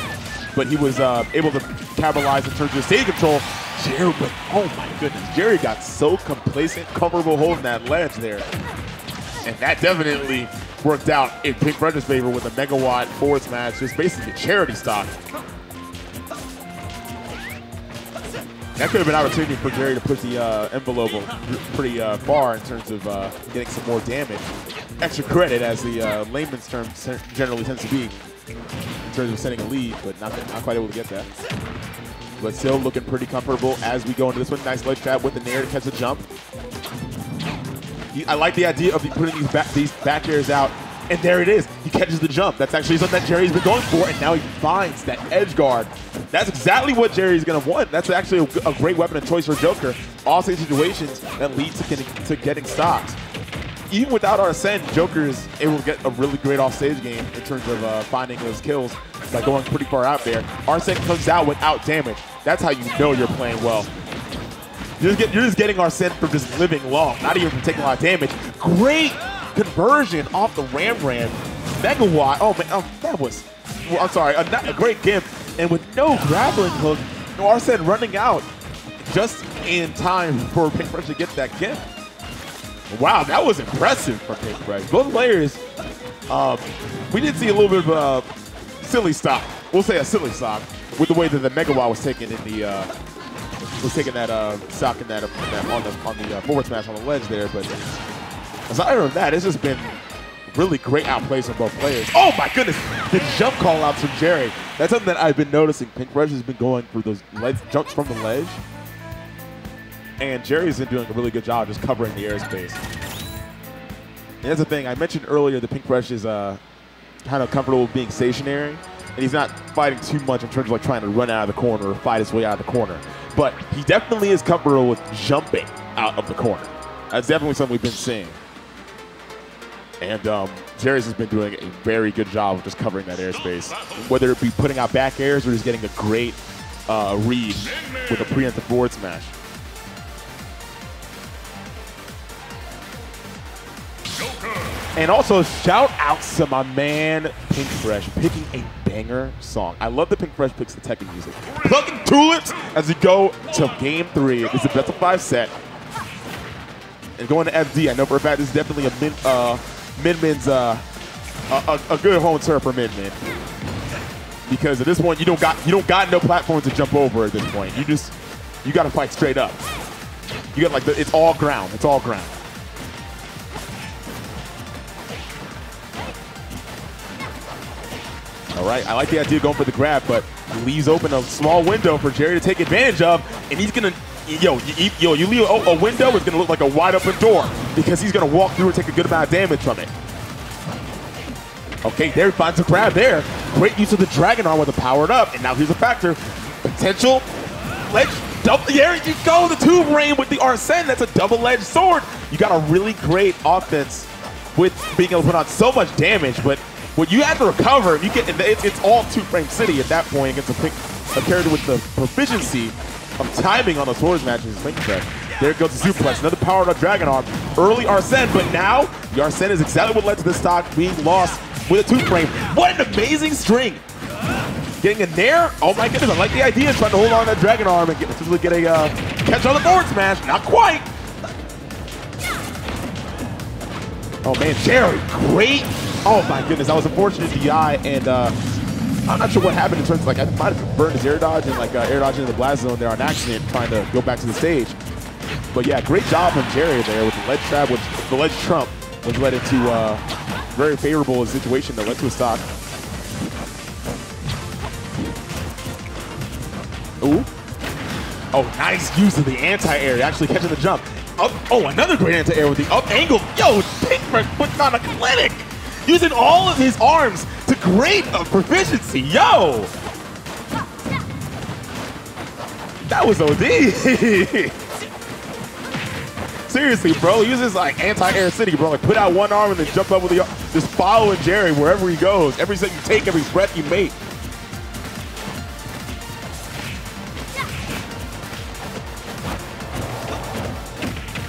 but he was able to capitalize in terms of stage control. Jerry, but oh my goodness, Jerry got so complacent, comfortable holding that ledge there, and that definitely worked out in Pink Fresh's favor with a megawatt forward smash, just basically charity stock. That could have been an opportunity for Jerry to push the envelope pretty far in terms of getting some more damage. Extra credit, as the layman's term generally tends to be, in terms of setting a lead, but not quite able to get that. But still looking pretty comfortable as we go into this one. Nice ledge trap with the nair to catch the jump. I like the idea of putting these back airs out, and there it is. He catches the jump. That's actually something that Jerry's been going for, and now he finds that edge guard. That's exactly what Jerry's going to want. That's actually a great weapon of choice for Joker. All stage situations that lead to getting stocks. Even without Arsene, Joker is able to get a really great offstage game in terms of finding those kills by going pretty far out there. Arsene comes out without damage. That's how you know you're playing well. You're just getting Arsene from just living long, not even from taking a lot of damage. Great conversion off the Ram. Megawatt. Oh, man. That was, well, I'm sorry, a great gift. And with no grappling hook, Arsene running out just in time for Pink Fresh to get that gift. Wow, that was impressive for Pink Fresh. Both players, we did see a little bit of a silly stock. We'll say a silly stock with the way that the Megawatt was taken in the that stock in that on the forward smash on the ledge there. But aside from that, it's just been really great outplays from both players. Oh my goodness, the jump call outs from Jerry. That's something that I've been noticing. Pink Fresh has been going for those jumps from the ledge. And Jerry's been doing a really good job just covering the airspace. And that's the thing, I mentioned earlier that Pink Fresh is kind of comfortable with being stationary, and he's not fighting too much in terms of like trying to run out of the corner or fight his way out of the corner. But he definitely is comfortable with jumping out of the corner. That's definitely something we've been seeing. And Jerry's has been doing a very good job of just covering that airspace, whether it be putting out back airs or just getting a great read with a preemptive forward smash. And also shout outs to my man Pink Fresh picking a banger song. I love that Pink Fresh picks the Tekken music. Plucking tulips as we go to game 3. It's a best of 5 set. And going to FD, I know for a fact this is definitely a Min-Min's a good home turf for Min-Min. Because at this point you don't got no platform to jump over at this point. You got to fight straight up. You got like it's all ground. It's all ground. All right, I like the idea of going for the grab, but leaves open a small window for Jerry to take advantage of, and he's gonna, you leave a window, it's gonna look like a wide open door because he's gonna walk through and take a good amount of damage from it. Okay, there he finds a grab there. Great use of the Dragon Arm with the powered up, and now here's a factor. Potential ledge double, there you go, the Tube Rain with the Arsene, that's a double-edged sword. You got a really great offense with being able to put on so much damage, but when you have to recover, you get it's all two-frame city at that point against a character with the proficiency of timing on those forward matches. There goes the suplex, another powered up Dragon Arm. Early Arsene, but now the Arsene is exactly what led to this stock being lost with a two-frame. What an amazing string! Getting a nair. Oh my goodness, I like the idea of trying to hold on to that Dragon Arm and get a catch on the forward smash. Not quite. Oh man, Jerry, great. Oh my goodness, that was a fortunate DI, and I'm not sure what happened in terms of, like, I might have burned his air dodge and like air dodge into the blast zone there on accident, trying to go back to the stage. But yeah, great job from Jerry there with the ledge trap, which the ledge trump, which led into a very favorable situation that led to a stock. Ooh. Oh, nice use of the anti-air, actually catching the jump. Up, oh, another great anti-air with the up angle. Yo, Pinkfresh putting on a clinic. Using all of his arms to great proficiency. Yo! That was OD. Seriously, bro, uses like anti-air city, bro. Like put out one arm and then jump up with the just following Jerry wherever he goes. Every step you take, every breath you make.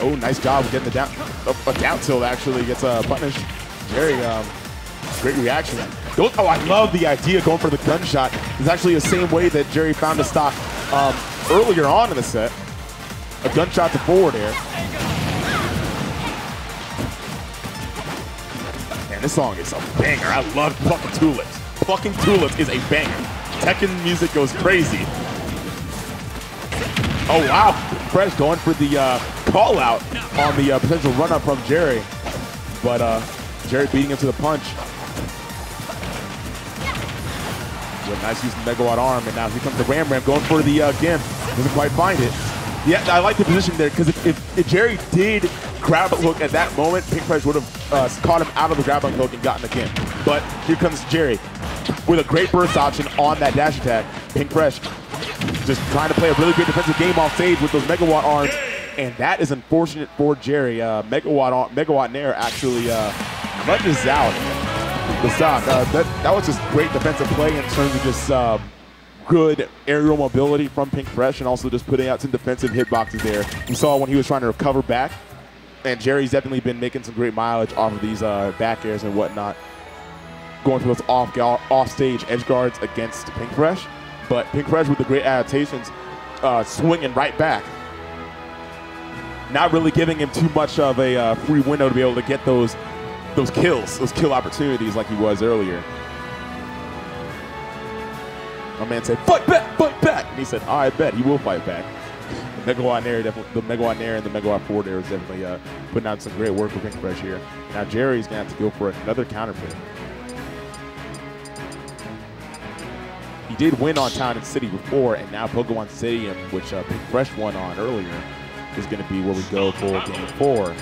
Oh, nice job with getting the down. A down tilt actually gets punished. Jerry, great reaction. Oh, I love the idea going for the gunshot. It's actually the same way that Jerry found a stock earlier on in the set. A gunshot to forward air. Man, this song is a banger. I love Plucking Tulips. Plucking Tulips is a banger. Tekken music goes crazy. Oh, wow. Fresh going for the call out on the potential run-up from Jerry. But Jerry beating him to the punch. With nice use of the Megawatt arm, and now here comes the Ram going for the Gim. Doesn't quite find it. Yeah, I like the position there, because if Jerry did grab a hook at that moment, Pinkfresh would have caught him out of the grab hook and gotten the Gim. But here comes Jerry with a great burst option on that dash attack. Pinkfresh just trying to play a really great defensive game off stage with those Megawatt arms, and that is unfortunate for Jerry. Megawatt Nair actually lunges out the stock. That was just great defensive play in terms of just good aerial mobility from Pinkfresh, and also just putting out some defensive hitboxes there. We saw when he was trying to recover back, and Jerry's definitely been making some great mileage off of these back airs and whatnot, going for those off-stage edge guards against Pinkfresh. But Pinkfresh with the great adaptations, swinging right back. Not really giving him too much of a free window to be able to get those kills, those kill opportunities like he was earlier. My man said, fight back! And he said, I bet he will fight back. The Megawatt Nair and the Megawatt forward air is definitely putting out some great work for Pinkfresh here. Now Jerry's going to have to go for another counter pick. He did win on Town and City before, and now Pokemon Stadium, which Pinkfresh won on earlier, is going to be where we go for Game 4.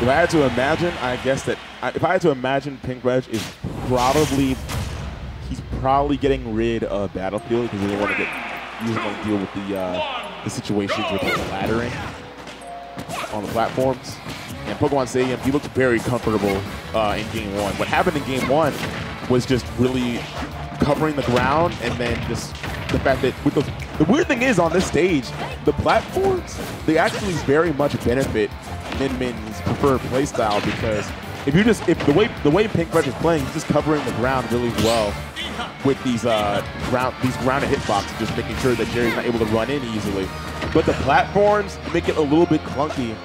If I had to imagine, I guess that if I had to imagine, Pinkfresh is probably getting rid of Battlefield because he doesn't want to deal with the situations with the laddering on the platforms. And Pokemon Stadium, he looked very comfortable in Game 1. What happened in Game 1 was just really covering the ground, and then just the fact that with the weird thing is on this stage, the platforms, they actually very much benefit Min-Min's preferred playstyle, because if the way Pinkfresh is playing, he's just covering the ground really well with these grounded hitboxes, just making sure that Jerry's not able to run in easily. But the platforms make it a little bit clunky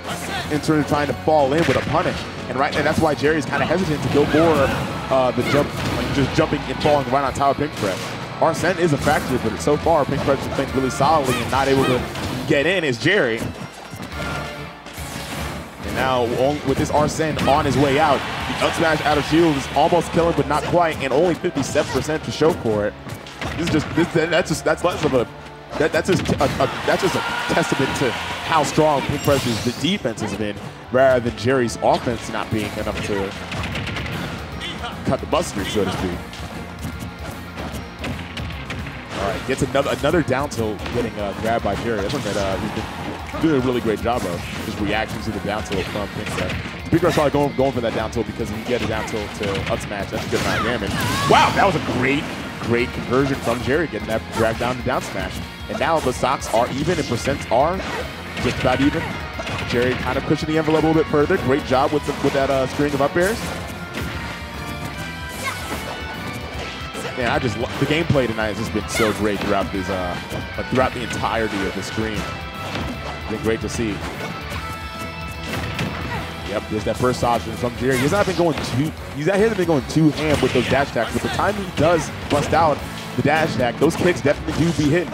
in terms of trying to fall in with a punish, and that's why Jerry's kind of hesitant to go for the jump, like just jumping and falling right on top of Pinkfresh. Arsene is a factor, but so far Pinkfresh is playing really solidly and not able to get in is Jerry. And now with this Arsene on his way out, the up smash out of shield is almost killing, but not quite, and only 57% to show for it. That's just a testament to how strong Pinkfresh's defense has been, rather than Jerry's offense not being enough to cut the mustard, so to speak. All right, gets another down tilt getting grabbed by Jerry. That's something that he's been doing a really great job of, his reaction to the down tilt from Pinkfresh. Pinkfresh probably going for that down tilt, because if you get a down tilt to up smash, that's a good amount of damage. Wow, that was a great conversion from Jerry, getting that drag down to down smash. And now the stocks are even and percents are just about even. Jerry kind of pushing the envelope a little bit further. Great job with that string of up airs. Man, the gameplay tonight has just been so great throughout the entirety of the stream. It's been great to see. Yep, there's that first option from Jerry. He hasn't been going too ham with those dash attacks, but the time he does bust out the dash attack, those kicks definitely do be hitting.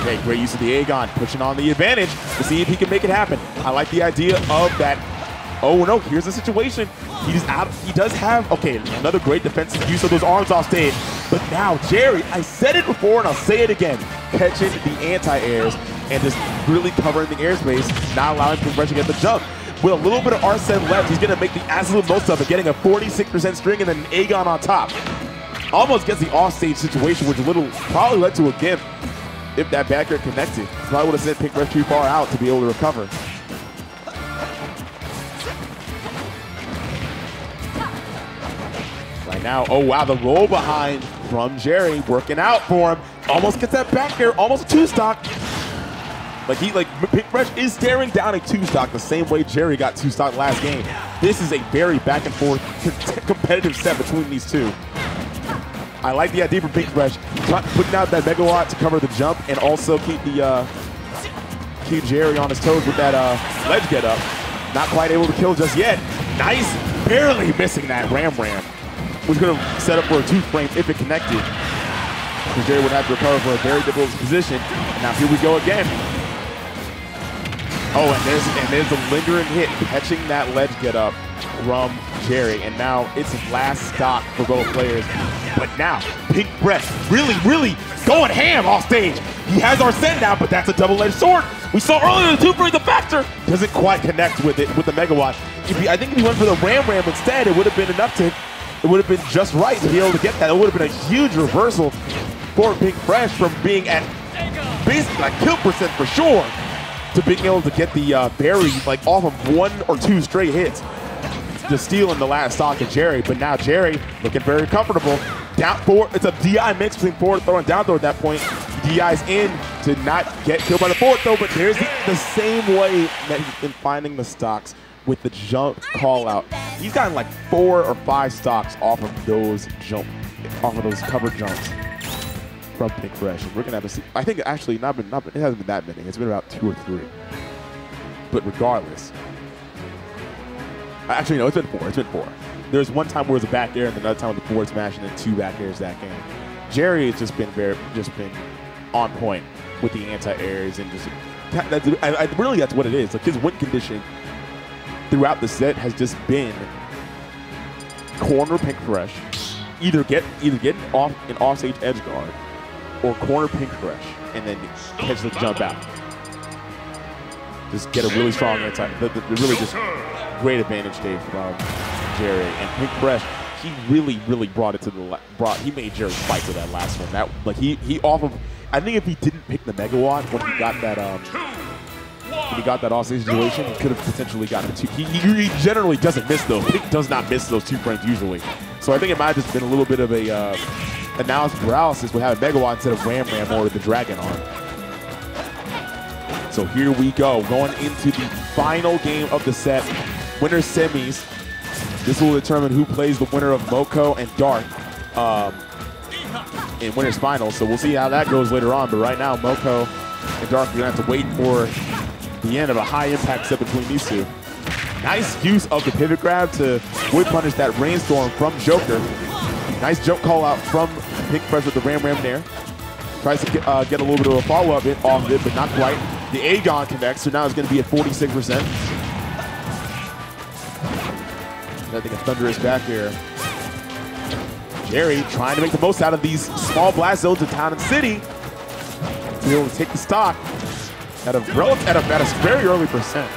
Okay, great use of the Aegon, pushing on the advantage to see if he can make it happen. I like the idea of that Oh no, here's the situation. He does have, okay, another great defensive use of those arms off stage. But now Jerry, I said it before and I'll say it again, catching the anti-airs and just really covering the airspace, not allowing Pink to get the jump. With a little bit of Arsene left, he's going to make the absolute most of it, getting a 46% string and then an Aegon on top. Almost gets the offstage situation, which probably led to a gift if that back air connected. Probably would have sent Pink too far out to be able to recover. Right now, oh wow, the roll behind from Jerry, working out for him. Almost gets that back air, almost a 2-stock. Pink Fresh is staring down a 2-stock the same way Jerry got 2-stock last game. This is a very back and forth competitive set between these two. I like the idea for Pink Fresh, putting out that Megawatt to cover the jump and also keep Jerry on his toes with that ledge get up. Not quite able to kill just yet. Nice, barely missing that Ram. Was going to set up for a 2-frame if it connected. So Jerry would have to recover for a very difficult position. Now here we go again. Oh, and there's a lingering hit, catching that ledge get up from Jerry. And now it's last stock for both players. But now, Pink Fresh really going ham off stage. He has Arsene now, but that's a double-edged sword. We saw earlier the 2-frame, the factor doesn't quite connect with it, with the Megawatt. I think if he went for the Ram instead, it would have been enough to, it would have been just right to be able to get that. It would have been a huge reversal for Pink Fresh from being at basically like kill percent for sure to being able to get the berry like off of 1 or 2 straight hits. Just stealing the last stock of Jerry, but now Jerry looking very comfortable. Down forward, it's a DI mix between forward throw and down throw at that point. DI's in to not get killed by the forward throw, but there's the same way that he's been finding the stocks with the jump call out. He's gotten like 4 or 5 stocks off of those covered jumps from Pink Fresh. And we're gonna have to see. I think actually it hasn't been that many. It's been about 2 or 3. But regardless. Actually, no, it's been 4. It's been 4. There's one time where it was a back air, and another time with the forward smash, and then 2 back airs that game. Jerry has just been on point with the anti-airs, and really that's what it is. Like his win condition throughout the set has just been corner Pink Fresh, either get off an offstage edge guard, or corner Pink Fresh, and then catch the jump out. Just get a really strong anti, really just great advantage day from Jerry. And Pink Fresh, he really brought it to the he made Jerry fight to that last one. That like he off of, I think if he didn't pick the Megawatt when he got that offstage situation, he could have potentially gotten the 2. He generally doesn't miss those. Pink does not miss those 2 frames usually. So I think it might have just been a little bit of a analysis paralysis with having Megawatt instead of Ram or the Dragon on. So here we go, going into the final game of the set. Winner's semis. This will determine who plays the winner of Mokou and Dark in winner's finals. So we'll see how that goes later on. But right now, Mokou and Dark are going to have to wait for the end of a high-impact set between these two. Nice use of the pivot grab to wood punish that rainstorm from Joker. Nice jump call out from Pink Fresh with the Ram there. Tries to get a little bit of a follow-up off it, but not quite. The Aegon connects, so now it's going to be at 46%. I think a thunderous back here. Jerry trying to make the most out of these small blast zones in town and city to be able to take the stock at a very early percent.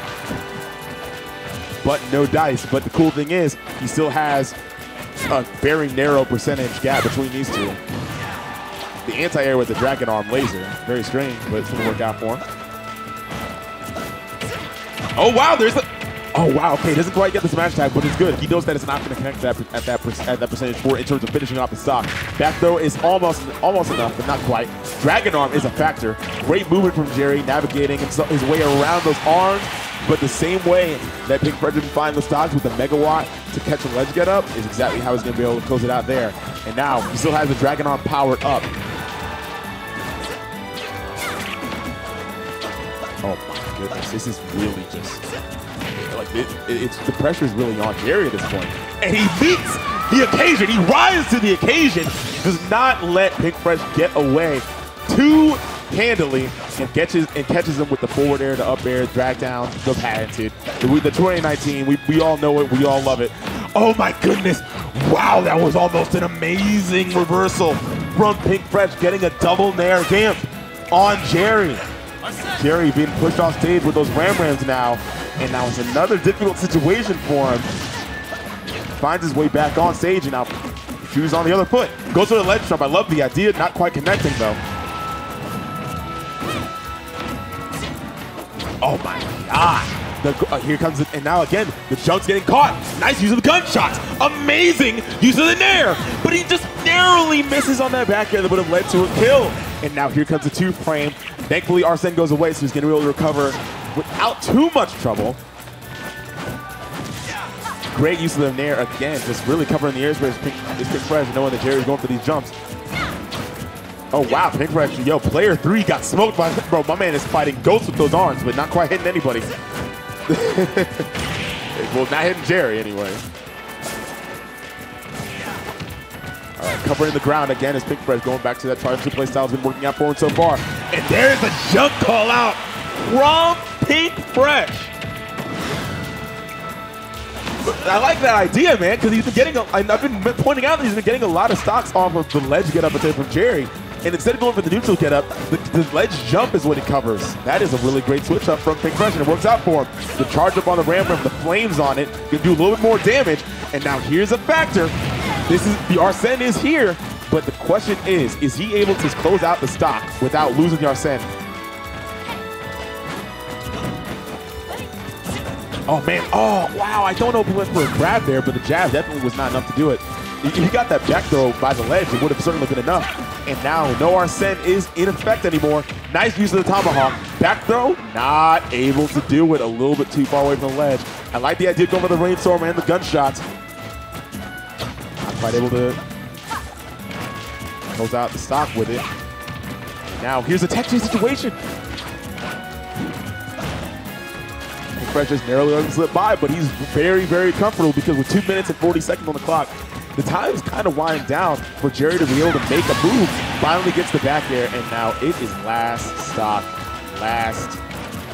But no dice. But the cool thing is he still has a very narrow percentage gap between these two. The anti-air with the Dragon Arm laser. Very strange, but it's going to work out for him. Oh, wow. Oh, wow. Okay, doesn't quite get the smash tag, but it's good. He knows that it's not going to connect at that percentage for in terms of finishing off the stock. Back throw is almost enough, but not quite. Dragon Arm is a factor. Great movement from Jerry, navigating his way around those arms. But the same way that Pink Fresh didn't find the stocks with the Megawatt to catch a ledge get up is exactly how he's going to be able to close it out there. And now he still has the Dragon Arm powered up. Oh my goodness, this is really just like the pressure is really on Jerry at this point. And he meets the occasion. He rises to the occasion. Does not let Pink Fresh get away too handily and catches him with the forward air, the up air, drag down, the patented. The 2019, we all know it, we all love it. Oh my goodness. Wow, that was almost an amazing reversal from Pink Fresh, getting a double nair gamp on Jerry. Jerry being pushed off stage with those Rams now, and now it's another difficult situation for him. Finds his way back on stage, and now shoes on the other foot. Goes to the ledge jump. I love the idea, not quite connecting though. Oh my God. Here comes it, and now again, the junk's getting caught. Nice use of the gunshots. Amazing use of the nair, but he just narrowly misses on that back air that would have led to a kill. And now here comes the 2-frame. Thankfully, Arsene goes away, so he's gonna be able to recover without too much trouble. Great use of the nair again, just really covering the airspace. Pink Fresh, knowing that Jerry's going for these jumps. Oh wow, Pink Fresh, yo, player 3 got smoked by, bro, my man is fighting ghosts with those arms, but not quite hitting anybody. Well, not hitting Jerry anyway. All right, covering the ground again as Pink Fresh going back to that triangle play style has been working out for him so far. And there's a jump call out from Pink Fresh. I like that idea, man, because he's been getting, I've been pointing out that he's been getting a lot of stocks off of the ledge get up from Jerry. And instead of going for the neutral get up, the ledge jump is what he covers. That is a really great switch up from Pink Fresh, and it works out for him. The charge up on the ram, the flames on it, can do a little bit more damage. And now here's a factor. This is, the Arsene is here, but the question is he able to close out the stock without losing the Arsene? Oh man, oh wow, I don't know if he went for a grab there, but the jab definitely was not enough to do it. If he got that back throw by the ledge, it would have certainly been enough. And now no Arsene is in effect anymore. Nice use of the tomahawk. Back throw, not able to do it, a little bit too far away from the ledge. I like the idea of going for the rainstorm and the gunshots. Not quite able to close out the stock with it. And now here's a tech chase situation. Fresh just narrowly let him slip by, but he's very, very comfortable because with 2 minutes and 40 seconds on the clock, the time is kind of winding down for Jerry to be able to make a move. Finally gets the back air, and now it is last stock, last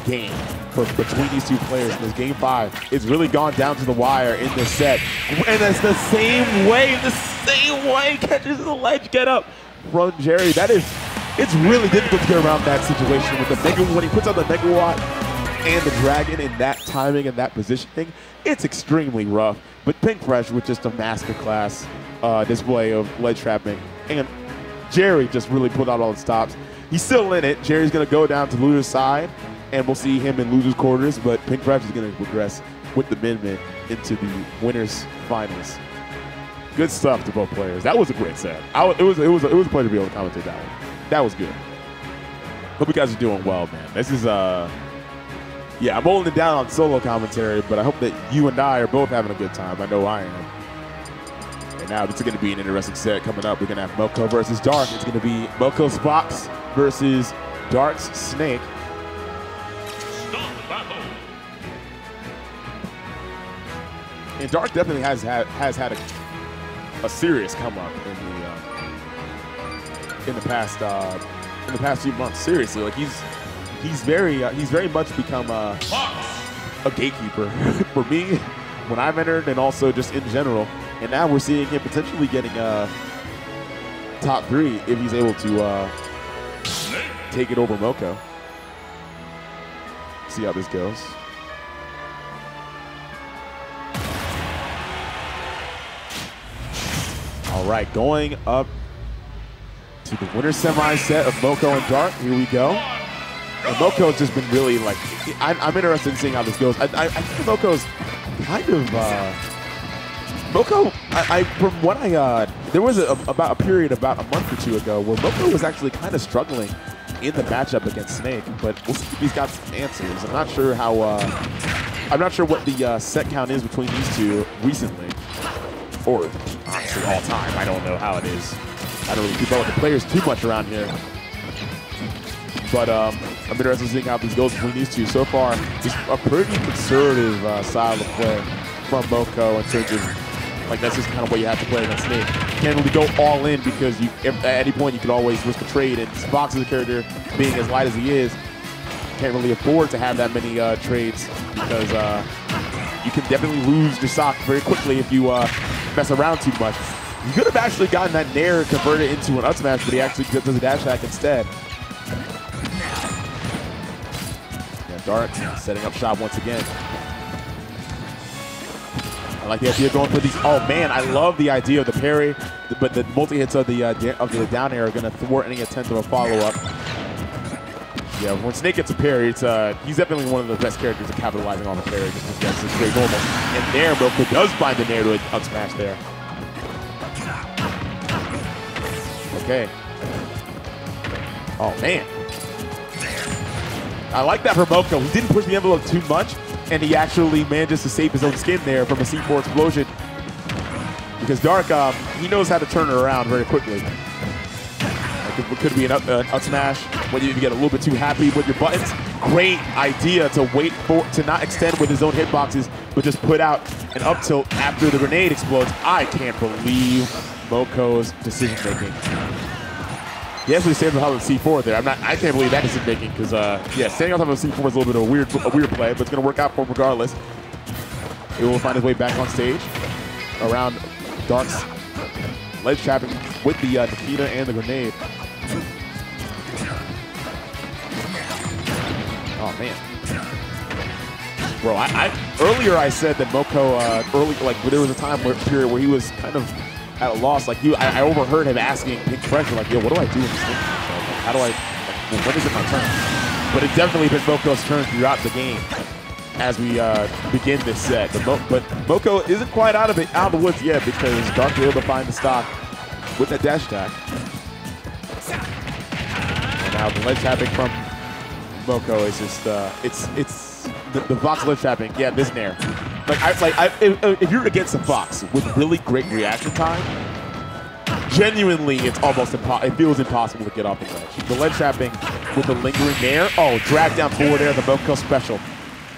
game between these two players. In this game 5, it's really gone down to the wire in this set. And that's the same way catches the ledge get up from Jerry. It's really difficult to get around that situation with the mega, when he puts on the megawatt and the dragon in that timing and that positioning, it's extremely rough. But Pink Fresh with just a masterclass display of ledge trapping. And Jerry just really put out all the stops. He's still in it. Jerry's going to go down to loser's side, and we'll see him in loser's quarters. But Pink Fresh is going to progress with the min-min into the winners finals. Good stuff to both players. That was a great set. It was a pleasure to be able to commentate that one. That was good. Hope you guys are doing well, man. This is yeah, I'm holding it down on solo commentary, but I hope that you and I are both having a good time. I know I am. And now this is going to be an interesting set coming up. We're going to have Mokou versus Dark. It's going to be Mokou's Fox versus Dark's Snake. And Dark definitely has had a serious come up in the past few months. Seriously, like he's very much become a gatekeeper for me when I've entered, and also just in general. And now we're seeing him potentially getting top 3 if he's able to take it over Mokou. See how this goes. All right, going up to the winner semi set of Mokou and Dark. Here we go. And Mokou's just been really, like, I'm interested in seeing how this goes. I think Mokou's kind of, Mokou, from what there was about a period about a month or 2 ago where Mokou was actually kind of struggling in the matchup against Snake, but we'll see if he's got some answers. I'm not sure how, I'm not sure what the set count is between these two recently, or honestly all time. I don't know how it is. I don't really keep up with the players too much around here. But I'm interested in seeing how this goes between these two. So far, it's a pretty conservative style of play from Mokou in terms of, like, that's just kind of what you have to play against Snake. can't really go all in because at any point you can always risk a trade. And Fox is a character, being as light as he is, can't really afford to have that many trades because you can definitely lose your stock very quickly if you mess around too much. You could have actually gotten that Nair converted into an up smash, but he actually does a dash attack instead. Yeah, Dark setting up shop once again. I like the idea of going for these. Oh man, I love the idea of the parry, but the multi hits of the down air are going to thwart any attempt of a follow up. Yeah, when Snake gets a parry, it's he's definitely one of the best characters at capitalizing on the parry, just because it's straight normal. And there, Mokou does find the Nair to up smash there. Okay. Oh man. I like that for Mokou. He didn't push the envelope too much, and he actually manages to save his own skin there from a C4 explosion. Because Dark, he knows how to turn it around very quickly. Like it could be an up smash when you get a little bit too happy with your buttons. Great idea to wait for to not extend with his own hitboxes, but just put out an up tilt after the grenade explodes. I can't believe Mokou's decision making. He actually saved the hell of C4 there. I can't believe that decision making because yeah, standing on top of C4 is a little bit of a weird play, but it's gonna work out for him regardless. He will find his way back on stage around Dark's ledge trapping with the Nikita and the grenade. Oh man, bro! Earlier I said that Mokou there was a time period where he was kind of at a loss. Like I overheard him asking Pink Pressure, like, "Yo, what do I do in this game? Like, how do I? Like, when is it my turn?" But it's definitely been Mokou's turn throughout the game as we begin this set. But Mokou isn't quite out of the woods yet because Dark was able to find the stock with that dash attack. And now the ledge tapping from Mokou is just it's the Fox ledge tapping. Yeah, this Nair. If you're against a Fox with really great reaction time, genuinely it's almost it feels impossible to get off the ledge. The ledge trapping with the lingering Nair. Oh, drag down forward air, the Mokou special.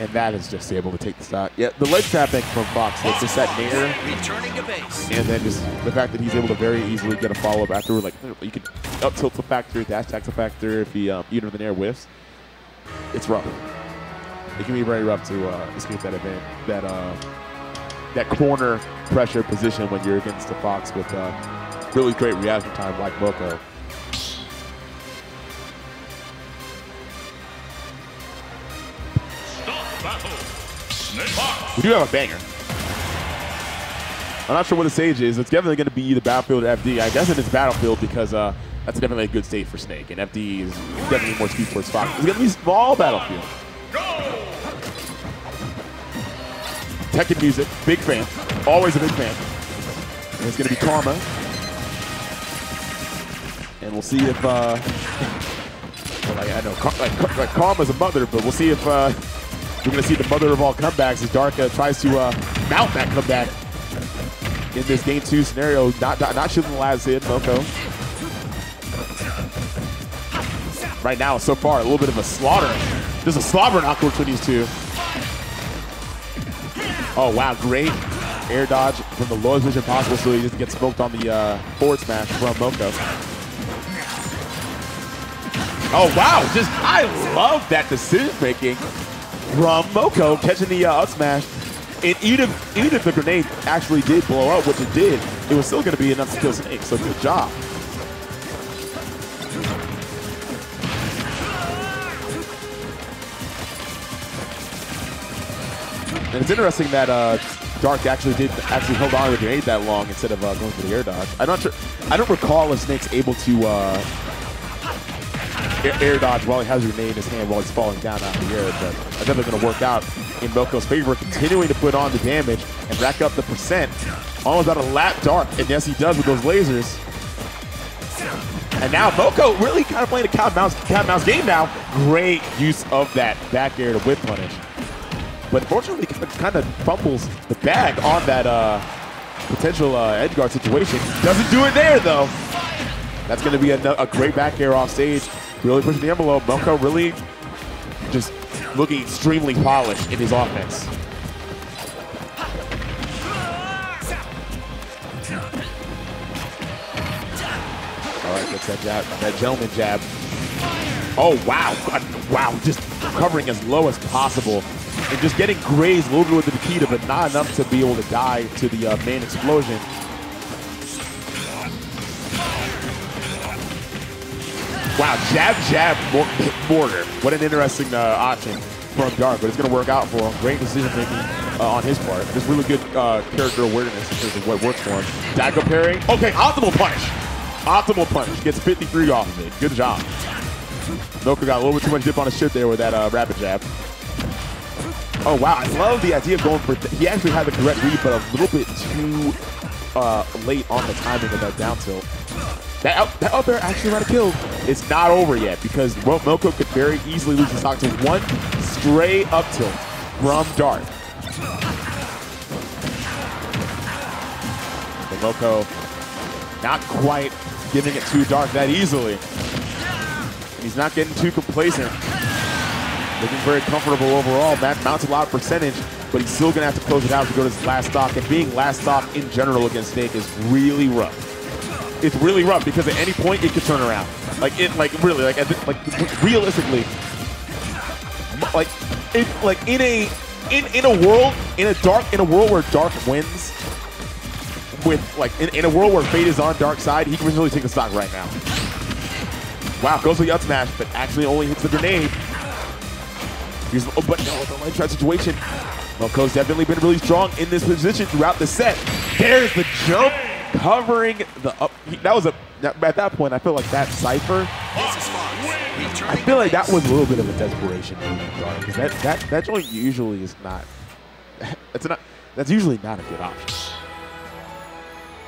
And that is just able to take the stock. Yeah, the ledge trapping from Fox, it's just that Nair. Returning to base. And then just the fact that he's able to very easily get a follow-up after, like, you can up tilt the factor, dash attack the factor if he, even if the Nair whiffs. It's rough. It can be very rough to escape that event, that corner pressure position when you're against the Fox with really great reaction time like Mokou. We do have a banger. I'm not sure what the stage is. It's definitely going to be either Battlefield or FD. I guess it's Battlefield because that's definitely a good stage for Snake, and FD is definitely more speed towards Fox. It's going to be small Battlefield. Tekken music, big fan. Always a big fan. And it's going to be Karma. And we'll see if, well, I know, Karma's a mother, but we'll see if we're going to see the mother of all comebacks as Dark tries to mount that comeback in this Game 2 scenario. Not shooting the last hit, Mokou. Right now, so far, a little bit of a slaughter. There's a slobber knockdown between these two. Oh, wow, great air dodge from the lowest vision possible so he doesn't get smoked on the forward smash from Mokou. Oh, wow, I love that decision making from Mokou catching the up smash. And even if the grenade actually did blow up, which it did, it was still going to be enough to kill Snake, so good job. And it's interesting that Dark actually held on to the grenade that long instead of going for the air dodge. I'm not sure. I don't recall if Snake's able to air dodge while he has a grenade in his hand while he's falling down out of the air, but that's definitely going to work out in Mokou's favor, continuing to put on the damage and rack up the percent. Almost about to lap Dark, and yes, he does with those lasers. And now Mokou really kind of playing a cat and mouse game now. Great use of that back air to whip punish. But unfortunately, he kind of fumbles the bag on that potential edge guard situation. Doesn't do it there, though. That's going to be a great back air off stage. Really pushing the envelope. Mokou really just looking extremely polished in his offense. Gets that jab, that gentleman jab. Oh, wow. Wow, just covering as low as possible. And just getting grazed a little bit with the Nikita, but not enough to be able to die to the main explosion. Wow, jab, border. What an interesting option from Dark, but it's going to work out for him. Great decision making on his part. Just really good character awareness in terms of what works for him. Dagger parry. Okay, optimal punish. Optimal punish. Gets 53 off of it. Good job. Mokou got a little bit too much dip on his shit there with that rapid jab. Oh, wow. I love the idea of going for... He actually had the correct read, but a little bit too late on the timing of that down tilt. That up air actually might have killed. It's not over yet because Mokou could very easily lose the stock to one stray up tilt from Dark. But Mokou not quite giving it to Dark that easily. He's not getting too complacent. Looking very comfortable overall. That mounts a lot of percentage, but he's still going to have to close it out to go to his last stock. And being last stock in general against Snake is really rough. It's really rough because at any point it could turn around. Realistically, in a world where Dark wins, in a world where Fate is on Dark's side, he can really take the stock right now. Wow, goes for the up smash, but actually only hits the grenade. But no, the ledge trap situation. Mokou's definitely been really strong in this position throughout the set. There's the jump, covering the up. At that point, I feel like that Cypher, I feel like that was a little bit of a desperation move, because that joint usually is not. That's usually not a good option.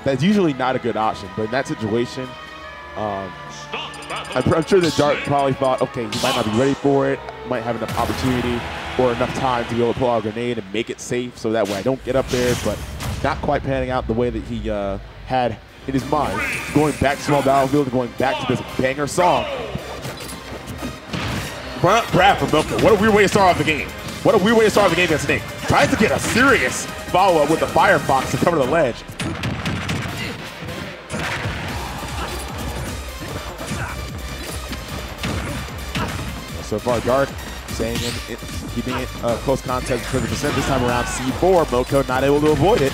That's usually not a good option, but in that situation, I'm sure that Dark probably thought, okay, he might not be ready for it, might have enough opportunity or enough time to be able to pull out a grenade and make it safe so that way I don't get up there, but not quite panning out the way that he had in his mind. Going back to small battlefield and going back to this banger song. Brad from Mokou, what a weird way to start off the game. What a weird way to start off the game against Snake. Tries to get a serious follow-up with the Firefox to cover the ledge. So far, Dark staying in, keeping it close contest for the percent. This time around, C4, Mokou not able to avoid it.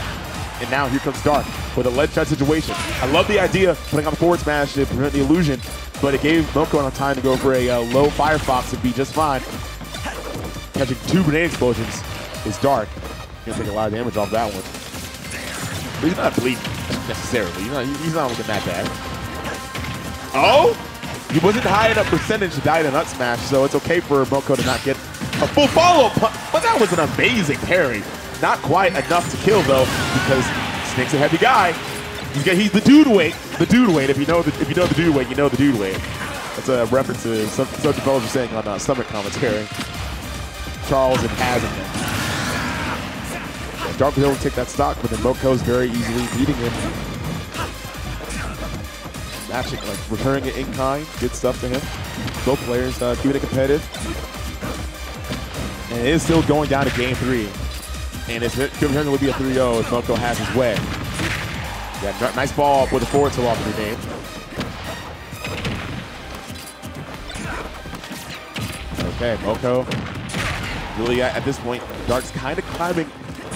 And now here comes Dark with a ledge trap situation. I love the idea of putting on the forward smash to prevent the illusion, but it gave Mokou enough time to go for a low Firefox and be just fine. Catching 2 grenade explosions is Dark. He's gonna take a lot of damage off that one. But he's not bleeding necessarily. He's not looking that bad. Oh! He wasn't high enough percentage to die to nut smash, so it's okay for Mokou to not get a full follow-up. But that was an amazing parry. Not quite enough to kill though, because Snake's a heavy guy. He's the dude weight. The dude weight. If you know the dude weight, you know the dude weight. That's a reference to some developers saying on Summit commentary. Charles and Hazard. Dark was able to take that stock, but then Mokou's very easily beating him. Matching, returning it in kind. Good stuff to him. Both players keeping it competitive. And it is still going down to game 3. And it's going to be a 3-0 if Mokou has his way. Yeah, nice ball up with a forward tilt off the grenade. Okay, Mokou. Really, at this point, Dark's kind of climbing.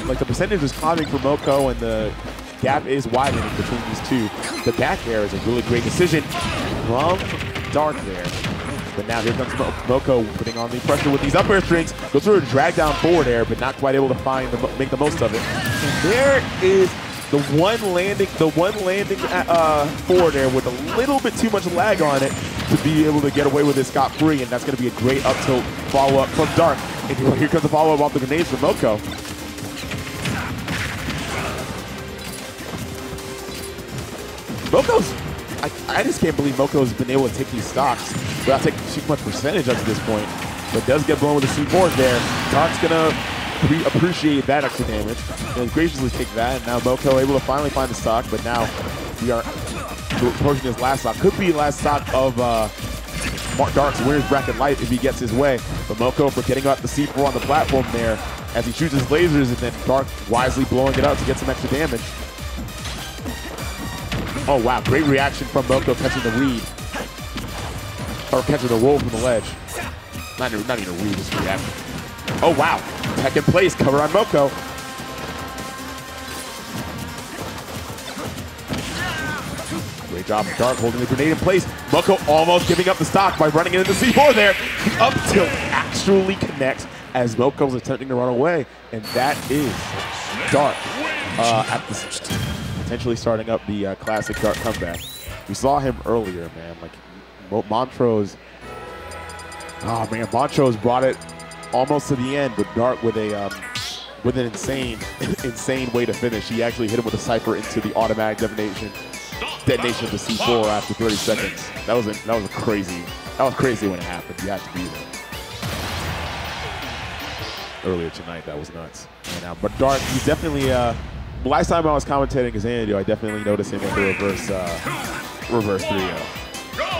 The percentage is climbing for Mokou, and the gap is widening between these two. The back air is a really great decision from Dark there. But now here comes Mokou putting on the pressure with these up air strings. Goes through a drag down forward air, but not quite able to make the most of it. And there is the one landing forward air with a little bit too much lag on it to be able to get away with it scot-free, and that's going to be a great up tilt follow-up from Dark. And here comes the follow-up off the grenades from Mokou. I just can't believe Mokou's been able to take these stocks without taking too much percentage up to this point. But does get blown with the C4 there. Dark's gonna appreciate that extra damage and graciously take that. And now Mokou able to finally find the stock, but now we are approaching his last stock. Could be last stock of Dark's winner's bracket life if he gets his way. But Mokou for getting up the C4 on the platform there as he shoots his lasers, and then Dark wisely blowing it up to get some extra damage. Oh, wow. Great reaction from Mokou catching the read. Or catching the roll from the ledge. Not even a read, just a reaction. Oh, wow. Second place, cover on Mokou. Great job from Dark holding the grenade in place. Mokou almost giving up the stock by running into C4 there. The up tilt actually connects as Mokou's attempting to run away. And that is Dark at the potentially starting up the classic Dark comeback. We saw him earlier, man. Like Montrose. Oh man, Montrose brought it almost to the end, but Dark with a with an insane way to finish. He actually hit him with a Cypher into the automatic detonation of the C4 after 30 seconds. That was crazy when it happened. You had to be there. Earlier tonight, that was nuts. But Dark, he's definitely. Last time I was commentating Xanadu, I definitely noticed him with the reverse 3-0.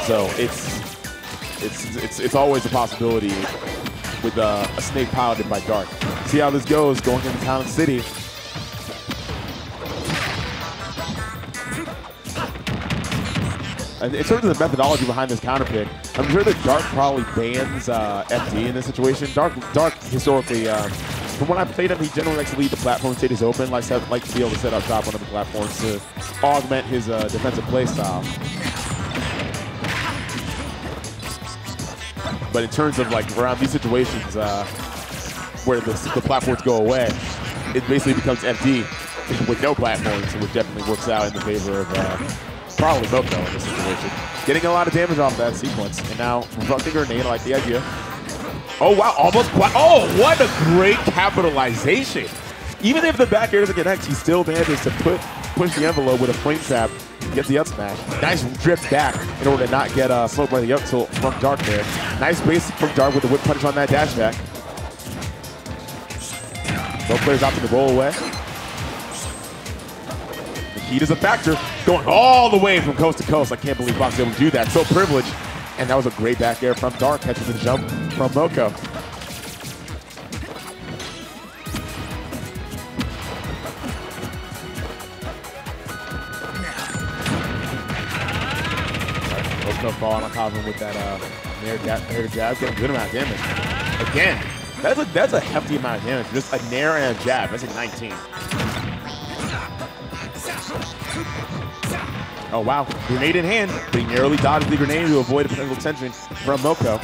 So it's always a possibility with a snake piloted by Dark. See how this goes going into Town and City. And in terms of the methodology behind this counter pick, I'm sure that Dark probably bans FD in this situation. Dark historically, from when I played him, he generally likes to leave the platform stages open, likes to be able to set up shop on the platforms to augment his defensive play style. But in terms of like around these situations where the platforms go away, it basically becomes FD with no platforms, which definitely works out in the favor of probably Mokou in this situation. Getting a lot of damage off that sequence, and now reflecting grenade, I like the idea. Oh wow, almost quite. Oh, what a great capitalization! Even if the back air doesn't connect, he still manages to push the envelope with a flame trap, get the up smash. Nice drift back in order to not get smoked by the up tilt from Dark there. Nice base from Dark with the whip punish on that dash back. Both players opting to roll away. The heat is a factor, going all the way from coast to coast. I can't believe Fox was able to do that. So privileged. And that was a great back air from Dark, catching the jump from Mokou. Mokou falling on top of him with that nair jab, getting a good amount of damage. Again, that's a hefty amount of damage. Just a nair and a jab. That's a 19. Oh wow, grenade in hand, but he narrowly dodged the grenade to avoid a potential tension from Mokou.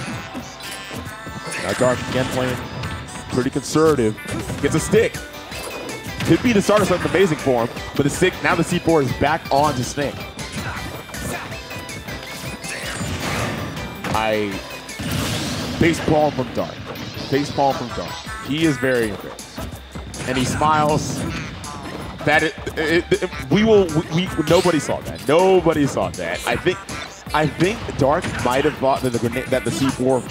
Now Dark again playing pretty conservative. Gets a stick. Could be the start of something amazing for him, but the stick, now the C4 is back on to Snake. Face palm from Dark. Face palm from Dark. He is very embarrassed. And he smiles. Nobody saw that. Nobody saw that. I think Dark might have thought that the C4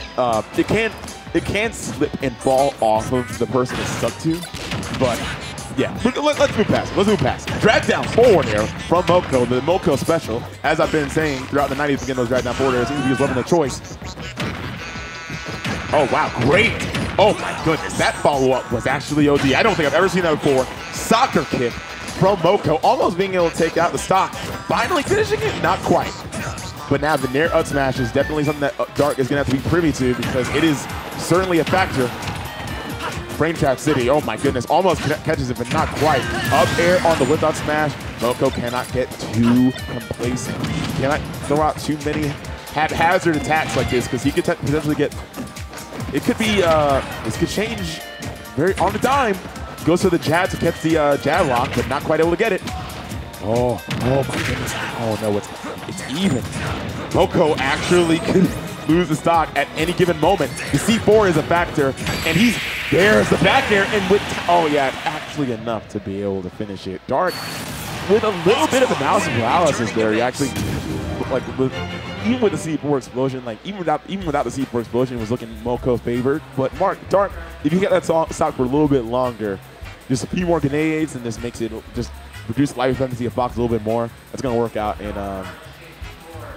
it can slip and fall off of the person it's stuck to, but yeah. Let's move past it. Let's move past it. Drag down forward air from Mokou, the Mokou special. As I've been saying throughout the 90s, again, those drag down forward airs seems to be his weapon of choice. Oh wow, great. Oh my goodness, that follow-up was actually OD. I don't think I've ever seen that before. Soccer kick from Mokou, almost being able to take out the stock. Finally finishing it, not quite. But now the nair up smash is definitely something that Dark is going to have to be privy to because it is certainly a factor. Frame trap City, oh my goodness, almost catches it, but not quite. Up air on the whip up smash. Mokou cannot get too complacent. He cannot throw out too many haphazard attacks like this because he could potentially get. It could be, this could change very on the dime. Goes to the jab to catch the jab lock, but not quite able to get it. Oh my goodness. Oh no, it's even. Mokou actually could lose the stock at any given moment. The C4 is a factor, and there's the back air, and with, oh yeah, actually enough to be able to finish it. Dark, with a little bit of analysis paralysis there, he actually, like, even with the C4 explosion, like even without the C4 explosion, it was looking Mokou favored. But Dark, if you get that stock for a little bit longer, just a few more grenades, and this makes it just reduce life expectancy of Fox a little bit more. That's going to work out in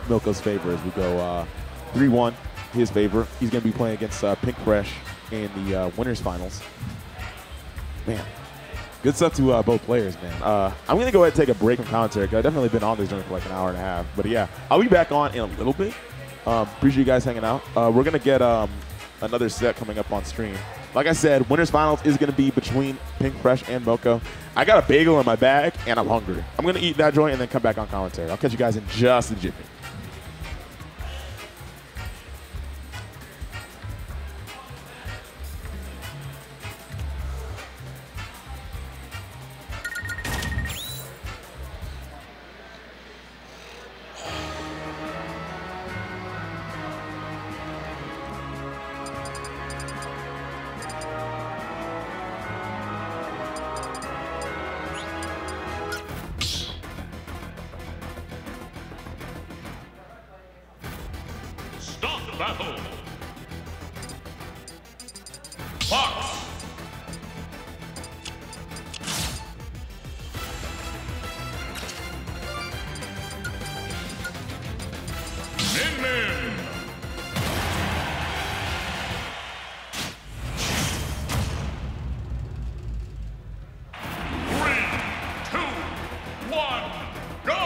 Mokou's favor as we go 3-1, his favor. He's going to be playing against Pink Fresh in the winners finals. Man, Good stuff to both players, man. I'm going to go ahead and take a break from commentary because I've definitely been on this journey for like an hour and a half. But yeah, I'll be back on in a little bit. Appreciate you guys hanging out. We're going to get another set coming up on stream. Like I said, Winners Finals is going to be between Pink Fresh and Mokou. I got a bagel in my bag, and I'm hungry. I'm going to eat that joint and then come back on commentary. I'll catch you guys in just a jiffy. Battle. Fox. Min. 3, 2, 1, go!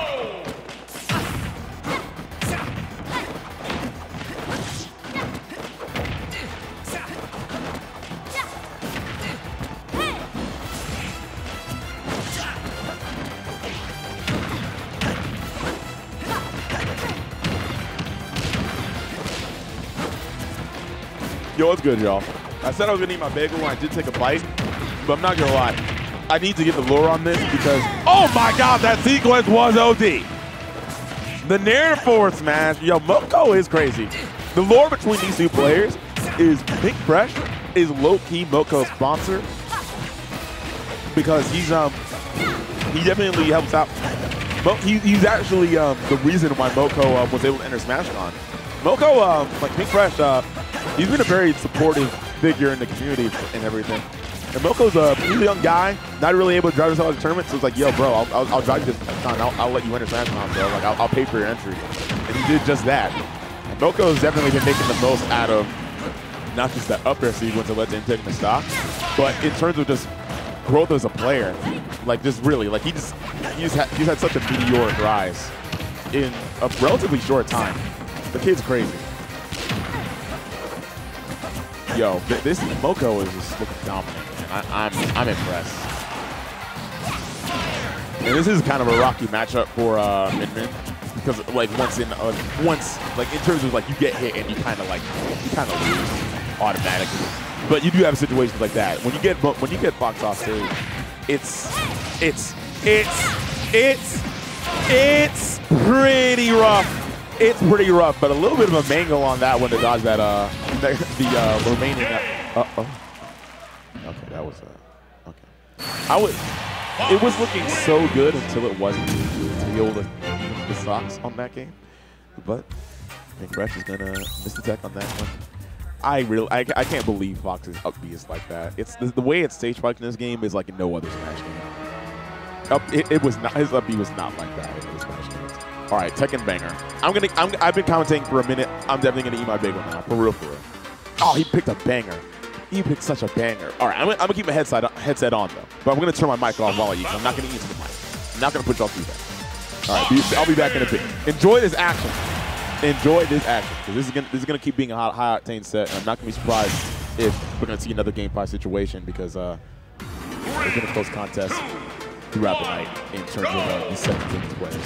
Yo, what's good, y'all? I said I was gonna eat my bagel when I did take a bite, but I'm not gonna lie. I need to get the lore on this because, oh my God, that sequence was OD. The narrative force, man. Yo, Mokou is crazy. The lore between these two players is Pink Fresh is low-key Mokou's sponsor because he definitely helps out. He's actually the reason why Mokou was able to enter SmashCon. Mokou, like Pink Fresh, he's been a very supportive figure in the community and everything. And Mokou's he's a young guy, not really able to drive himself to the tournament, so it's like, yo, bro, I'll drive you this time. I'll let you enter SmashCon, bro. Like, I'll pay for your entry. And he did just that. And Mokou's definitely been making the most out of not just that up air sequence that led to him taking the stock, but in terms of just growth as a player, like just really, like he's had such a meteoric rise in a relatively short time. The kid's crazy. Yo, this Mokou is just looking dominant. I'm impressed. And this is kind of a rocky matchup for Min because like once in terms of like you get hit and you kind of lose automatically. But you do have situations like that when you get Fox off stage. It's pretty rough. It's pretty rough, but a little bit of a mangle on that one to dodge that the remaining. Okay, that was okay. It was looking so good until it wasn't to be able to the stocks on that game, but Pink Fresh is gonna miss the tech on that one. I can't believe Fox's up B is like that. It's the way it's stage spiked in this game is like no other Smash game. It was not, his up B was not like that in the Smash games. All right, Tekken banger. I've been commentating for a minute. I'm definitely gonna eat my bagel now, for real. Oh, he picked a banger. He picked such a banger. All right, I'm gonna keep my headset on though, but I'm gonna turn my mic off while I eat. I'm not gonna eat into the mic. I'm not gonna put y'all through that. All right, I'll be back in a bit. Enjoy this action. Enjoy this action, because this is gonna keep being a high octane set. And I'm not gonna be surprised if we're gonna see another Game 5 situation because there's been a close contest throughout the night in terms of the second team's players.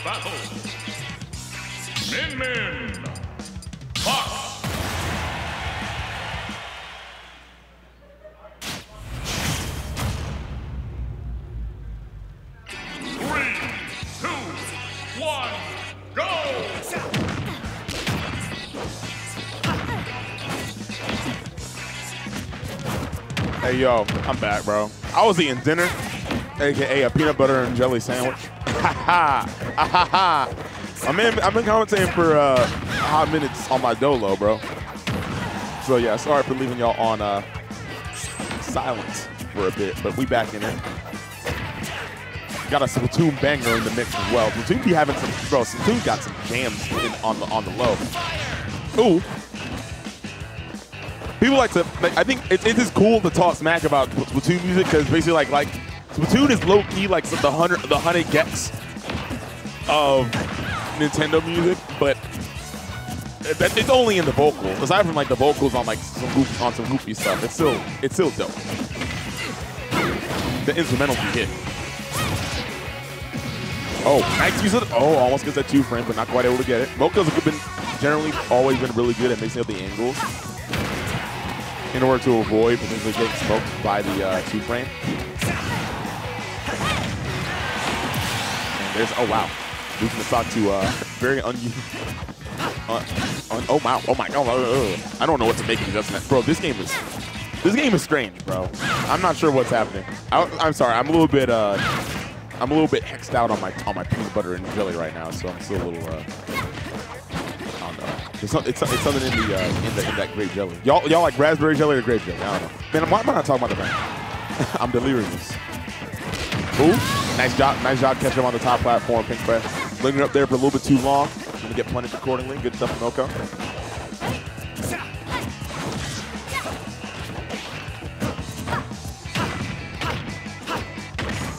battle. Min Min. Fox. Hey, yo, I'm back, bro. I was eating dinner, a.k.a. a peanut butter and jelly sandwich. Ha ha! Ha ha! I've been commentating for hot minutes on my dolo, bro. So, yeah, sorry for leaving y'all on silence for a bit, but we back in it. Got a Splatoon banger in the mix as well. Splatoon be having some, bro, Splatoon got some jams on the low. Ooh. People like to, I think it is cool to talk smack about Splatoon music because basically like Splatoon is low key like the 100 gets of Nintendo music, but it's only in the vocals. Aside from like the vocals on like some goofy stuff, it's still dope. The instrumental be hit. Oh, nice use of oh, almost gets that 2 frame, but not quite able to get it. Mokou's generally always been really good at mixing up the angles in order to avoid potentially getting smoked by the 2 frame. And there's, oh wow, losing the stock to very unusual. Oh wow, oh my god, I don't know what to make of this. Bro, this game is strange, bro. I'm not sure what's happening. I'm sorry, I'm a little bit hexed out on my peanut butter and jelly right now, so I'm still a little I don't know. It's something in that grape jelly. Y'all like raspberry jelly or grape jelly? I don't know. Man, why am I not talking about the brand? I'm delirious. Ooh, nice job catching him on the top platform, Pink Fresh. Lingering up there for a little bit too long. Gonna get punished accordingly. Good stuff from Mokou.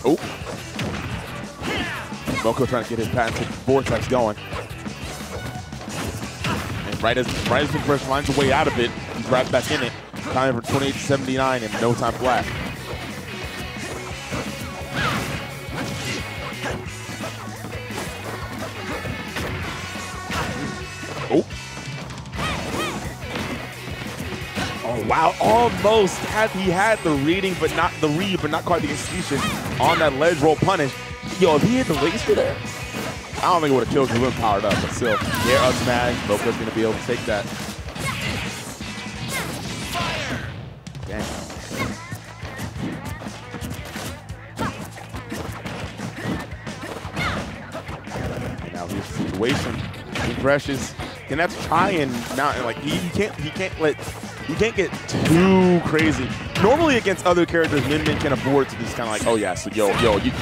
Oh. Mokou trying to get his patented vortex going. And right as Pink Fresh finds a way out of it, he's right back in it. Time for 28-79 and no time flat. Oh. Oh wow, almost he had the reading, but not the read, but not quite the execution on that ledge roll punish. Yo, if he hit the laser there, I don't think it would have killed Corrin powered up, but still, air up smash, Mokou's gonna be able to take that. Damn. And now here's the situation. Pink Fresh is gonna have to try and now, like he can't get too crazy. Normally against other characters, Min Min can afford to just kind of like, oh yeah, so yo, you're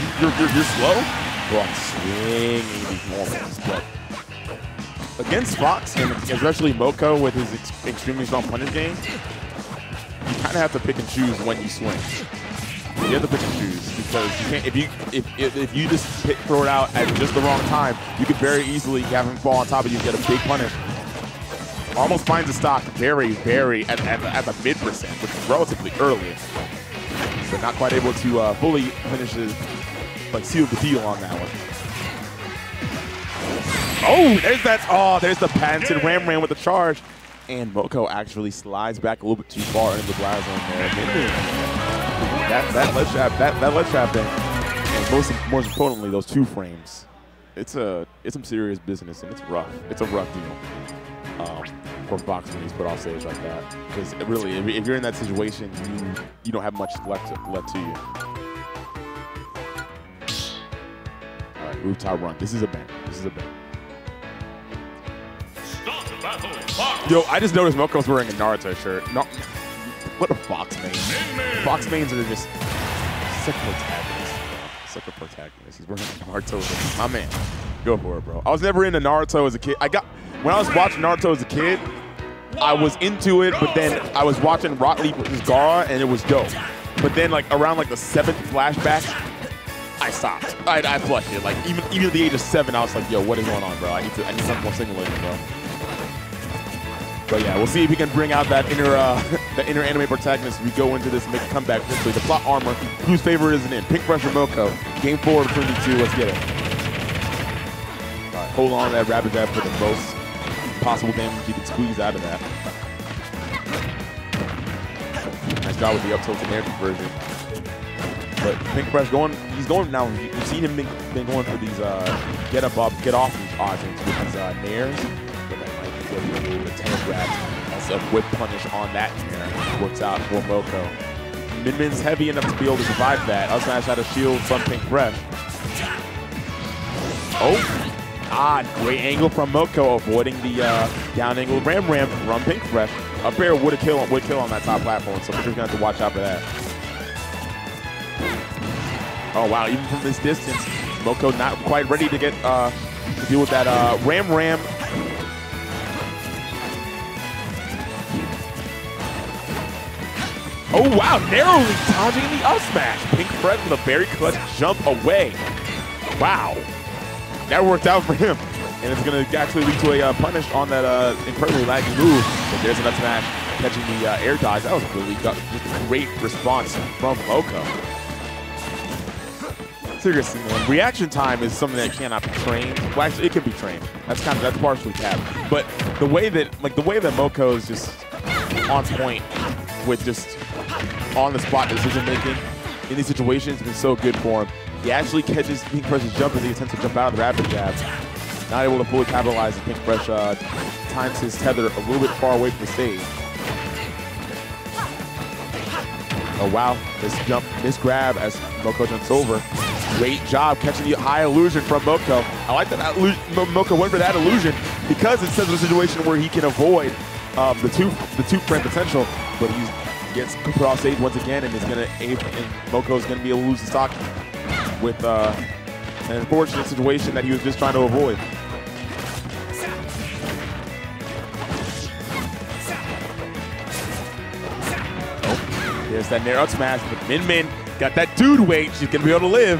slow. Bro, I'm swinging these normals, but against Fox and especially Mokou with his extremely strong punish game, you kind of have to pick and choose when you swing. You have to pick and choose because you can't. If you just throw it out at just the wrong time, you could very easily have him fall on top of you and get a big punish. Almost finds the stock very at the mid%, which is relatively early, but not quite able to fully finish his, like seal the deal on that one. Oh, there's the patented Ram with the charge, and Mokou actually slides back a little bit too far into the blast zone there. That ledge trap thing, and most importantly, those 2 frames. It's some serious business, and it's rough. It's a rough deal. For Fox when he's put off stage like that, because really, if you're in that situation, you don't have much left to you. All right, rooftop run. This is a bang. Yo, I just noticed Mokou's wearing a Naruto shirt. No, what a Fox main. Fox mains are just such a protagonist. He's wearing a Naruto. My man, go for it, bro. I was never into Naruto as a kid. When I was watching Naruto as a kid, I was into it, but then I was watching Rock Lee versus Gaara, and it was dope. But then, like around like the 7th flashback, I stopped. I flushed it. Like even at the age of 7, I was like, "Yo, what is going on, bro? I need something more stimulating, bro." But yeah, we'll see if he can bring out that inner anime protagonist as we go into this and make a comeback. Essentially, the plot armor, whose favorite isn't in? Pink Fresh or Mokou? Game 4 between the two. Let's get it. hold on to that rapid jab for the most possible damage you can squeeze out of that. Nice job with the up tilt and air conversion. But Pinkfresh he's going now. You've seen him been going for these get off these options with his nairs. But that might be a little bit 10 grabs. That's a whip punish on that nair. Works out for Mokou. Min-Min's heavy enough to be able to survive that. Up smash out of shield from Pinkfresh. Oh, great angle from Mokou, avoiding the down angle ram from Pinkfresh. Up air would kill on that top platform, so Pinker's gonna have to watch out for that. Oh wow, even from this distance, Mokou not quite ready to get to deal with that ram. Oh wow, narrowly dodging the up smash. Pinkfresh with a very clutch jump away. Wow, that worked out for him. And it's going to actually lead to a punish on that incredibly laggy move. But there's an up smash catching the air dodge. That was really just a great response from Mokou. Seriously, man, reaction time is something that cannot be trained. Well, actually, it can be trained. That's partially capped. But the way that Mokou is just on point with just on the spot decision making in these situations has been so good for him. He actually catches Pinkfresh's jump as he attempts to jump out of the rapid jab. Not able to fully capitalize, and Pinkfresh times his tether a little bit far away from the stage. Oh wow, this grab as Mokou jumps over. Great job catching the high illusion from Mokou. I like that Mokou went for that illusion because it sets a situation where he can avoid the two-frame potential, but he gets put off stage once again, and Mokou is gonna be able to lose the stock with an unfortunate situation that he was just trying to avoid. Oh, there's that nair up smash, but Min got that dude weight. She's gonna be able to live.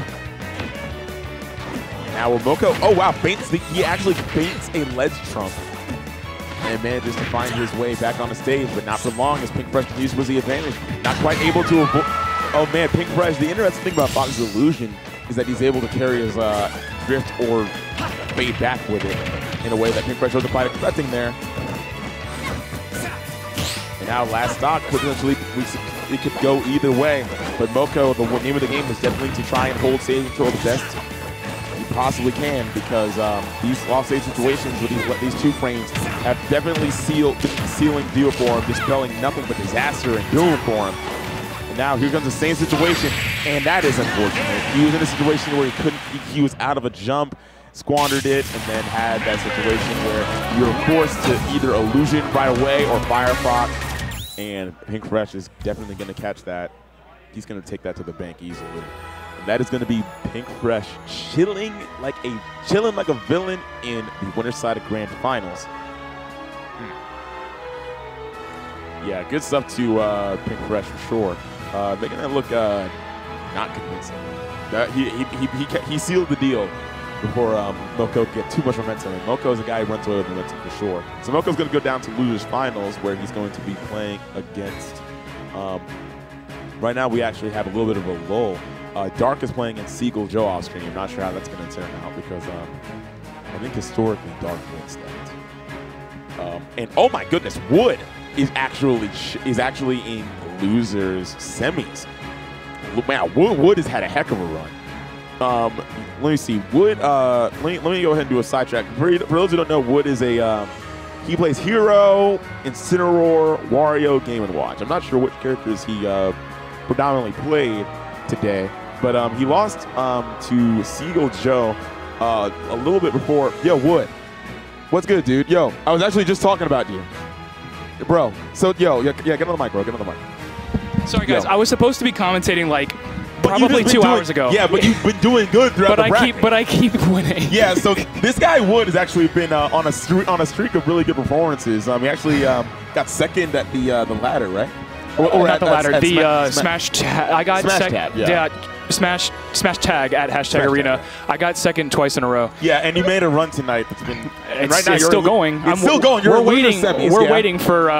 Now with Mokou, oh wow, he actually feints a ledge trump and manages to find his way back on the stage, but not for long as Pinkfresh uses the advantage. Not quite able to avoid. Oh man, Pinkfresh, the interesting thing about Fox's illusion is that he's able to carry his drift or fade back with it in a way that Pinkfresh wasn't quite expecting there. And now last stock, potentially it could go either way. But Mokou, the name of the game is definitely to try and hold stage control the best you possibly can, because these off-stage situations with these two frames have definitely been sealing the deal for him, dispelling nothing but disaster and doom for him. Now here comes the same situation, and that is unfortunate. He was in a situation where he was out of a jump, squandered it, and then had that situation where you're forced to either illusion right away or Firefox, and Pinkfresh is definitely going to catch that. He's going to take that to the bank easily. And that is going to be Pinkfresh chilling like a villain in the winner's side of Grand Finals. Yeah, good stuff to Pinkfresh for sure. Making that look not convincing. He sealed the deal before Mokou get too much momentum. And Mokou's a guy who runs away with momentum for sure. So Mokou's going to go down to losers finals, where he's going to be playing against. Right now, we actually have a little bit of a lull. Dark is playing against Seagull Joe off screen. I'm not sure how that's going to turn out because I think historically Dark wins that. And oh my goodness, Wood is actually in losers semis. Man, Wood has had a heck of a run. Let me see. Wood. Let me go ahead and do a sidetrack. For those who don't know, Wood is he plays Hero, Incineroar, Wario, Game & Watch. I'm not sure which characters he predominantly played today, but he lost to Seagull Joe a little bit before. Yo, Wood, what's good, dude? Yo, I was actually just talking about you, bro. So, yo, yeah, get on the mic, bro. Get on the mic. Sorry, guys. Yo. I was supposed to be commentating like probably 2 hours ago. Yeah, but you've been doing good throughout the bracket. But I keep winning. Yeah, so this guy Wood has actually been on a streak of really good performances. He actually got second at the ladder, right? Or not the ladder. The Smash Tab. I got Smash Tab, yeah. smash tag at #arena. I got second twice in a row. Yeah, and you made a run tonight that's been. It's still going. It's still going. We're waiting. We're waiting for.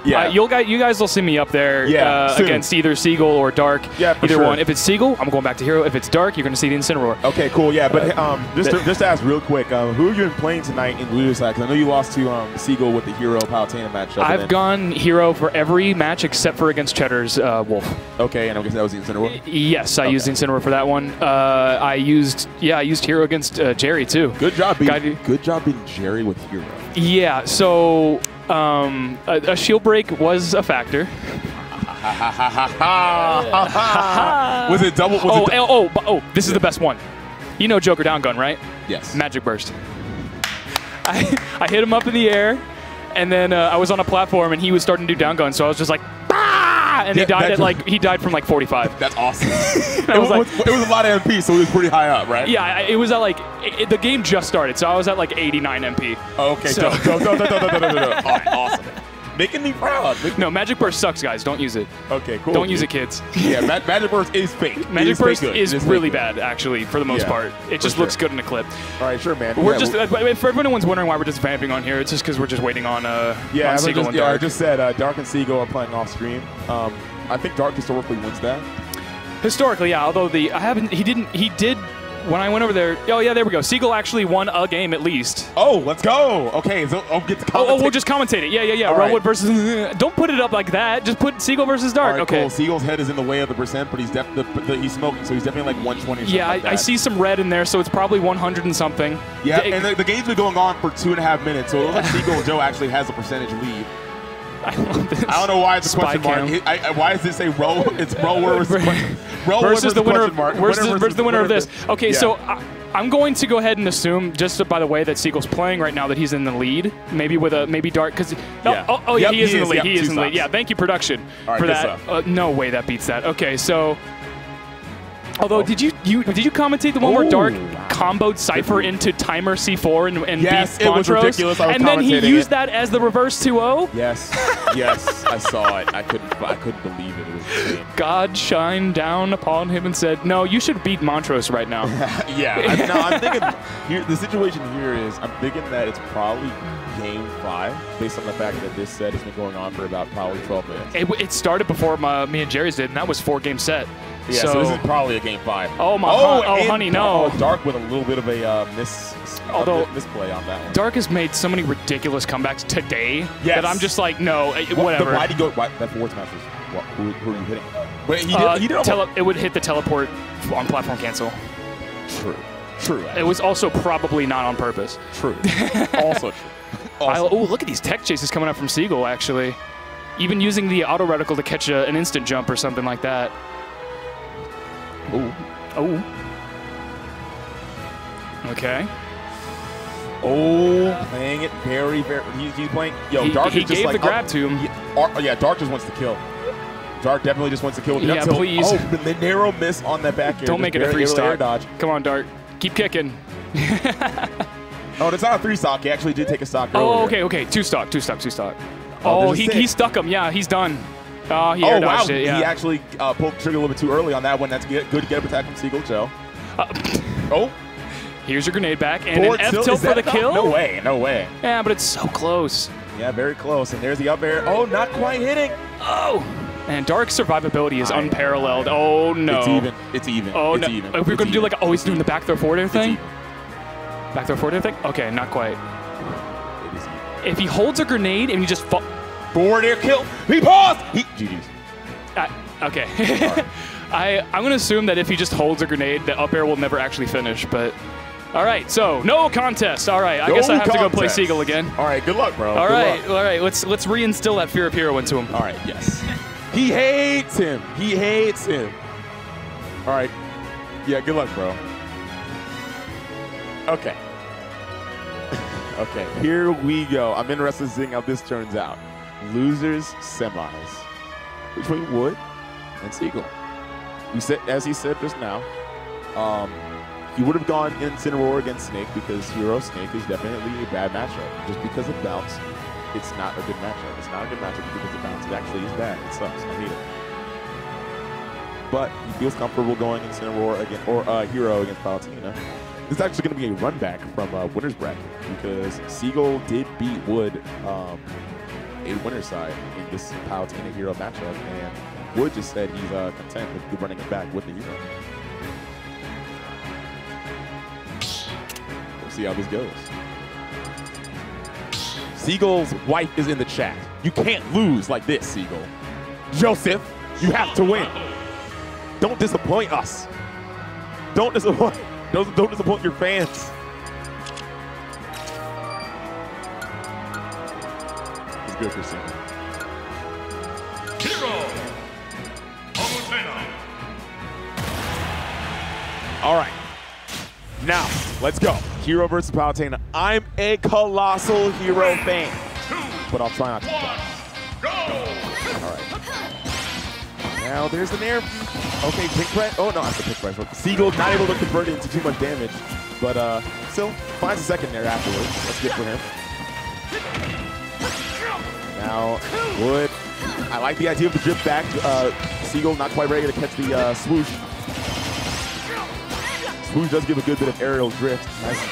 You guys will see me up there against either Seagull or Dark. Yeah, for either sure. one. If it's Seagull, I'm going back to Hero. If it's Dark, you're going to see the Incineroar. Okay, cool. Yeah, but just to ask real quick, who have you been playing tonight in Loser Side? Because I know you lost to Seagull with the Hero Palutena matchup. I've gone Hero for every match except for against Cheddar's Wolf. Okay, and I guess that was the Incineroar. Yes, I used the Incineroar for that one. I used Hero against Jerry too. Good job beating Jerry with Hero. Yeah, so a shield break was a factor. Was it double? This is the best one. You know Joker down gun, right? Yes. Magic Burst. I hit him up in the air, and then I was on a platform, and he was starting to do down gun, so I was just like, bah! And he died from like 45. That's awesome. It was a lot of MP, so it was pretty high up, right? Yeah, it was at the game just started, so I was at like 89 MP. Okay, so. Awesome. Making me proud. No, Magic Burst sucks, guys. Don't use it. Okay, cool. Don't use it, kids. Yeah, Magic Burst is fake. Magic Burst is really bad, actually, for the most part. It just looks good in a clip. All right, sure, man. We're just, if everyone's wondering why we're just vamping on here, it's just because we're just waiting on Seagull and Dark. I just said Dark and Seagull are playing off stream. I think Dark historically wins that. Historically, yeah. Although he did. When I went over there, oh yeah, there we go. Seagull actually won a game at least. Oh, let's go. Okay, so get to commentate. We'll just commentate it. Yeah. Roll versus. Don't put it up like that. Just put Seagull versus Dark. All right, okay. Cool. Seagull's head is in the way of the percent, but he's he's smoking, so he's definitely like 120. Yeah, like I see some red in there, so it's probably 100 and something. Yeah, and the game's been going on for 2.5 minutes, so it looks like Seagull Joe actually has a percentage lead. I love this. I don't know why it's a question mark. Why does it say row? It's rower versus the winner. Versus the winner of this. Okay, so I'm going to go ahead and assume, just by the way that Seagull's playing right now, that he's in the lead. Maybe with maybe Dark, because he is in the lead. He is in the lead. Yeah, thank you, production, for that. No way that beats that. Okay, so. Although, did you commentate the one where Dark comboed Cypher into timer C4 and beat Montrose? It was ridiculous. And then he used that as the reverse 2-0? Yes, I saw it. I couldn't believe it. It was insane. God shined down upon him and said, "No, you should beat Montrose right now." I'm thinking the situation here is I'm thinking that it's probably Game 5 based on the fact that this set has been going on for about probably 12 minutes. It started before me and Jerry's did, and that was 4-game set. Yeah, so this is probably a Game 5. Oh, honey, no. Dark with a little bit of a misplay on that one. Dark has made so many ridiculous comebacks today that I'm just like, no, whatever. Why did he go? That forward smash was, who are you hitting? But he did it would hit the teleport on platform cancel. True. It was also probably not on purpose. True. Also true. Oh, look at these tech chases coming up from Seagull, actually. Even using the auto reticle to catch an instant jump or something like that. Oh. Okay. Playing it very, very. He's playing. Dark he is just gave like the grab to him. Dark just wants to kill. Dark definitely just wants to kill. Yeah, please. Oh, the narrow miss on that back air. Don't make it a 3-stock. Dodge. Come on, Dark. Keep kicking. Oh, it's not a 3-stock. He actually did take a stock earlier. Okay. 2-stock. Oh, he stuck him. Yeah, he's done. Oh, he air dodged it. Yeah. He actually pulled the trigger a little bit too early on that one. That's good to get a protect from Seagull Joe. Here's your grenade back and an F tilt for the kill. No way. Yeah, but it's so close. Yeah, very close. And there's the up air. Oh, not quite hitting. Oh. And Dark's survivability is unparalleled. Oh, no. It's even. Oh, it's no. even. We're going to do he's doing the back throw forward air thing? Back throw forward air thing? Okay, not quite. It is even. If he holds a grenade and you just forward air kill. He paused. GG's. Okay. I'm going to assume that if he just holds a grenade, the up air will never actually finish, but... All right, so no contest. All right, I guess I have to go play Seagull again. All right, good luck, bro. All right. Let's reinstill that fear of hero into him. All right, yes. He hates him. All right. Yeah, good luck, bro. Okay. Okay, here we go. I'm interested in seeing how this turns out. Losers semis between Wood and Seagull. As he said just now, he would have gone Incineroar against Snake because Hero Snake is definitely a bad matchup. Just because of bounce, it's not a good matchup. It's not a good matchup because of bounce. It actually is bad. It sucks. I hate it. but he feels comfortable going into Aurora again, or Hero against Palutena. This is actually going to be a run back from winner's bracket because Seagull did beat Wood a winner's side in this Palutena Hero matchup, and Wood just said he's content with running it back with the Hero. We'll see how this goes. Seagull's wife is in the chat. You can't lose like this, Seagull. Joseph, you have to win. Don't disappoint us. Don't disappoint. Don't disappoint your fans. It's good for Seagull. Hero. Palutena. All right. Now, let's go. Hero versus Palutena. I'm a colossal Hero fan, but I'll try not to. Go. All right. Now there's the nair. Okay, pick press. Oh no, that's the pick press. Seagull not able to convert it into too much damage, but still finds a second nair afterwards. That's good for him. Now Wood. I like the idea of the drift back. Seagull not quite ready to catch the swoosh. Swoosh does give a good bit of aerial drift. Nice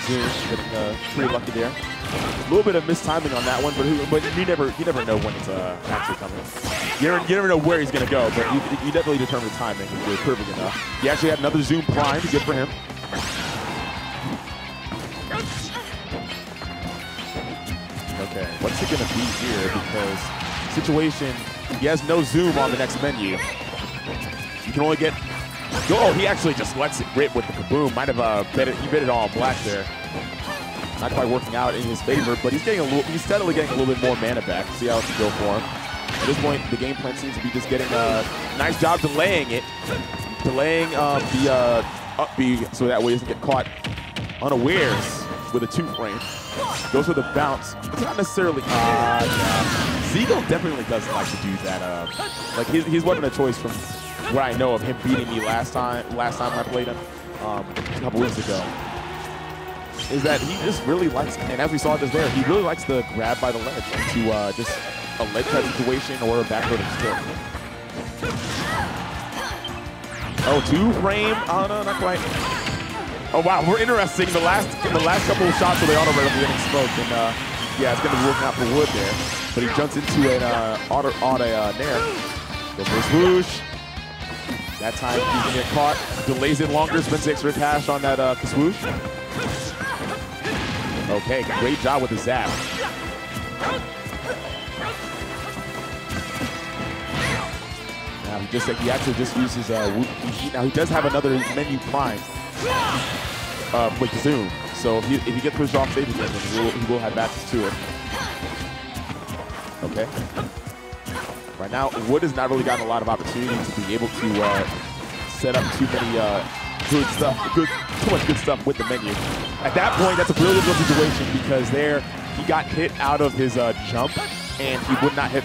zoom. Getting pretty lucky there. A little bit of mistiming on that one, but you never know when it's actually coming. You never know where he's gonna go, but you definitely determine the timing if you're perfect enough. He actually had another zoom prime. Good for him. Okay, what's it gonna be here? Because situation, he has no zoom on the next menu. You can only get. Oh, he actually just lets it rip with the kaboom. Might have bet it. He bet it all on black there. Not quite working out in his favor, but he's steadily getting a little bit more mana back. See how it can go for him. At this point, the game plan seems to be just getting a nice job delaying it, delaying the up B so that way he doesn't get caught unawares with a 2-frame. Goes for the bounce. It's not necessarily. Yeah. Seagull definitely doesn't like to do that. Like his weapon of choice from what I know of him beating me last time I played him a couple weeks ago, is that he just really likes, and as we saw just there, he really likes to grab by the ledge into just a ledge type situation or a backroad still. Oh, 2-frame? Oh no, not quite. Oh wow, we're interesting. In the last couple of shots where they auto red getting smoked, and yeah, it's gonna be working out for Wood there. But he jumps into an auto nair. Goes for a swoosh. That time he can get caught. Delays it longer, spends the extra cash on that swoosh. Okay, great job with the zap. Now he actually just uses now he does have another menu prime with the zoom. So if he gets pushed off stage again, then he will have access to it. Okay. Right now, Wood has not really gotten a lot of opportunity to be able to set up too many too much good stuff with the menu. At that point, that's a really good situation because there he got hit out of his jump, and he would not have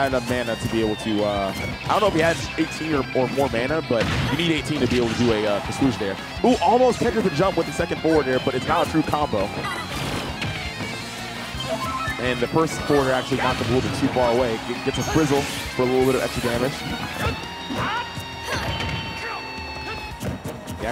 enough mana to be able to. I don't know if he had 18 or more mana, but you need 18 to be able to do a swoosh there. Ooh, almost catches the jump with the second forward there, but it's not a true combo. And the first forwarder actually knocked him a little bit too far away. Gets a frizzle for a little bit of extra damage. He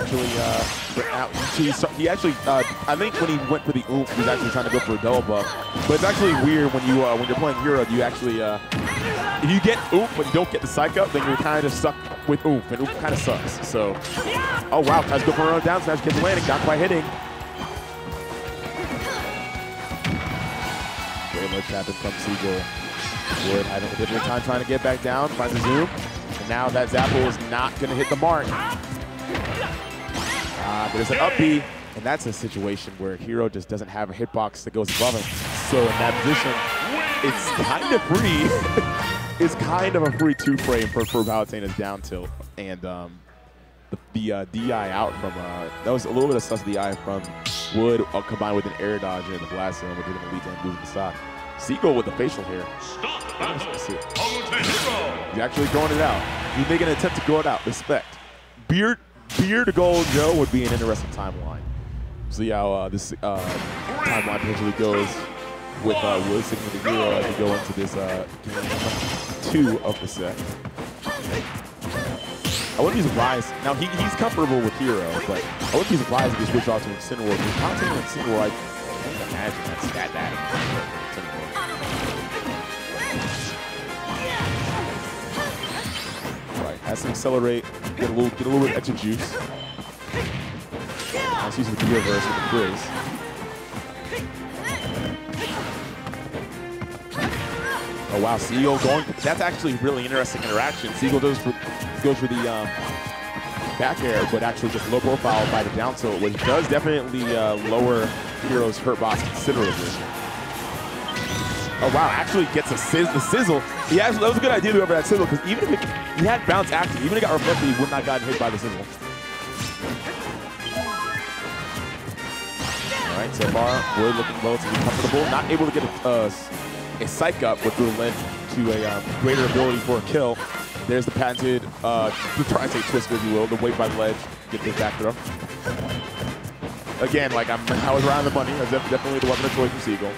actually, I think when he went for the oomph, he was actually trying to go for a double buff. But it's actually weird when you're playing Hero, you actually, if you get oomph but you don't get the psych up, then you're kind of stuck with oomph, and oomph kind of sucks. So, oh wow, tries to go for a run down smash, gets landing, not quite hitting. Very much happened from Seagull. Wood having a difficult time trying to get back down, finds a zoom, and now that Zapple is not going to hit the mark. There's an up B, and that's a situation where Hero just doesn't have a hitbox that goes above him. So in that position, it's kind of free. It's kind of a free 2-frame for Palutena's down tilt, and the DI out from that was a little bit of sus DI from Wood combined with an air dodge in the blast zone, which is going to lead to him losing the stock. Seagull with the facial here. He's actually throwing it out. He's making an attempt to go it out. Respect. Beard to Gold Joe would be an interesting timeline. See how this timeline potentially goes with Wood sticking with the Hero as we go into this game 2 of the set. I wouldn't be surprised. Now, he's comfortable with Hero, but I wouldn't be surprised if he switched off to Incineroar. Because Palutena and Incineroar, I can't imagine that's that bad. Right, has to accelerate, get a little bit extra juice. Let's use the reverse with the Frizz. Oh wow, Seagull going. That's actually really interesting interaction. Seagull goes for the back air, but actually just low profile by the down tilt, which does definitely lower Hero's hurt box considerably. Oh wow, actually gets the sizzle. That was a good idea to go over that sizzle, because even if he had bounce active, even if it got reflected, he would not have gotten hit by the sizzle. All right, so far Wood looking relatively comfortable, not able to get a psych up, which would have led to a greater ability for a kill. There's the patented, try to say twist, if you will, the wait by the ledge, get the back throw. Again, like I was around the money. That's definitely the weapon of choice for Seagull.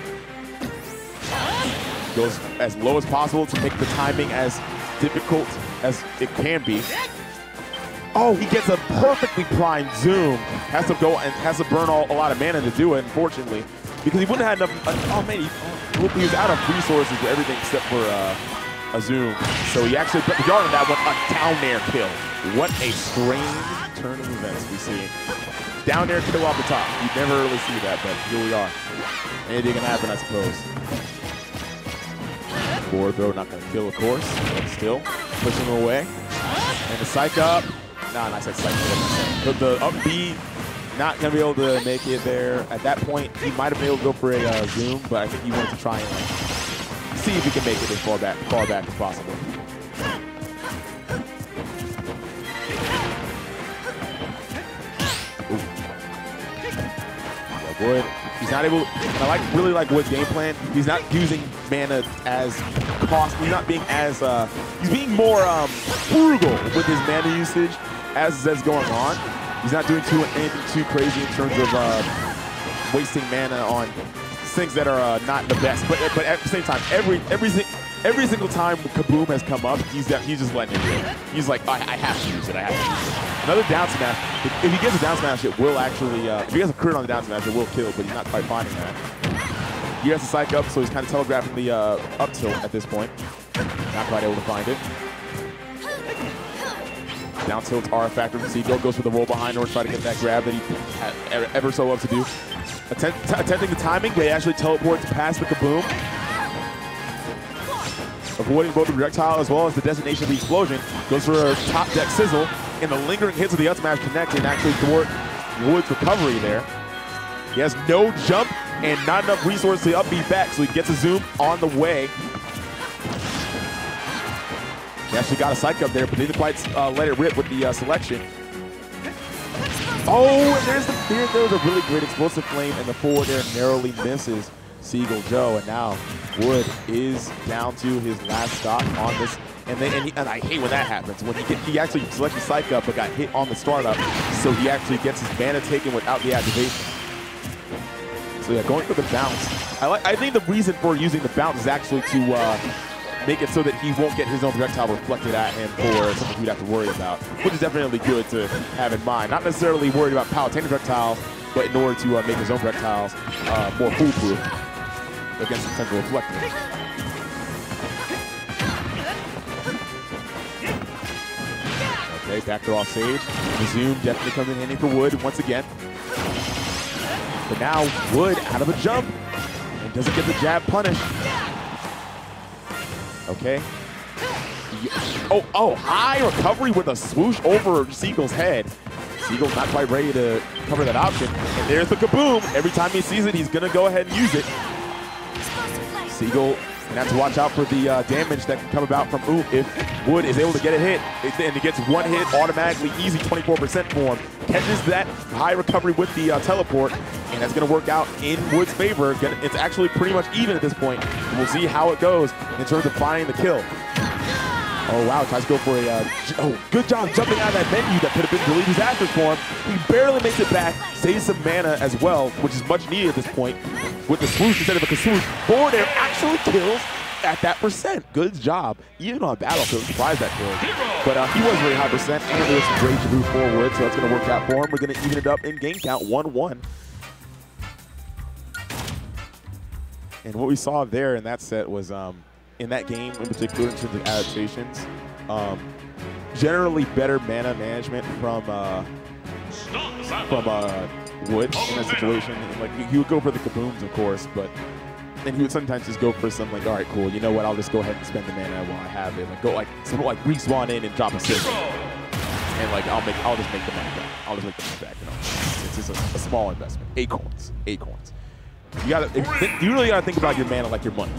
Goes as low as possible to make the timing as difficult as it can be. Oh, he gets a perfectly primed zoom. Has to go and has to burn a lot of mana to do it, unfortunately, because he wouldn't have had enough. Oh man, he was out of resources for everything except for a zoom. So he actually put the yard on that one, a down air kill. What a strange turn of events we see. Down air kill off the top. You never really see that, but here we are. Anything can happen, I suppose. Forward throw, not going to kill, of course, but still pushing him away. And the psych up. Nah, I said psych. The up B, not going to be able to make it there. At that point, he might have been able to go for a zoom, but I think he wanted to try and see if he can make it as far back as possible. Wood, he's not able. I really like Wood's game plan. He's not using mana as cost. He's not being as. He's being more frugal with his mana usage as that's going on. He's not doing anything too crazy in terms of wasting mana on things that are not the best. But at the same time, every single time Kaboom has come up, he's just letting it go. He's like, I have to use it. I have to use it. Another down smash. If he gets a down smash, it will actually. If he has a crit on the down smash, it will kill. But he's not quite finding that. He has to psych up, so he's kind of telegraphing the up tilt at this point. Not quite able to find it. Down tilts are a factor. Seagull goes for the roll behind or try to get that grab that he ever so loves to do. Attempting the timing, but he actually teleports past the Kaboom. Avoiding both the projectile as well as the destination of the explosion. Goes for a top deck sizzle, and the lingering hits of the up smash connect and actually thwart Wood's recovery there. He has no jump and not enough resources to up B back, so he gets a zoom on the way. He actually got a psych up there, but didn't quite let it rip with the selection. Oh, and there's the fear. There was a really great explosive flame, and the forward there narrowly misses Seagull Joe, and now Wood is down to his last stop on this. And I hate when that happens. When he actually selected psych up but got hit on the startup, so he actually gets his mana taken without the activation. So yeah, going for the bounce. I think the reason for using the bounce is actually to make it so that he won't get his own projectile reflected at him for something he'd have to worry about, which is definitely good to have in mind. Not necessarily worried about Palutena projectiles, but in order to make his own projectiles more foolproof against potential reflectors. Okay, backdoor off stage. The zoom definitely comes in handy for Wood once again. But now Wood out of a jump and doesn't get the jab punished. Okay. Oh, high recovery with a swoosh over Seagull's head. Seagull's not quite ready to cover that option. And there's the Kaboom. Every time he sees it, he's going to go ahead and use it. Seagull going to have to watch out for the damage that can come about from Oof if Wood is able to get a hit. And he gets one hit automatically, easy 24% for him. Catches that high recovery with the teleport, and that's going to work out in Wood's favor. It's actually pretty much even at this point. We'll see how it goes in terms of finding the kill. Oh, wow, tries to go for a, good job jumping out of that menu that could have been really disastrous for him. He barely makes it back, saves some mana as well, which is much needed at this point. With the swoosh instead of a swoosh, forward air actually kills at that percent. Good job. Even on Battlefield, surprised that good. But he was very high percent, and there was some great Jaboo forward, so that's going to work out for him. We're going to even it up in game count, 1-1. And what we saw there in that set was, in that game in particular, in terms of adaptations, generally better mana management from Wood in that situation. And, like, he would go for the kabooms, of course, but then he would sometimes just go for some, like, all right, cool, you know what, I'll just go ahead and spend the mana while I have it. Like, go, like, something like respawn in and drop a 6. And, like, I'll just make the money back. I'll just make the money back, you know. It's just a small investment. 8 coins. 8 coins. You really gotta think about your mana like your money.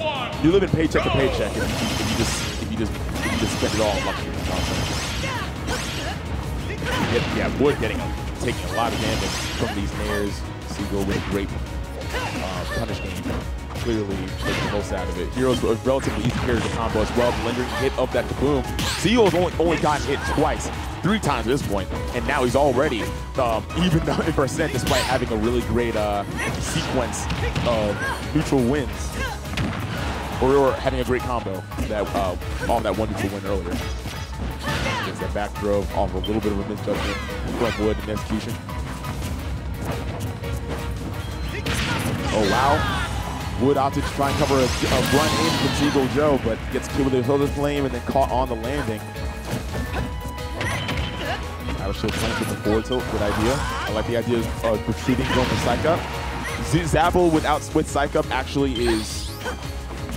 You live in paycheck to paycheck if you just spend it all on luxury. Yeah, Wood taking a lot of damage from these nairs. Seagull with a great punish game. Clearly making the most out of it. Hero's a relatively easy character to combo as well. The lingering hit of that kaboom. Seagull's only gotten hit twice. 3 times at this point, and now he's already even in percent despite having a really great sequence of neutral wins, or having a great combo that off that one neutral win earlier. Gets that back throw off a little bit of a misjudgment from Wood in execution. Oh wow, Wood opted to try and cover a run in from Seagull Joe, but gets killed with a Hilda Flame and then caught on the landing. I was still playing with the forward tilt. Good idea. I like the idea of retreating, going for Psych Up. Zapple with Psych Up actually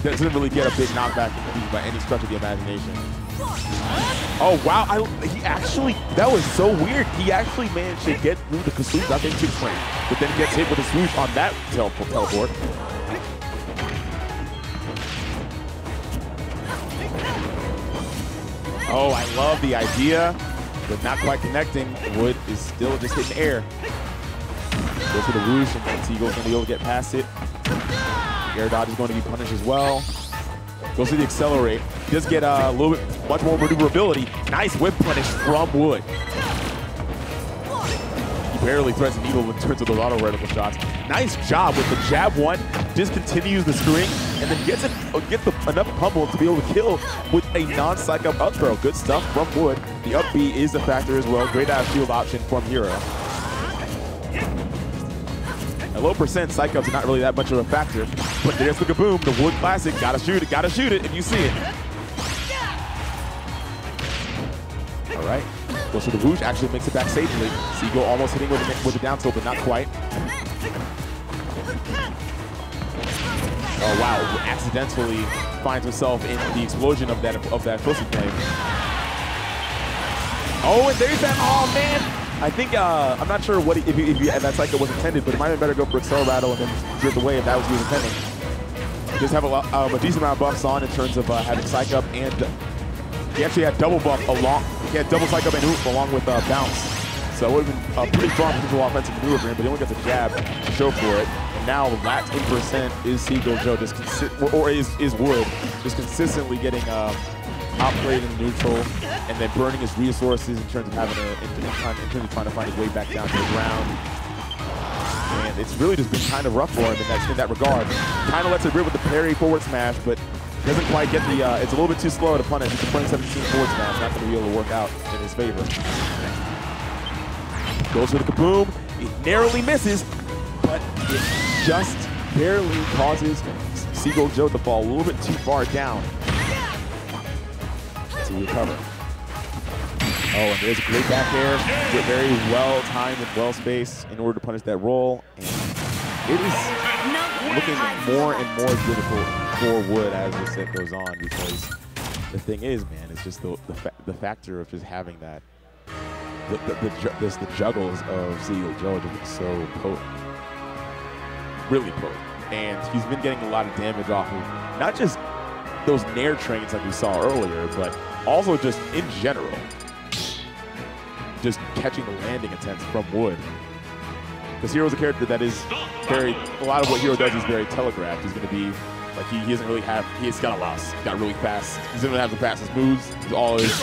doesn't really get a big knockback by any stretch of the imagination. Oh wow! That was so weird. He actually managed to get through the swoosh, I think, frame, but then gets hit with a swoosh on that teleport. Oh, I love the idea. But not quite connecting. Wood is still just hitting air. Goes to the whoosh, and then Seagull's going to be able to get past it. Air dodge is going to be punished as well. Goes to the accelerate. He does get a little bit much more maneuverability. Nice whip punish from Wood. He barely threads the needle in terms of those auto reticle shots. Nice job with the jab one. Discontinues the string, and then gets enough pummel to be able to kill with a non-psych up throw. Good stuff from Wood. The up B is a factor as well. Great out shield option from Hero. At low percent, psych ups are not really that much of a factor, but there's the kaboom, the Wood classic. Gotta shoot it, and you see it. All right, goes to the whoosh, actually makes it back safely. Seagull almost hitting with the down tilt, but not quite. Oh wow, accidentally finds himself in the explosion of that pussy flame. Oh, and there's that, oh man! I think, I'm not sure what if that cycle was intended, but it might have been better go for Excel Rattle and then drift away if that was what he was intending. Just have a decent amount of buffs on in terms of having Psych Up, and he actually had double buff he had double Psych Up and Oof along with Bounce. So it would have been a pretty strong potential offensive maneuver for him, but he only gets a jab to show for it. And now lax in percent is Seagull Joe, is Wood, just consistently getting outplayed in the neutral, and then burning his resources in terms of having in terms of trying to find his way back down to the ground. And it's really just been kind of rough for him in that regard. Kind of lets it rip with the parry forward smash, but doesn't quite get the. It's a little bit too slow to punish. It's a 2017 forward smash, not going to be able to work out in his favor. Goes for the kaboom. It narrowly misses, but it just barely causes Seagull Joe to fall a little bit too far down to recover. Oh, and there's a great back air. Very well timed and well spaced in order to punish that roll. And it is looking more and more difficult for Wood as the set goes on, because the thing is, man, it's just the factor of just having that. The juggles of Seagull Joe are so potent. Really potent. And he's been getting a lot of damage off of not just those nair trains like we saw earlier, but also just in general. Just catching the landing attempts from Wood. Because Hero's a character that is a lot of what Hero does is very telegraphed. He's going to be, like, he doesn't really have, he's got a loss. He's got really fast, he doesn't have the fastest moves. All his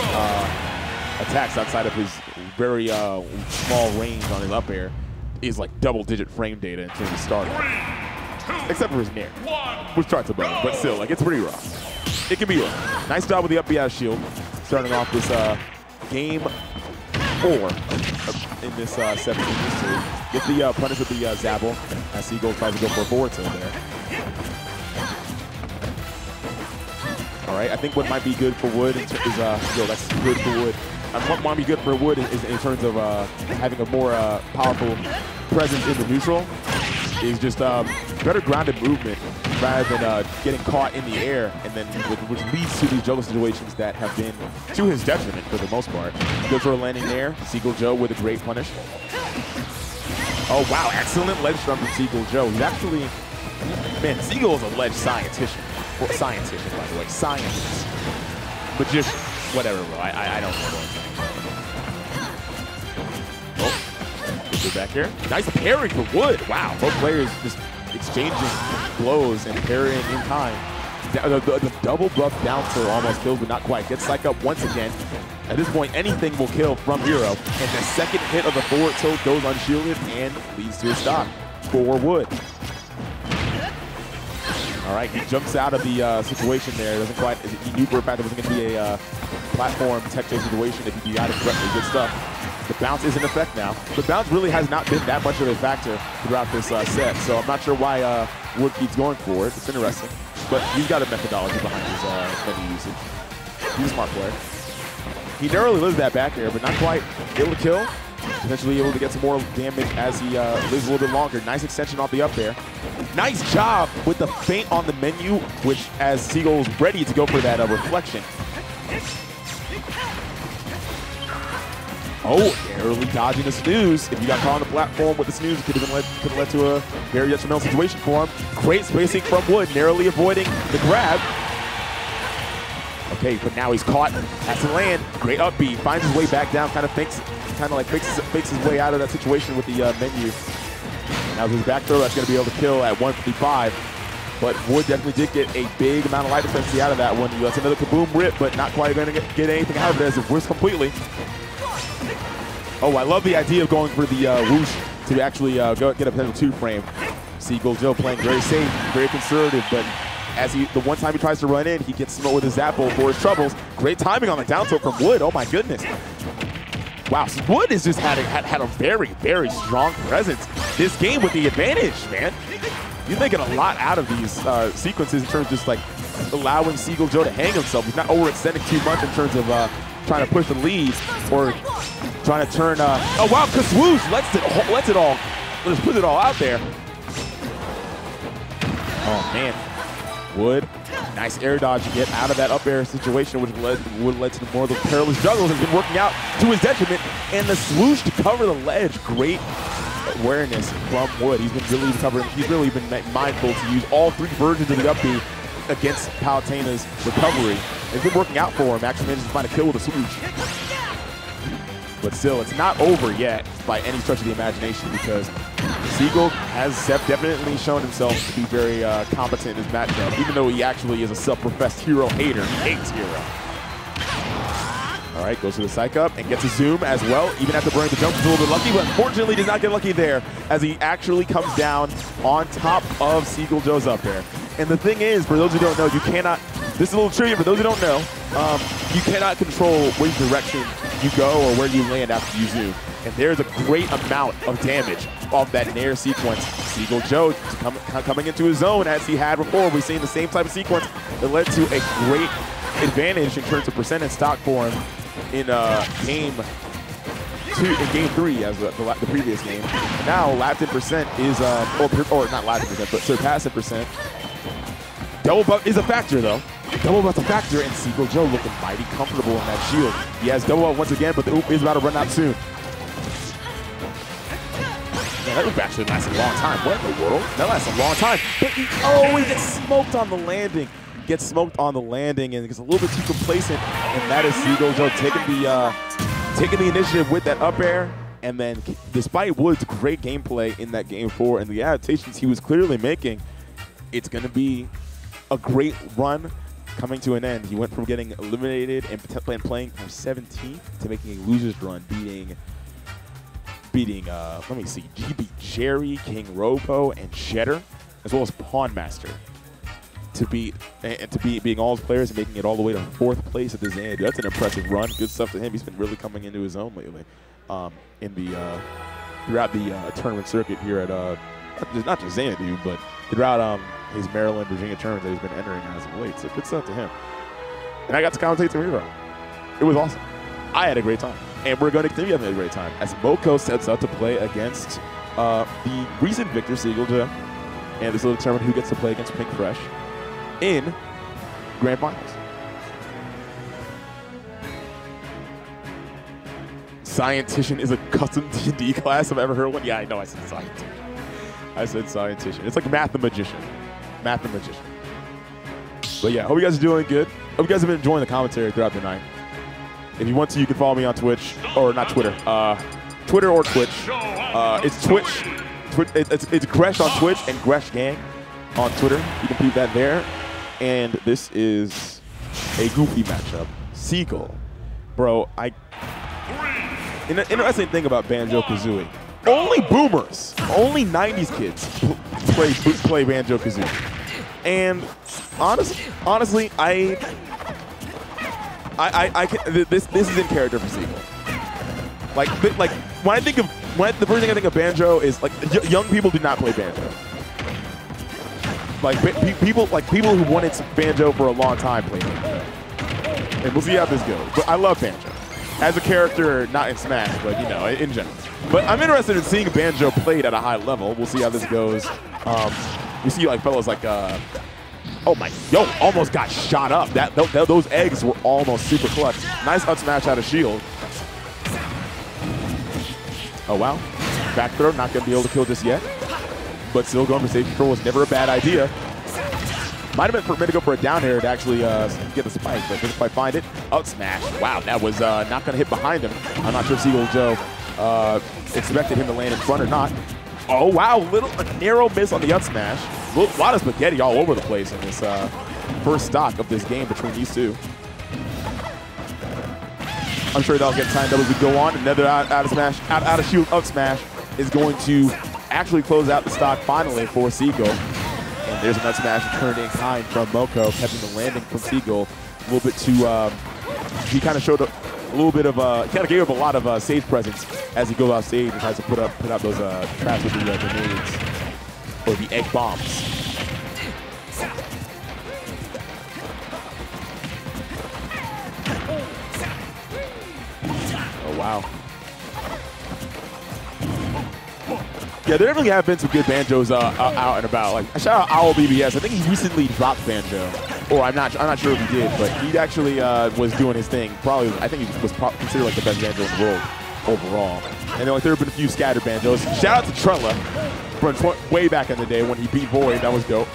attacks outside of his very small range on his up air is like double-digit frame data in terms of starting. Except for his nair, which starts above, but still, like, it's pretty rough. it can be yours. Nice job with the up B out of shield. Starting off this game 4 in this 17 series. Get the punish with the Zabble as Seagull tries to go for a forward tilt there. All right, I think what might be good for Wood is, that's good for Wood. What might be good for Wood is in terms of having a more powerful presence in the neutral, is just better grounded movement rather than getting caught in the air, and then which leads to these juggle situations that have been to his detriment for the most part. Good for a landing there. Seagull Joe with a great punish. Oh wow, excellent ledge strum from Seagull Joe. He's actually, man, Seagull is a ledge scientist. Well, scientist, by the way, scientist. Magician, whatever, bro. I don't know. Oh, good back here. Nice parry for Wood. Wow, both players just exchanging blows and parrying in time. The double buff down tilt almost kills, but not quite. Gets psyched up once again. At this point, anything will kill from Hero. And the second hit of the forward tilt goes unshielded and leads to a stop for Wood. All right, he jumps out of the situation there. Doesn't quite. He knew for a fact it wasn't going to be a platform tech chase situation if he got it correctly. Good stuff. The bounce is in effect now. The bounce really has not been that much of a factor throughout this set, so I'm not sure why Wood keeps going for it. It's interesting, but he's got a methodology behind his menu usage. He's a smart player. He narrowly lives that back air, but not quite able to kill. Potentially able to get some more damage as he lives a little bit longer. Nice extension off the up there. Nice job with the feint on the menu, which as Seagull's ready to go for that reflection. Oh, narrowly dodging the snooze. If you got caught on the platform with the snooze, it could have led to a very detrimental situation for him. Great spacing from Wood, narrowly avoiding the grab. Okay, but now he's caught, has to land. Great up B, finds his way back down, kind of fakes his way out of that situation with the menu. Now his back throw, that's going to be able to kill at 155. But Wood definitely did get a big amount of life defense out of that one. That's another kaboom rip, but not quite going to get anything out of it as it whiffs completely. Oh, I love the idea of going for the whoosh to actually get a potential 2-frame. Seagull Joe playing very safe, very conservative, but as the one time he tries to run in, he gets smoked with his Zapple for his troubles. Great timing on the down tilt from Wood. Oh my goodness. Wow, so Wood has just had a very, very strong presence this game with the advantage, man. He's making a lot out of these sequences in terms of just like allowing Seagull Joe to hang himself. He's not overextending too much in terms of trying to push the lead or trying to turn. Oh wow, Kaswoosh lets it all. Let's put it all out there. Oh man. Wood, nice air dodge to get out of that up air situation, which would led to more of the perilous juggles. Has been working out to his detriment, and the swoosh to cover the ledge. Great awareness from Wood. He's been really covering. He's really been mindful to use all 3 versions of the up B against Palutena's recovery. It's been working out for him. Actually managed to find a kill with a swoosh. But still, it's not over yet by any stretch of the imagination because Seagull has definitely shown himself to be very competent in his matchup, even though he actually is a self-professed hero hater. He hates Hero. All right, goes to the psych up and gets a zoom as well. Even after burning the jump, he's a little bit lucky, but unfortunately does not get lucky there as he actually comes down on top of Seagull Joe's up there. And the thing is, for those who don't know, you cannot, this is a little trivia for those who don't know, you cannot control which direction you go or where you land after you zoom. And there's a great amount of damage off that Nair sequence. Seagull Joe coming into his zone as he had before. We've seen the same type of sequence that led to a great advantage in terms of percent and stock for him in game 3 as the previous game. Now lapped in percent is, or not lapped in percent, but surpassed in percent. Double buff is a factor though. Double buff's a factor, and Seagull Joe looking mighty comfortable in that shield. He has double buff once again, but the oop is about to run out soon. Man, that oop actually lasts a long time. What in the world? That lasts a long time. But he always gets smoked on the landing. Gets smoked on the landing and gets a little bit too complacent, and that is Seagull Joe taking the initiative with that up air. And then, despite Wood's great gameplay in that game 4 and the adaptations he was clearly making, it's going to be a great run coming to an end. He went from getting eliminated and playing from 17th to making a loser's run, beating let me see, he beat Jerry, KingRobo, and Cheddar, as well as Pawnmaster, to beat being all his players and making it all the way to 4th place at the Xanadu. That's an impressive run. Good stuff to him. He's been really coming into his own lately throughout the tournament circuit here at not just Xanadu, but throughout his Maryland, Virginia tournaments that he's been entering as of late. So good stuff to him. And I got to commentate some hero. It was awesome. I had a great time. And we're going to continue having a great time as Mokou sets out to play against the recent victor, Siagull, and this will determine who gets to play against Pink Fresh in Grand Finals. Scientician is a custom D&D class. I've ever heard one. Yeah, I know I said Scientician. I said Scientician. It's like Mathemagician. Mathemagician. But yeah, hope you guys are doing good. Hope you guys have been enjoying the commentary throughout the night. If you want to, you can follow me on Twitch, or not Twitter, Twitter or Twitch. It's Twitch. It's Gresh on Twitch and Gresh Gang on Twitter. You can keep that there. And this is a goofy matchup. Seagull. Bro, an interesting thing about Banjo-Kazooie. Only boomers, only 90s kids play Banjo-Kazooie. And honestly, this is in character for Seagull. Like when the first thing I think of Banjo is like young people do not play Banjo. Like people who wanted Banjo for a long time play Banjo. And we'll see how this goes. But I love Banjo as a character, not in Smash, but you know, in general. But I'm interested in seeing Banjo played at a high level. We'll see how this goes. You see like fellows like oh my, almost got shot up. Those eggs were almost super clutch. Nice up smash out of shield. Oh wow, back throw, not gonna be able to kill just yet. But still going for safety control was never a bad idea. Might have been for a minute to go for a down air to actually get the spike, but didn't quite find it. Up smash, wow, that was not gonna hit behind him. I'm not sure if Seagull Joe expected him to land in front or not. Oh wow, a narrow miss on the up smash. A lot of spaghetti all over the place in this first stock of this game between these two. I'm sure that'll get timed up as we go on. Another out of smash, out of shield up smash is going to actually close out the stock finally for Seagull. And there's an up smash turned in kind from Mokou, catching the landing from Seagull. A little bit too, he kind of showed a little bit of, he kind of gave up a lot of stage presence as he goes off stage and tries to put out those traps with the grenades. Or the egg bombs. Oh, wow. Yeah, there definitely have been some good Banjos out and about. Like, shout out Owl BBS. I think he recently dropped Banjo. Or I'm not sure if he did, but he actually was doing his thing. Probably, I think he was considered like the best Banjo in the world overall. And then like, there have been a few scattered Banjos. Shout out to Trella. From way back in the day when he beat Void, that was dope.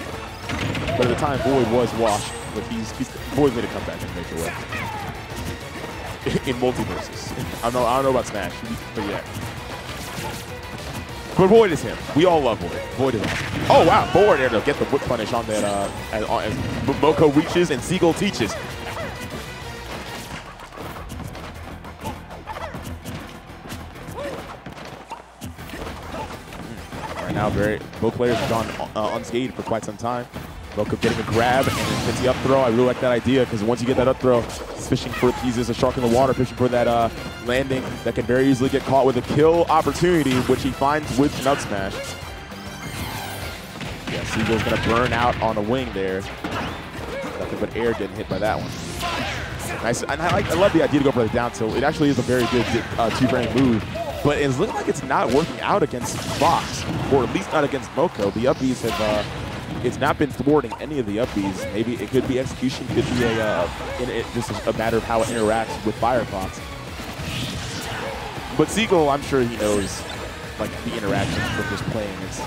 But at the time, Void was washed. But Void made a comeback and make it work. In multiverses. I don't know about Smash, but yeah. But Void is him. We all love Void. Void is awesome. Oh wow, forward air to get the whip punish on that as Mokou reaches and Seagull teaches. Now, both players have gone unscathed for quite some time. Mokou getting a grab and then gets the up throw. I really like that idea because once you get that up throw, he's fishing for, he's just a shark in the water, fishing for that landing that can very easily get caught with a kill opportunity, which he finds with an up smash. Yeah, Seagull's going to burn out on a wing there. Nothing but air getting hit by that one. Nice. And I love the idea to go for the down tilt. It actually is a very good two-frame move. But it's looking like it's not working out against Fox, or at least not against Mokou. The up Bs have, it's not been thwarting any of the up Bs. Maybe it could be execution, could be just a matter of how it interacts with Firefox. But Seagull, I'm sure he knows like the interactions from just playing against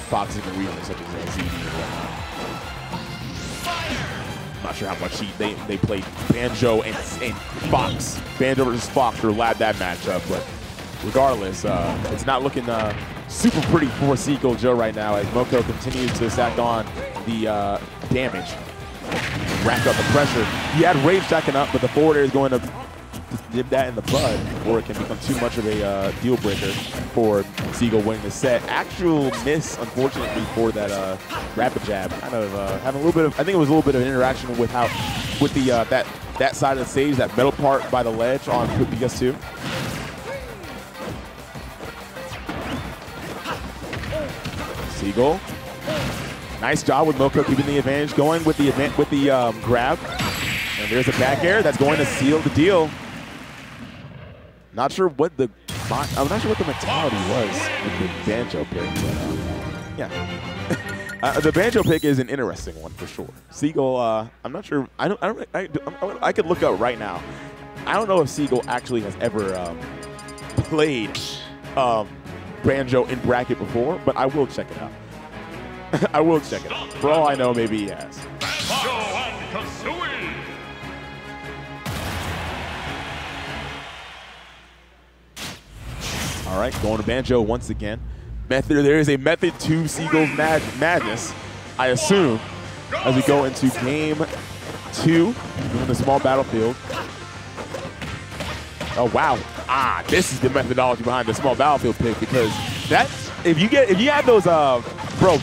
Fox in the region, such as ZD and whatnot. I'm not sure how much they played Banjo and Fox. Banjo versus Fox or lab that matchup, but regardless, it's not looking super pretty for Seagull Joe right now as Mokou continues to stack on the damage, rack up the pressure. He had rage stacking up, but the forward air is going to to nip that in the bud, or it can become too much of a deal breaker for Seagull winning the set. Actual miss, unfortunately, for that rapid jab. Kind of having a little bit of, I think it was a little bit of an interaction with the that side of the stage, that metal part by the ledge on PS2. Seagull. Nice job with Mokou keeping the advantage going with the grab. And there's a back air that's going to seal the deal. I'm not sure what the mentality was with the Banjo pick, but yeah. The Banjo pick is an interesting one for sure. Seagull, I'm not sure. I could look up right now. I don't know if Seagull actually has ever played Banjo in bracket before, but I will check it out. I will check it out. For all I know, maybe he has. Banjo and Kazooie. All right, going to Banjo once again. There is a method to Seagull's madness, I assume, as we go into game 2 in the small battlefield. Oh wow! This is the methodology behind the small battlefield pick, because that's if you have those bro.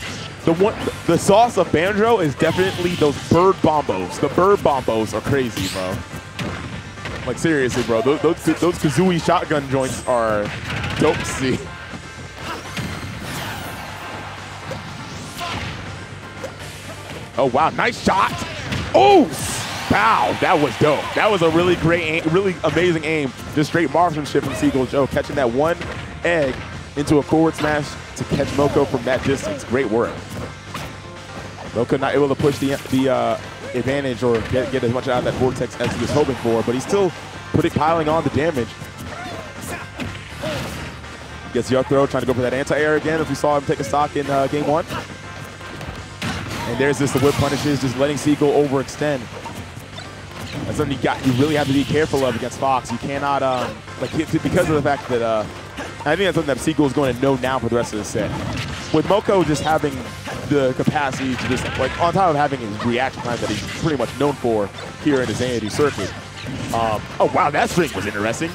The sauce of Banjo is definitely those bird bombos. The bird bombos are crazy, bro. Like seriously, bro. Those Kazooie shotgun joints are dope to see. Oh wow, nice shot. Oh, wow, that was dope. That was a really great aim, really amazing aim. Just straight marksmanship from Seagull Joe, catching that one egg into a forward smash to catch Mokou from that distance. Great work. Mokou not able to push the advantage or get as much out of that vortex as he was hoping for, but he's still piling on the damage. Gets the up throw, trying to go for that anti-air again, as we saw him take a stock in game 1. And there's the whip punishes, just letting Seagull overextend. That's something you really have to be careful of against Fox. You cannot, because of the fact that, I think that's something that Seagull is going to know now for the rest of the set. With Mokou just having the capacity to just, on top of having his reaction time that he's pretty much known for here in the Xanadu circuit. Oh wow, that string was interesting.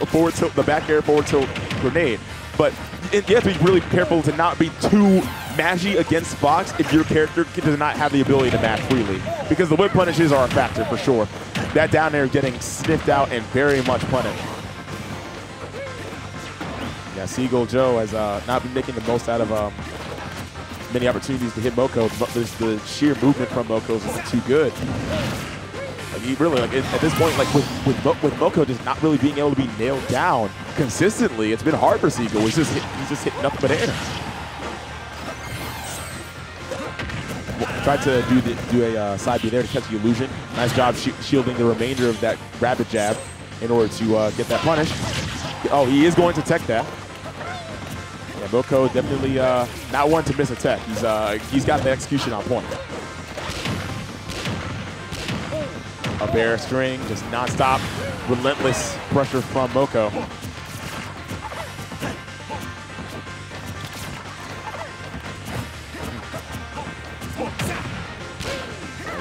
Forward tilt, the back air forward tilt grenade. But you have to be really careful to not be too mashy against Fox if your character does not have the ability to mash freely, because the whip punishes are a factor for sure. That down there getting sniffed out and very much punished. Yeah, Seagull Joe has not been making the most out of many opportunities to hit Mokou. The sheer movement from Mokou is too good. Like he really, at this point, with Mokou just not really being able to be nailed down consistently, it's been hard for Seagull. He's just hitting nothing but air. Tried to do a side B there to catch the illusion. Nice job shielding the remainder of that rapid jab in order to get that punish. Oh, he is going to tech that. Yeah, Mokou definitely not one to miss a tech. He's got the execution on point. Up air string, just non-stop, relentless pressure from Mokou.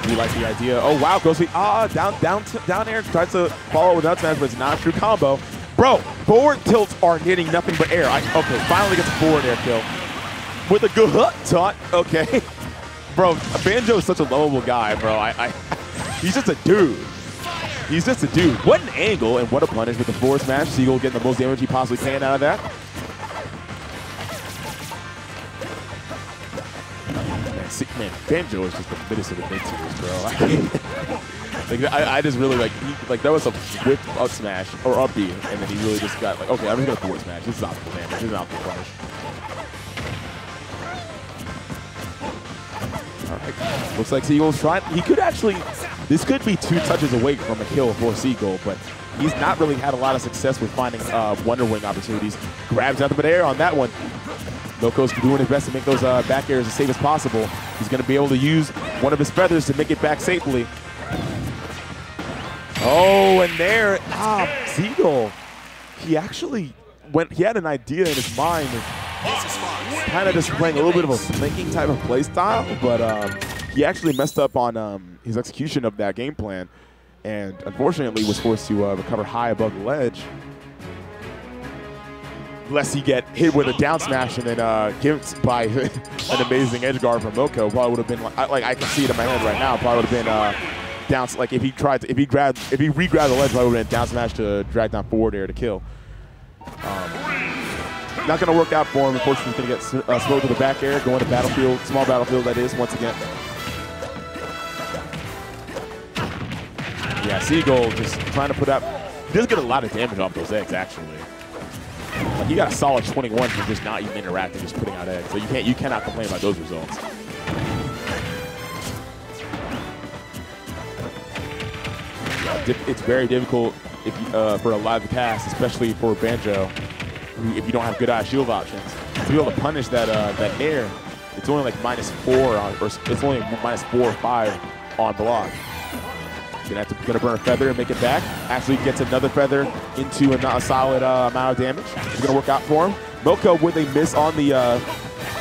You like the idea? Oh wow, goes down air, tries to follow with that smash, but it's not a true combo. Bro, forward tilts are hitting nothing but air. Okay, finally gets a forward air kill with a good taunt. Okay, bro, Banjo is such a lovable guy, bro. He's just a dude. He's just a dude. What an angle and what a punish with the forward smash. Seagull getting the most damage he possibly can out of that. Man, Banjo is just the fittest of the mid-tiers, bro. I just really that was a whipped up smash or up B, and then he really just got okay, I'm just gonna forward smash. This is optimal damage. This is optimal punish. All right, looks like Seagull's trying. He could actually. This could be 2 touches away from a kill for Seagull, but he's not really had a lot of success with finding Wonder Wing opportunities. Grabs out the mid-air on that one. Mokou's doing his best to make those back airs as safe as possible. He's going to be able to use one of his feathers to make it back safely. Oh, and there, Seagull. He actually he had an idea in his mind, kind of just playing a little bit of a flanking type of play style, but he actually messed up on his execution of that game plan. and unfortunately was forced to recover high above the ledge. Lest he get hit with a down smash and then gimped by an amazing edge guard from Mokou. Probably would have been like I can see it in my head right now. Probably would have been down, like if he tried to, if he re-grabbed the ledge, probably would have been down smash to drag down forward air to kill. Not going to work out for him. Unfortunately, he's going to get slowed to the back air, going to battlefield, small battlefield that is, once again. Yeah, Seagull just trying to put up. He does get a lot of damage off those eggs, actually. Like he got a solid 21 for just not even interacting, just putting out eggs. So you cannot complain about those results. Yeah, it's very difficult if you, for a live cast, especially for Banjo, if you don't have good shield options, to be able to punish that that air. It's only like -4 on, or it's only -4 or 5 on block. Gonna burn a feather and make it back. Actually gets another feather into a solid amount of damage. It's gonna work out for him. Mokou with a miss on the,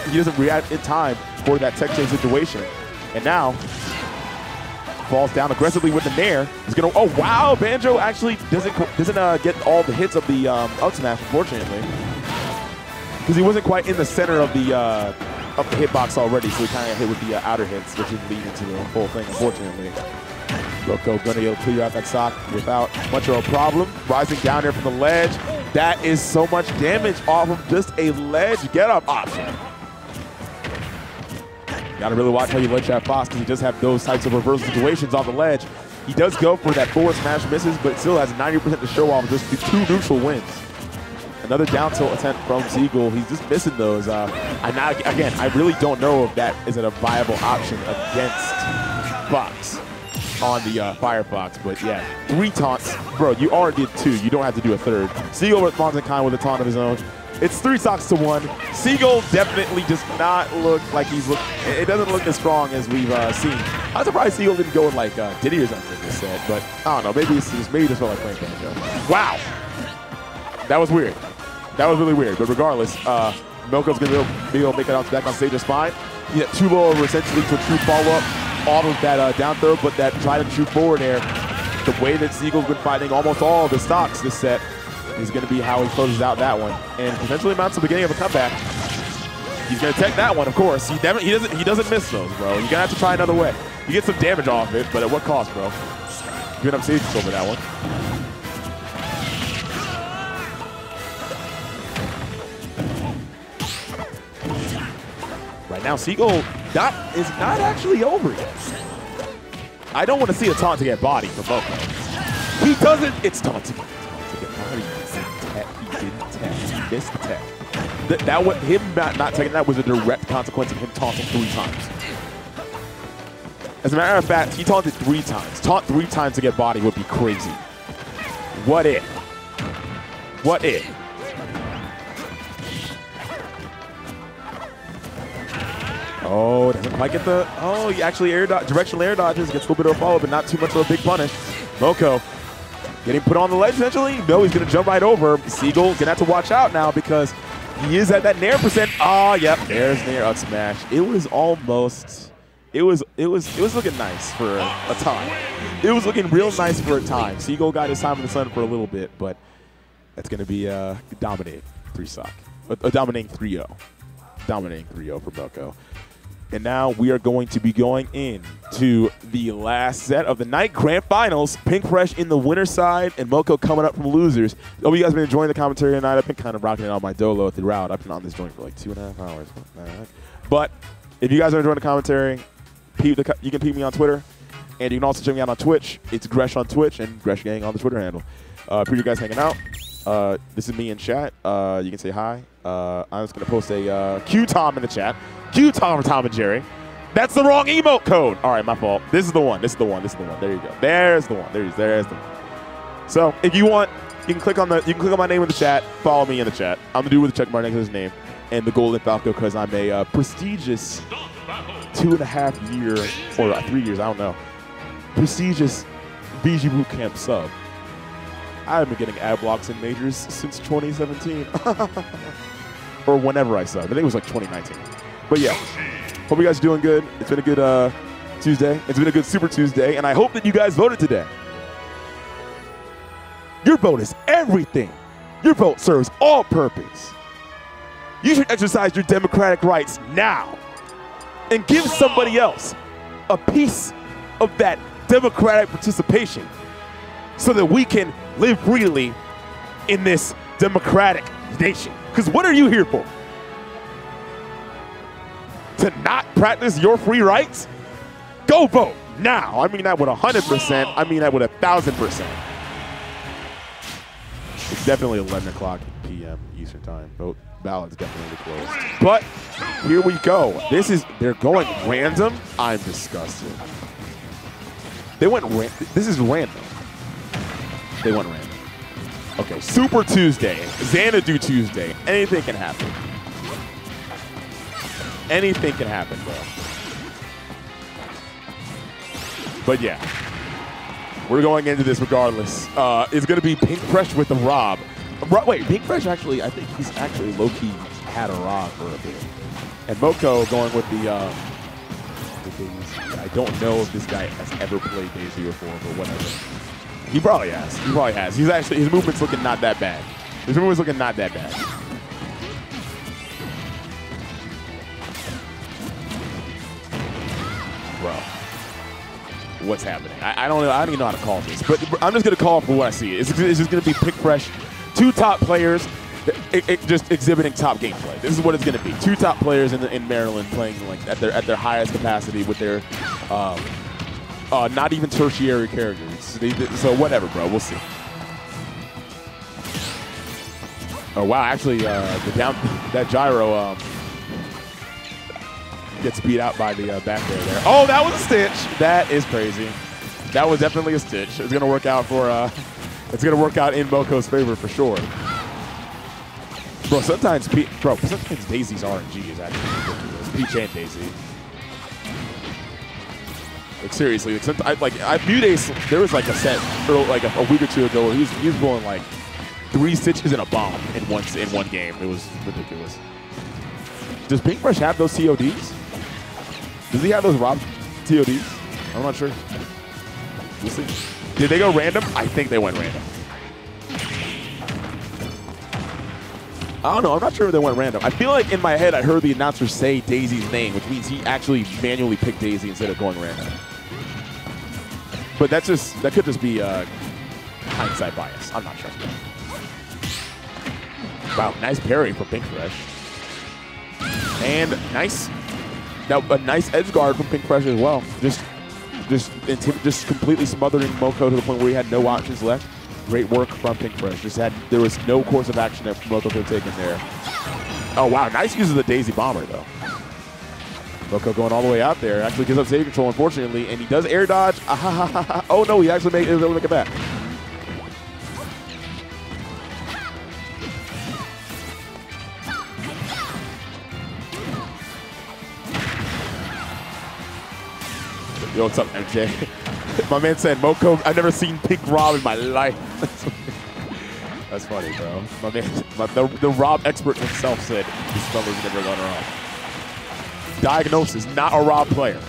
he doesn't react in time for that tech chain situation. And now, falls down aggressively with the nair. He's gonna, oh wow, Banjo actually doesn't get all the hits of the up smash, unfortunately. Because he wasn't quite in the center of the hitbox already, so he kind of hit with the outer hits, which didn't lead into the whole thing, unfortunately. Mokou gonna be able to clear out that stock without much of a problem. Rising down there from the ledge. That is so much damage off of just a ledge get-up option. Gotta really watch how you ledge that Fox, because he does have those types of reversal situations off the ledge. He does go for that forward smash misses, but still has 90% to show off with just 2 neutral wins. Another down tilt attempt from Seagull. He's just missing those. Again, I really don't know if that is a viable option against Fox on the Firefox, but yeah, 3 taunts. Bro, you already did 2. You don't have to do a 3rd. Seagull responds in kind with a taunt of his own. It's 3 stocks to 1. Seagull definitely does not look like he's it doesn't look as strong as we've seen. I'm surprised Seagull didn't go with like Diddy or something in this set, but I don't know. Maybe it's just felt like playing Banjo. Wow, that was weird. That was really weird. But regardless, Mokou's gonna be able to make it out back on stage just fine. He had 2 low over essentially to a true follow-up off of that down throw, but that try to shoot forward air, the way that Seagull's been fighting almost all of his stocks this set is going to be how he closes out that one, and potentially amounts to the beginning of a comeback. He's going to take that one, of course. He doesn't miss those, bro. You're going to have to try another way. You get some damage off it, but at what cost, bro? Giving up stage control for that one. Right now, Seagull is not actually over yet. I don't want to see a taunt to get body from Mokou. He doesn't. It's taunt to get body. He didn't tech. He missed the tech. Him not taking that was a direct consequence of him taunting 3 times. As a matter of fact, he taunted 3 times. Taunt 3 times to get body would be crazy. What if? What if? Oh, doesn't quite get the, oh, he actually directional air dodges, gets a little bit of a follow, but not too much of a big punish. Mokou getting put on the ledge essentially. No, he's gonna jump right over. Seagull gonna have to watch out now because he is at that nair percent. Oh, yep, there's nair up smash. It was almost, it was looking nice for a time. It was looking real nice for a time. Seagull got his time in the sun for a little bit, but that's gonna be a dominating 3-stock. A dominating 3-0. Dominating 3-0 for Mokou. And now we are going to be going into the last set of the night grand finals. Pink Fresh in the winner's side and Mokou coming up from losers. Hope you guys have been enjoying the commentary tonight. I've been kind of rocking it on my dolo throughout. I've been on this joint for like 2.5 hours. But if you guys are enjoying the commentary, you can peep me on Twitter. And you can also check me out on Twitch. It's Gresh on Twitch and Gresh Gang on the Twitter handle. Appreciate you guys hanging out. This is me in chat. You can say hi. I'm just going to post a Q-Tom in the chat. Q-Tom for Tom and Jerry. That's the wrong emote code. All right, my fault. This is the one. This is the one. This is the one. There you go. There's the one. There's the one. So if you want, you can click on my name in the chat. Follow me in the chat. I'm the dude with the check mark next to his name and the golden falco because I'm a prestigious 2.5 year or 3 years. I don't know. Prestigious VGBootCamp sub. I've been getting ad blocks in majors since 2017. Or whenever I subbed. I think it was like 2019. But yeah, hope you guys are doing good. It's been a good Tuesday. It's been a good Super Tuesday, and I hope that you guys voted today. Your vote is everything. Your vote serves all purpose. You should exercise your democratic rights now and give somebody else a piece of that democratic participation so that we can live freely in this democratic nation. Because what are you here for? To not practice your free rights? Go vote now. I mean that with 100%. I mean that with 1,000%. It's definitely 11 o'clock p.m. Eastern time. Vote ballot's definitely closed. But here we go. They're going random. I'm disgusted. This is random. They went random. Okay, Super Tuesday, Xanadu Tuesday. Anything can happen. Anything can happen, bro. But yeah, we're going into this regardless. It's going to be Pink Fresh with the Rob. Wait, Pink Fresh actually, I think he's actually low-key had a Rob for a bit. And Mokou going with the Daisy. I don't know if this guy has ever played Daisy before, but whatever. He probably has. He probably has. He's actually, his movement's looking not that bad. His movement's looking not that bad. Bro, what's happening? I don't know. I don't even know how to call this, but I'm just gonna call for what I see. It's just gonna be Pink Fresh, two top players, just exhibiting top gameplay. This is what it's gonna be. Two top players in Maryland playing like at their highest capacity with their not even tertiary characters. So whatever, bro. We'll see. Oh wow! Actually, that gyro gets beat out by the back there. Oh, that was a stitch. That is crazy. That was definitely a stitch. It's gonna work out for. It's gonna work out in Mokou's favor for sure. Bro, sometimes Daisy's RNG is actually ridiculous. Peach and Daisy. Like seriously, like I viewed Ace. There was like a set, like a week or two ago, where he was blowing like 3 stitches and a bomb in one game. It was ridiculous. Does Pink Fresh have those TODs? Does he have those Rob TODs? I'm not sure. We'll see. Did they go random? I think they went random. I don't know. I'm not sure if they went random. I feel like in my head I heard the announcer say Daisy's name, which means he actually manually picked Daisy instead of going random. But that could just be hindsight bias. I'm not sure. Wow, nice parry for Pink Fresh. And nice, a nice edge guard from Pink Fresh as well. Just completely smothering Mokou to the point where he had no options left. Great work from Pink Fresh. There was no course of action that Mokou could have taken there. Oh wow, nice use of the Daisy Bomber though. Mokou going all the way out there. Actually gives up save control unfortunately, and he does air dodge. Oh no, he actually was able to make it back. Yo, what's up, MJ? My man said, Mokou, I've never seen Pink Rob in my life. That's funny, bro. My man, the Rob expert himself said this fella's never gone wrong. Diagnosis, not a Rob player.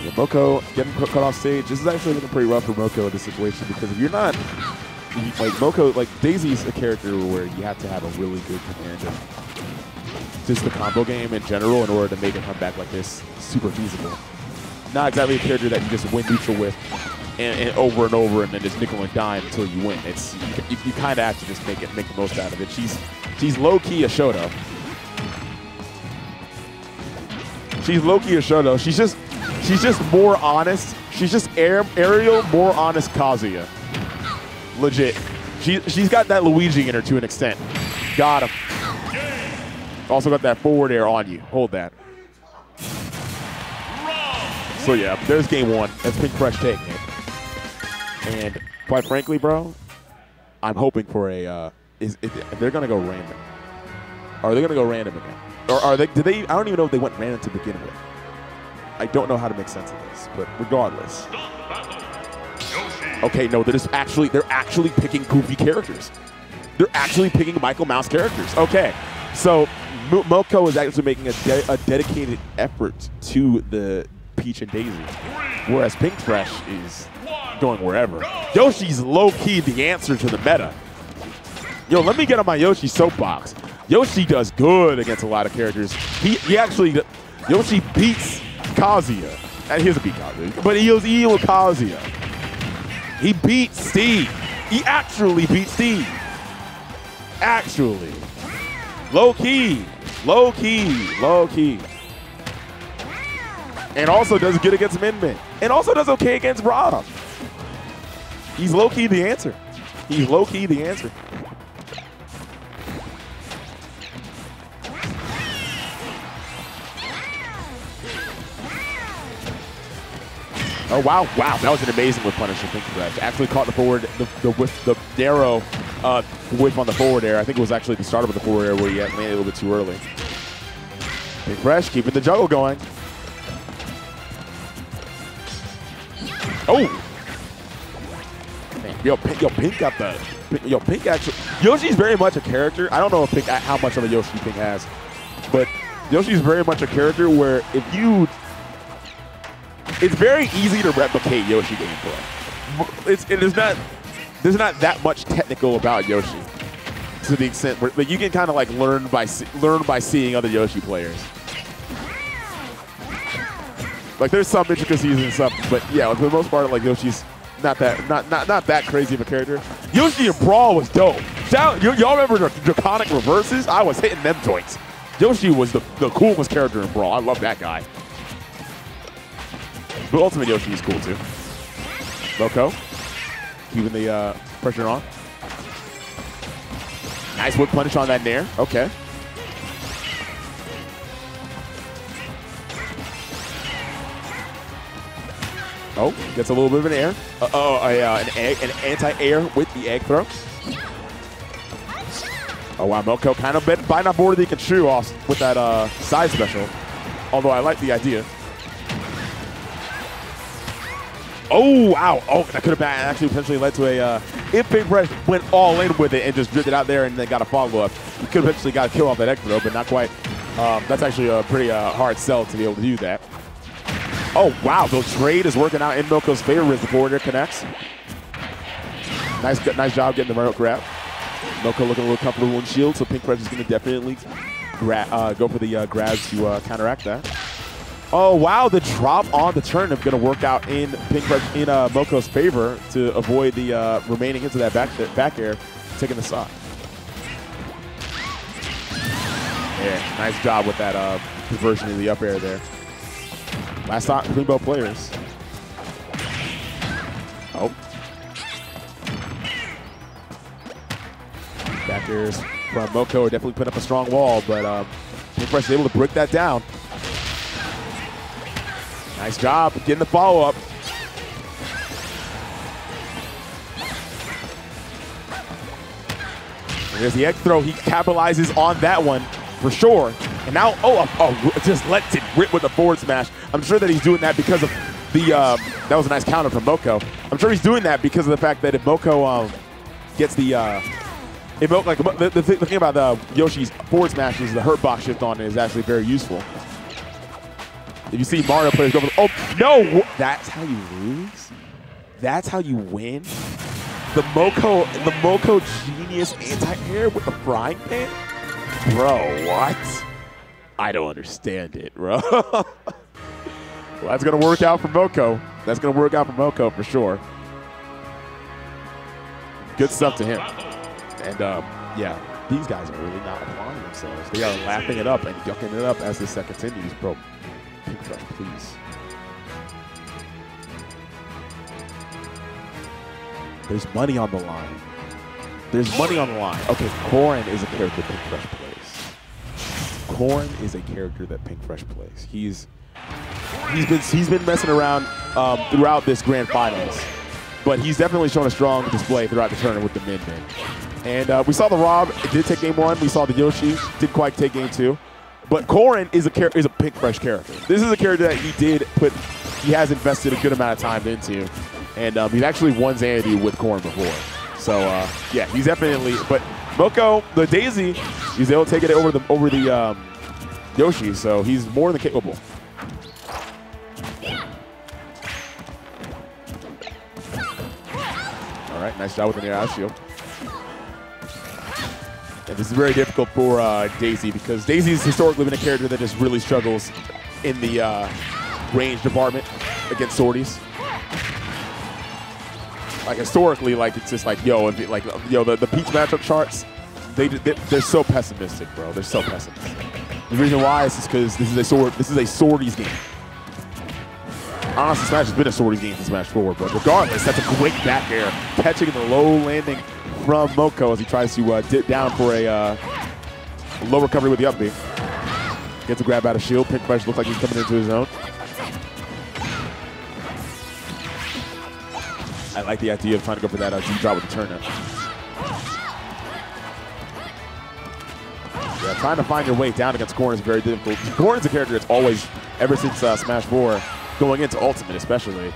Yeah, Mokou getting cut off stage. This is actually looking pretty rough for Mokou in this situation because if you're not, like Mokou, like Daisy's a character where you have to have a really good command of just the combo game in general in order to make it come back like this super feasible. Not exactly a character that you just win neutral with and over and then just nickel and dime until you win. It's you kind of have to just make the most out of it. She's low key a Shoto. She's low key a Shoto. She's just more honest. She's just aerial, more honest Kazuya. Legit. She's got that Luigi in her to an extent. Got him. Also got that forward air on you. Hold that. So yeah, there's game one. That's Pink Fresh taking it. And quite frankly, bro, I'm hoping for a. They're gonna go random. Are they gonna go random again? Or are they? Did they? I don't even know if they went random to begin with. I don't know how to make sense of this, but regardless. Okay, no, they're actually picking goofy characters. They're actually picking Michael Mouse characters. Okay, so Mokou is actually making a dedicated effort to the Peach and Daisy, whereas Pink Fresh is going wherever. Yoshi's low-key the answer to the meta. Yo, let me get on my Yoshi soapbox. Yoshi does good against a lot of characters. He actually, Yoshi beats Kazuya. And he doesn't beat Kazuya, but he was even with Kazuya. He beat Steve. He actually beat Steve. Actually. Low-key. Low-key. Low-key. And also does good against Min. And also does okay against Rob. He's low-key the answer. He's low-key the answer. Oh, wow. Wow. That was an amazing whip punish from Pink Fresh. Actually caught the forward, the narrow whip on the forward air. I think it was actually the start of the forward air where he landed a little bit too early. Pink Fresh keeping the juggle going. Oh! Man, yo, Pink got the... Yo, Pink actually... Yoshi's very much a character. I don't know if Pink, how much of a Yoshi Pink has, but Yoshi's very much a character where if you... It's very easy to replicate Yoshi gameplay. There's not that much technical about Yoshi, to the extent where you can kind of like learn by seeing other Yoshi players. Like there's some intricacies and stuff, but yeah, for the most part, like Yoshi's not that crazy of a character. Yoshi in Brawl was dope. Y'all remember the Draconic reverses? I was hitting them joints. Yoshi was the coolest character in Brawl. I love that guy. But Ultimate Yoshi is cool too. Mokou, keeping the pressure on. Nice whip punish on that nair. Okay. Oh, gets a little bit of an air. An anti-air with the egg throw. Oh wow, Mokou kind of might not board the can chew off with that side special. Although I like the idea. Oh, wow. Oh, that could have actually potentially led to a, if Pink Fresh went all in with it and just drifted out there and then got a follow-up, he could have actually got a kill off that egg throw, but not quite. That's actually a pretty hard sell to be able to do that. Oh, wow. The trade is working out in Mokou's favor as the forward air connects. Nice job getting the remote grab. Mokou looking a little comfortable in shield, so Pink Fresh is going to definitely go for the grabs to counteract that. Oh, wow, the drop on the turn is going to work out in Mokou's favor to avoid the remaining hits of that back air, taking the stock. Yeah, nice job with that conversion of the up air there. Last stock between both players. Oh. Back airs from Mokou are definitely putting up a strong wall, but Pink Fresh is able to break that down. Nice job getting the follow-up. There's the egg throw. He capitalizes on that one for sure. And now, just lets it rip with the forward smash. I'm sure that he's doing that because of the, that was a nice counter from Mokou. I'm sure he's doing that because of the fact that if Mokou gets the, the thing about the Yoshi's forward smash is the hurt box shift on it is actually very useful. If you see Mario players go for the, oh, no! That's how you lose? That's how you win? The Mokou genius anti-air with the frying pan? Bro, what? I don't understand it, bro. Well, that's going to work out for Mokou. That's going to work out for Mokou for sure. Good stuff to him. And, yeah, these guys are really not applying themselves. They are lapping it up and yucking it up as this set continues, bro. Pink Fresh, please. There's money on the line. There's money on the line. Okay, Corrin is a character Pink Fresh plays. Corrin is a character that Pink Fresh plays. He's been messing around throughout this grand finals, but he's definitely shown a strong display throughout the tournament with the mid. And we saw the Rob. It did take game 1. We saw the Yoshi. Didn't quite take game 2. But Corrin is a Pink Fresh character. This is a character that he has invested a good amount of time into, and he's actually won Xanadu with Corrin before. So yeah, he's definitely. But Mokou, the Daisy, he's able to take it over the Yoshi, so he's more than capable. Nice job with the air shield. And this is very difficult for Daisy because Daisy's historically been a character that just really struggles in the range department against sorties. Like historically, like it's just like yo, the Peach matchup charts, they're so pessimistic, bro. They're so pessimistic. The reason why is because this is a sorties game. Honestly, Smash has been a sorties game since Smash 4, but regardless, that's a quick back air, catching the low landing from Mokou as he tries to dip down for a low recovery with the up B. Gets a grab out of shield. Pink Fresh looks like he's coming into his own. I like the idea of trying to go for that Z-drop with the turn-up. Yeah, trying to find your way down against Corrin is very difficult. Corrin's a character that's always, ever since Smash 4, going into Ultimate especially,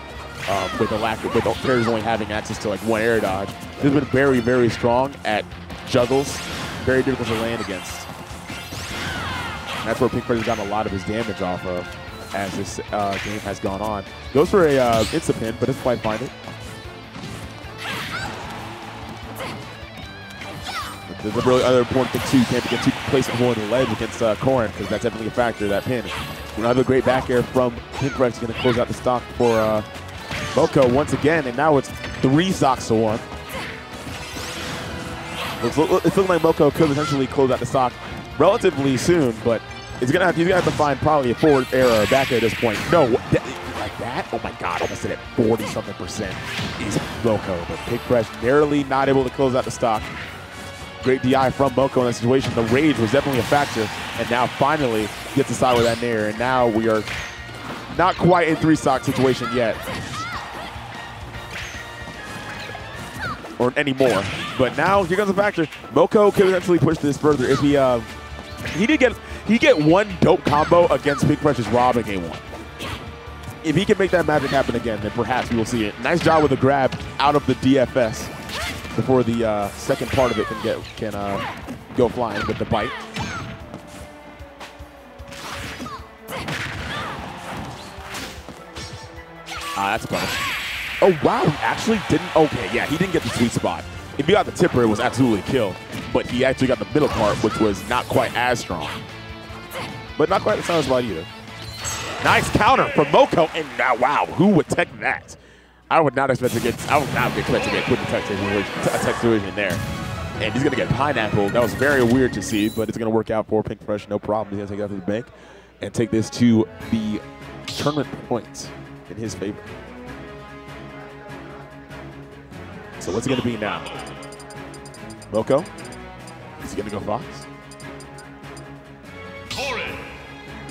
with characters only having access to like one air dodge, they've been very, very strong at juggles. Very difficult to land against. And that's where Pink Fresh has gotten a lot of his damage off of as this game has gone on. Goes for a insta-pin, but doesn't quite find it. There's a really other important thing too. You can't get too placement hole in the ledge against Corrin because that's definitely a factor, that pin. Another great back air from Pink Fresh is going to close out the stock for Mokou once again, and now it's 3 stocks to 1. It's looking like Mokou could potentially close out the stock relatively soon, but he's gonna have to find probably a forward air or a back air at this point. No, like that? Oh my God, almost hit at 40-something% is Mokou, but Pink Fresh barely not able to close out the stock. Great DI from Mokou in that situation. The rage was definitely a factor, and now finally gets aside with that nair, and now we are not quite in 3-stock situation yet. Or anymore. But now here comes the factor. Mokou could eventually push this further if he did get one dope combo against Pink Fresh's Rob in game 1. If he can make that magic happen again, then perhaps we will see it. Nice job with the grab out of the DFS before the second part of it can go flying with the bite. That's a punish. Oh, wow, he actually didn't. Okay, yeah, he didn't get the sweet spot. If he got the tipper, it was absolutely a kill. But he actually got the middle part, which was not quite as strong. But not quite the sound spot either. Nice counter from Mokou, and now, wow, who would tech that? I would not expect to get put the tech situation there. And he's going to get pineapple. That was very weird to see, but it's going to work out for Pink Fresh, no problem. He's going to take it out to the bank and take this to the tournament points in his favor. So what's it going to be now? Mokou? Is he going to go Fox? Corrin.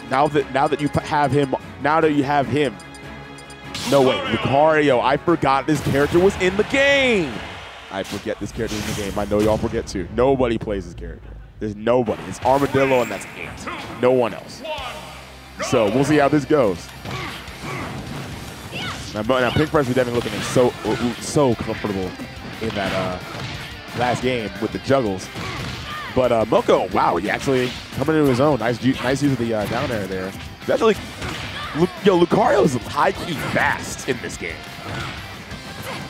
Now that you have him. No, wait, Lucario. I forgot this character was in the game. I forget this character in the game. I know y'all forget too. Nobody plays this character. There's nobody. It's Armadillo and that's it. No one else. So we'll see how this goes. Now Pink Fresh was definitely looking so comfortable in that last game with the juggles. But Mokou, wow, he actually coming into his own. Nice use of the down air there. It's actually, Lucario is high-key fast in this game.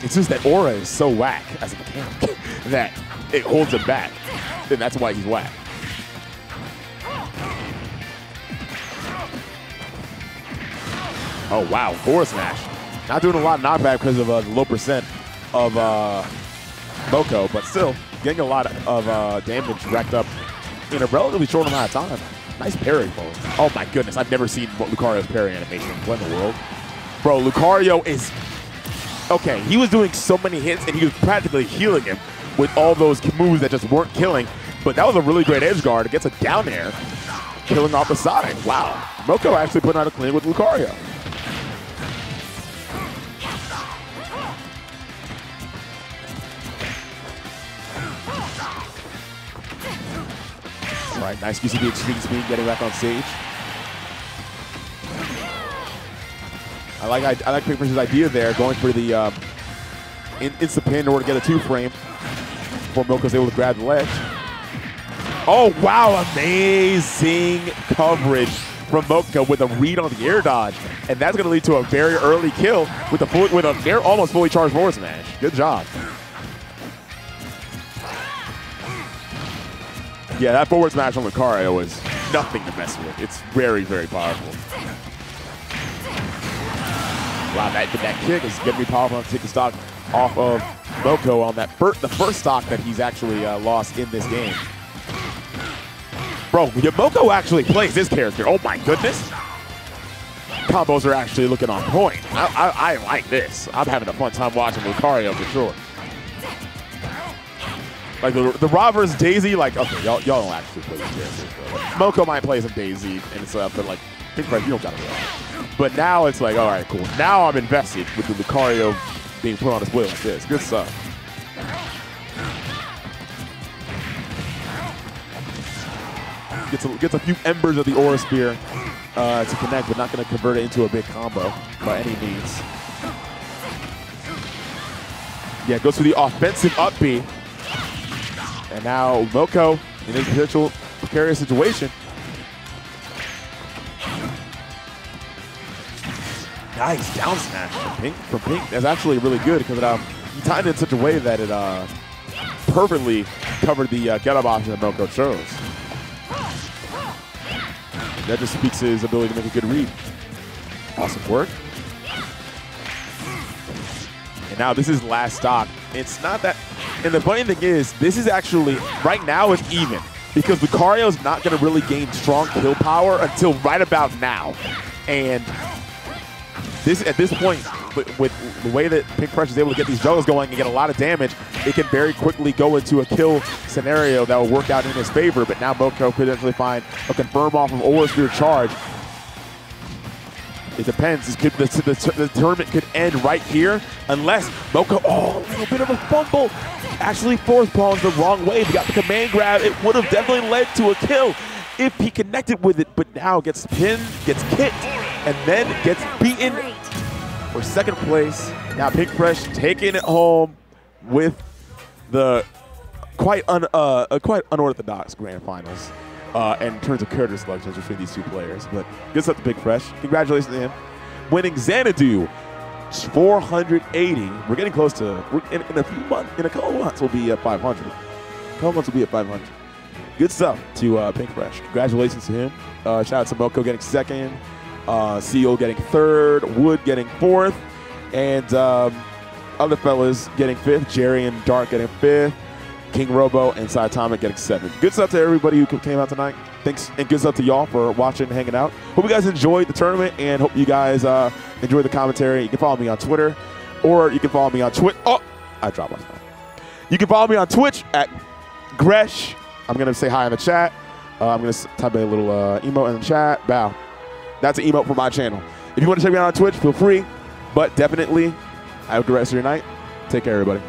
It's just that aura is so whack as a mechanic that it holds him back, and that's why he's whack. Oh, wow, forward smash. Not doing a lot of knockback because of the low percent of Mokou, but still getting a lot of damage racked up in a relatively short amount of time. Nice parry forward. Oh my goodness, I've never seen Lucario's parry animation. What in the world? Bro, Lucario is... Okay, he was doing so many hits and he was practically healing him with all those moves that just weren't killing, but that was a really great edge guard. It gets a down air, killing off the side. Wow. Mokou actually putting out a clean with Lucario. All right, nice use of the extreme speed, getting back on stage. I like Pink Fresh's idea there, going for the instant pin in order to get a 2-frame before Mokou's able to grab the ledge. Oh wow, amazing coverage from Mokou with a read on the air dodge, and that's going to lead to a very early kill with a almost fully charged forward smash. Good job. Yeah, that forward smash on Lucario is nothing to mess with. It's very, very powerful. Wow, that kick is going to be powerful enough to take the stock off of Mokou on that the first stock that he's actually lost in this game. Bro, Mokou actually plays this character. Oh my goodness. Combos are actually looking on point. I like this. I'm having a fun time watching Lucario for sure. Like the Ra vs. Daisy, like, okay, y'all don't actually play these characters, bro. Mokou might play some Daisy and stuff, but like, you don't gotta realize. But now it's like, all right, cool. Now I'm invested with the Lucario being put on display like this. Good stuff. Gets a few embers of the Aura Spear to connect, but not going to convert it into a big combo by any means. Yeah, goes for the offensive up B. And now Mokou in his potential precarious situation. Nice down smash from Pink. That's actually really good because he timed it in such a way that it perfectly covered the get up option that Mokou chose. That just speaks to his ability to make a good read. Awesome work. And now this is last stock. It's not that, and the funny thing is, this is actually, right now it's even. Because Lucario's not going to really gain strong kill power until right about now. And this, at this point, with the way that Pink Pressure is able to get these juggles going and get a lot of damage, it can very quickly go into a kill scenario that will work out in his favor. But now Mokou could potentially find a confirm off of Aura Spear charge. It depends. The tournament could end right here unless Mokou, a little bit of a fumble, actually force pawns the wrong way. If he got the command grab, it would have definitely led to a kill if he connected with it. But now gets pinned, gets kicked, and then gets beaten for second place. Now Pink Fresh taking it home with the quite unorthodox grand finals in terms of character selections between these two players. But good stuff to Pink Fresh. Congratulations to him. Winning Xanadu 480. We're getting close to, in a few months, in a couple months, we'll be at 500. A couple months we'll be at 500. Good stuff to Pink Fresh. Congratulations to him. Shout out to Mokou getting second. Seagull getting third, Wood getting fourth, and other fellas getting fifth, Jerry and Dark getting fifth, KingRobo and Siatomic getting seventh. Good stuff to everybody who came out tonight. Thanks, and good stuff to y'all for watching and hanging out. Hope you guys enjoyed the tournament, and hope you guys enjoyed the commentary. You can follow me on Twitter, or you can follow me on Twitch. Oh, I dropped my phone. You can follow me on Twitch at Gresh. I'm going to say hi in the chat. I'm going to type a little emote in the chat. Bow. That's an emote for my channel. If you want to check me out on Twitch, feel free. But definitely, have a good rest of your night. Take care, everybody.